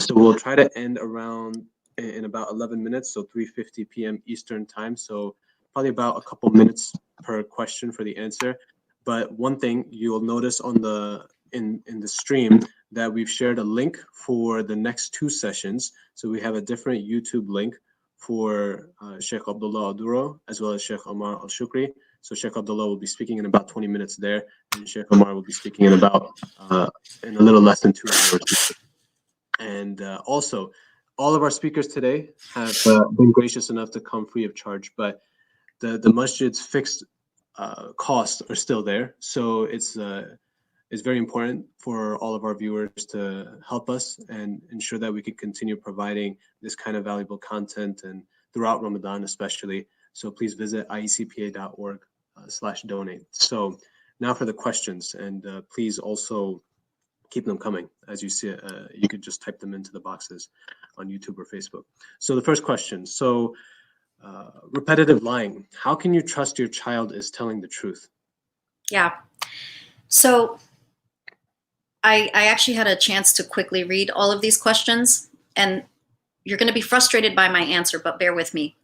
So we'll try to end around in about 11 minutes, so 3:50 p.m. Eastern time. So probably about a couple minutes per question for the answer. But one thing you'll notice on the in the stream that we've shared a link for the next 2 sessions. So we have a different YouTube link for Sheikh Abdullah Aduro as well as Sheikh Omar Al-Shukri. So Sheikh Abdullah will be speaking in about 20 minutes there, and Sheikh Omar will be speaking in about in a little less than 2 hours. And also, all of our speakers today have been gracious enough to come free of charge, but the masjid's fixed costs are still there. So it's very important for all of our viewers to help us and ensure that we can continue providing this kind of valuable content and throughout Ramadan especially. So please visit iecpa.org/donate. So now for the questions, and please also keep them coming. As you see, you could just type them into the boxes on YouTube or Facebook. So the first question, repetitive lying. How can you trust your child is telling the truth?
Yeah. So I actually had a chance to quickly read all of these questions, and you're going to be frustrated by my answer, but bear with me.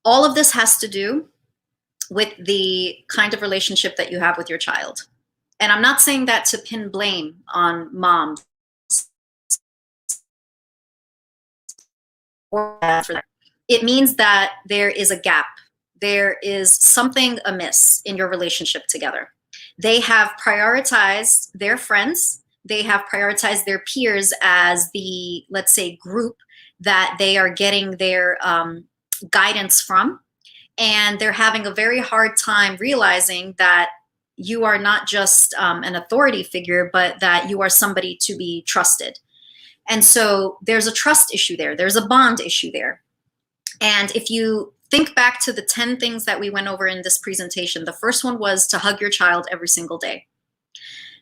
All of this has to do with the kind of relationship that you have with your child. And I'm not saying that to pin blame on moms. or bad for them. It means that there is a gap. There is something amiss in your relationship together. They have prioritized their friends. They have prioritized their peers as the, let's say, group that they are getting their guidance from. And they're having a very hard time realizing that you are not just an authority figure, but that you are somebody to be trusted. And so there's a trust issue there. There's a bond issue there. And if you think back to the 10 things that we went over in this presentation, the first one was to hug your child every single day.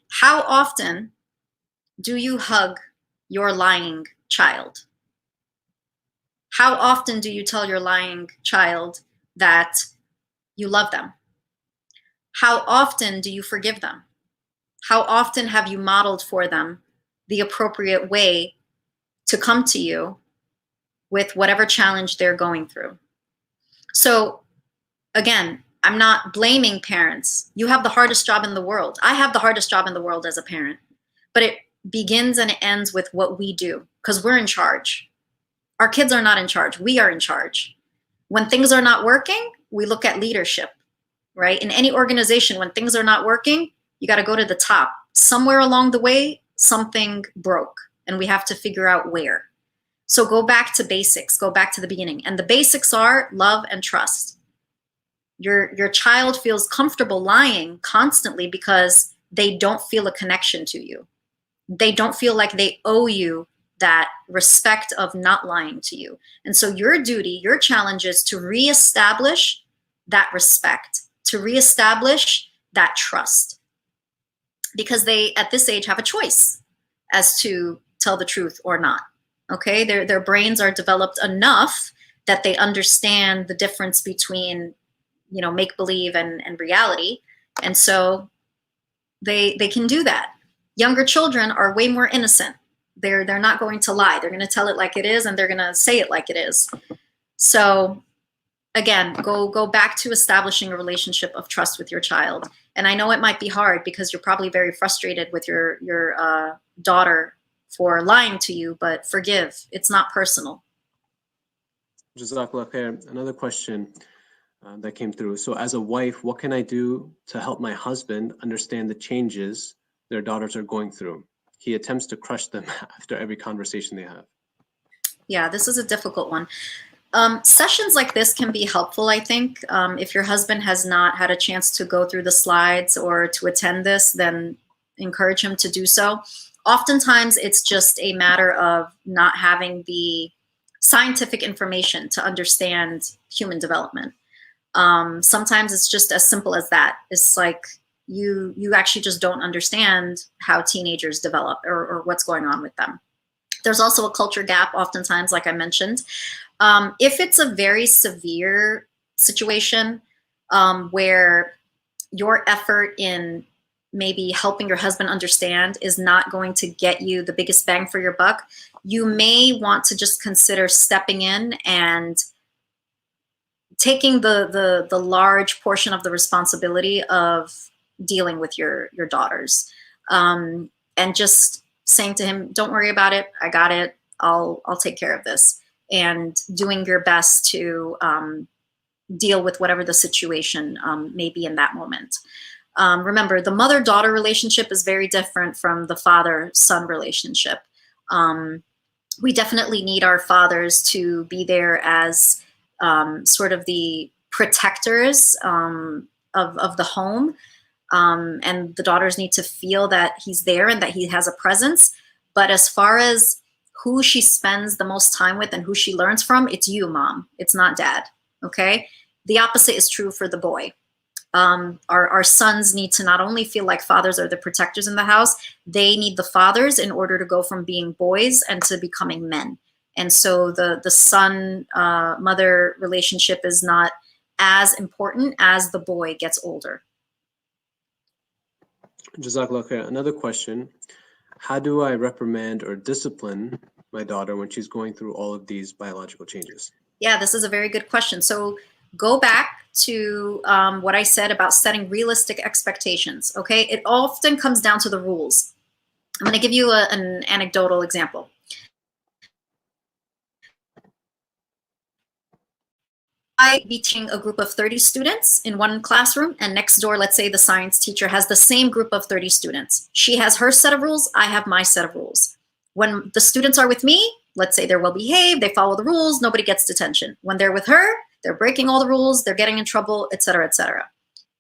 How often do you hug your lying child? How often do you tell your lying child that you love them? How often do you forgive them? How often have you modeled for them the appropriate way to come to you with whatever challenge they're going through? So again, I'm not blaming parents. You have the hardest job in the world. I have the hardest job in the world as a parent, but it begins and it ends with what we do, because we're in charge. Our kids are not in charge. We are in charge. When things are not working, we look at leadership, right? In any organization, when things are not working, you got to go to the top. Somewhere along the way, something broke, and we have to figure out where. So go back to basics, go back to the beginning. And the basics are love and trust. Your child feels comfortable lying constantly because they don't feel a connection to you. They don't feel like they owe you that respect of not lying to you. And so your duty, your challenge is to reestablish that respect, to reestablish that trust. Because they, at this age, have a choice as to tell the truth or not. Okay, their brains are developed enough that they understand the difference between, you know, make-believe and reality. And so they can do that. Younger children are way more innocent. They're not going to lie. They're going to tell it like it is, and they're going to say it like it is. So again, go back to establishing a relationship of trust with your child. And I know it might be hard because you're probably very frustrated with your daughter for lying to you, but forgive. It's not personal.
Jazakallah khair. Another question that came through. So as a wife, what can I do to help my husband understand the changes their daughters are going through? He attempts to crush them after every conversation they have.
Yeah, this is a difficult one. Sessions like this can be helpful, I think. If your husband has not had a chance to go through the slides or to attend this, then encourage him to do so. Oftentimes, it's just a matter of not having the scientific information to understand human development. Sometimes it's just as simple as that. It's like you actually just don't understand how teenagers develop or what's going on with them. There's also a culture gap oftentimes, like I mentioned. If it's a very severe situation where your effort in maybe helping your husband understand is not going to get you the biggest bang for your buck, you may want to just consider stepping in and taking the large portion of the responsibility of dealing with your daughters, and just saying to him, don't worry about it, I got it, I'll take care of this, and doing your best to deal with whatever the situation may be in that moment. Remember, the mother-daughter relationship is very different from the father-son relationship. We definitely need our fathers to be there as sort of the protectors of the home. And the daughters need to feel that he's there and that he has a presence. But as far as who she spends the most time with and who she learns from, it's you, mom. It's not dad, okay? The opposite is true for the boy. Our sons need to not only feel like fathers are the protectors in the house, they need the fathers in order to go from being boys and to becoming men. And so the son-mother relationship is not as important as the boy gets older.
Jazakallah khair. Another question. How do I reprimand or discipline my daughter when she's going through all of these biological changes?
Yeah, this is a very good question. So go back to what I said about setting realistic expectations, okay? It often comes down to the rules. I'm going to give you an anecdotal example. might be teaching a group of 30 students in one classroom, and next door, let's say the science teacher has the same group of 30 students. She has her set of rules, I have my set of rules. When the students are with me, let's say they're well behaved, they follow the rules, nobody gets detention. When they're with her, they're breaking all the rules, they're getting in trouble, etc., etc.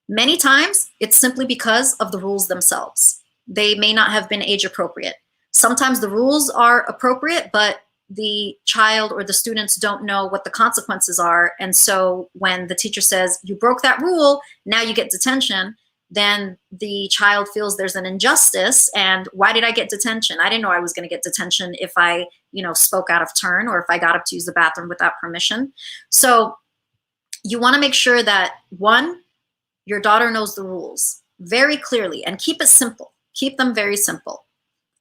Many times, it's simply because of the rules themselves. They may not have been age appropriate. Sometimes the rules are appropriate, but the child or the students don't know what the consequences are. And so when the teacher says, you broke that rule, now you get detention, then the child feels there's an injustice. And why did I get detention? I didn't know I was going to get detention if I, spoke out of turn or if I got up to use the bathroom without permission. So you want to make sure that, one, your daughter knows the rules very clearly and keep it simple. Keep them very simple.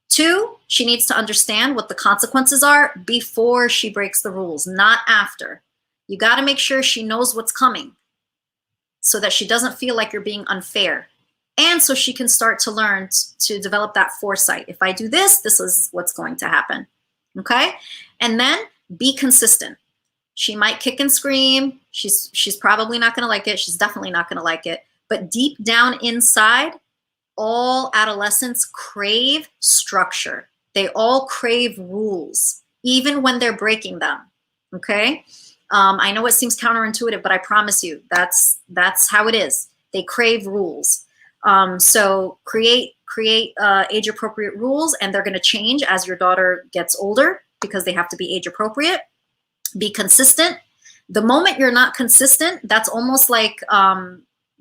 Two, she needs to understand what the consequences are before she breaks the rules, not after. You got to make sure she knows what's coming so that she doesn't feel like you're being unfair. And so she can start to learn to develop that foresight. If I do this, this is what's going to happen. Okay? And then be consistent. She might kick and scream. She's probably not going to like it. She's definitely not going to like it. But deep down inside, all adolescents crave structure. They all crave rules, even when they're breaking them. Okay? I know it seems counterintuitive, but I promise you, that's how it is. They crave rules. So create age-appropriate rules, and they're going to change as your daughter gets older because they have to be age-appropriate. Be consistent. The moment you're not consistent, that's almost like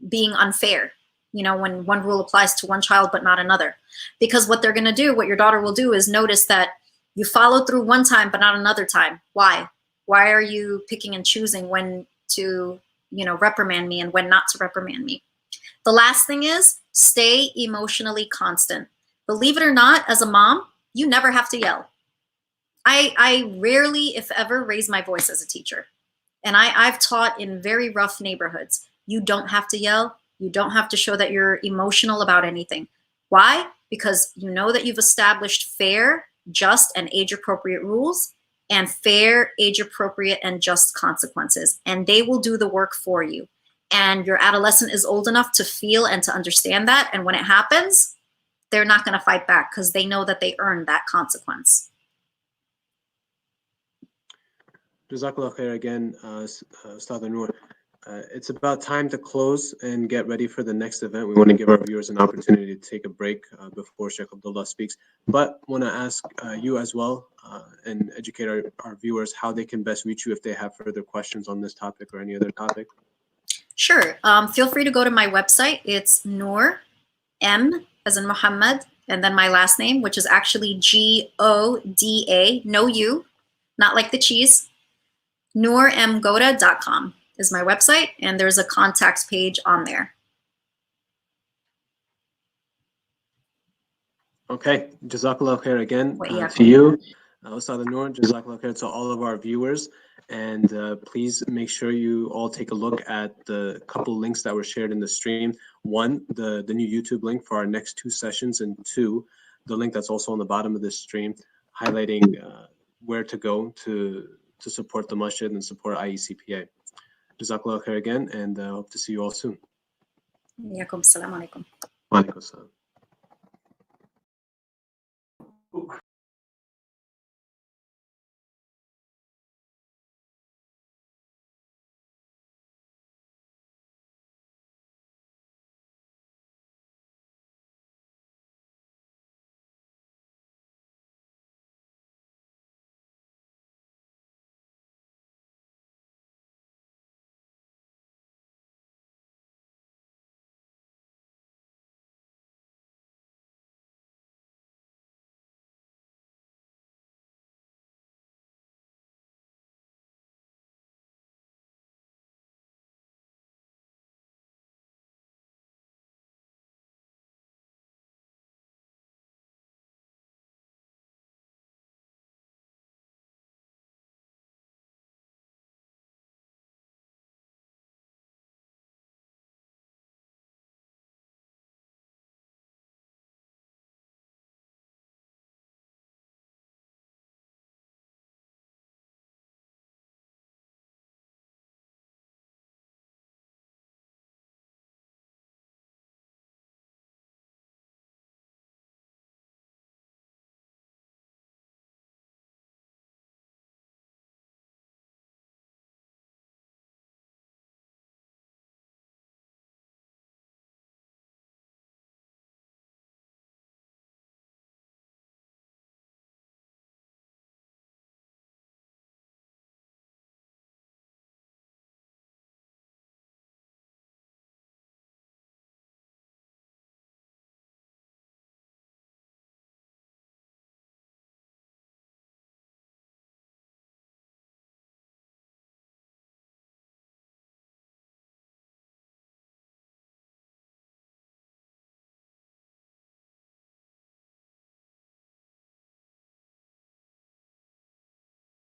being unfair. When one rule applies to one child but not another. Because what they're going to do, what your daughter will do is notice that you followed through one time but not another time. Why? Why are you picking and choosing when to, reprimand me and when not to reprimand me? The last thing is stay emotionally constant. Believe it or not, as a mom, you never have to yell. I rarely, if ever, raise my voice as a teacher. And I've taught in very rough neighborhoods. You don't have to yell. You don't have to show that you're emotional about anything. Why? Because you know that you've established fair, just, and age-appropriate rules, and fair, age-appropriate, and just consequences. And they will do the work for you. And your adolescent is old enough to feel and to understand that. And when it happens, they're not going to fight back because they know that they earned that consequence.
Jazakallah khair again, Ustad Noor. It's about time to close and get ready for the next event. We want to give our viewers an opportunity to take a break before Sheikh Abdullah speaks. But want to ask you as well and educate our viewers how they can best reach you if they have further questions on this topic or any other topic.
Sure. Feel free to go to my website. It's Noor, M as in Muhammad, and then my last name, which is actually G-O-D-A, no U, not like the cheese. NoorMGoda.com is my website, and there's a contacts page on there.
Okay, Jazakallah khair again to you, Ustad Noor. Jazakallah khair to all of our viewers. And please make sure you all take a look at the couple links that were shared in the stream. One, the new YouTube link for our next 2 sessions, and 2, the link that's also on the bottom of this stream, highlighting where to go to support the masjid and support IECPA. Jazakallah khair again, and hope to see you all soon.
Assalamu alaikum.
Wa alaikum salam.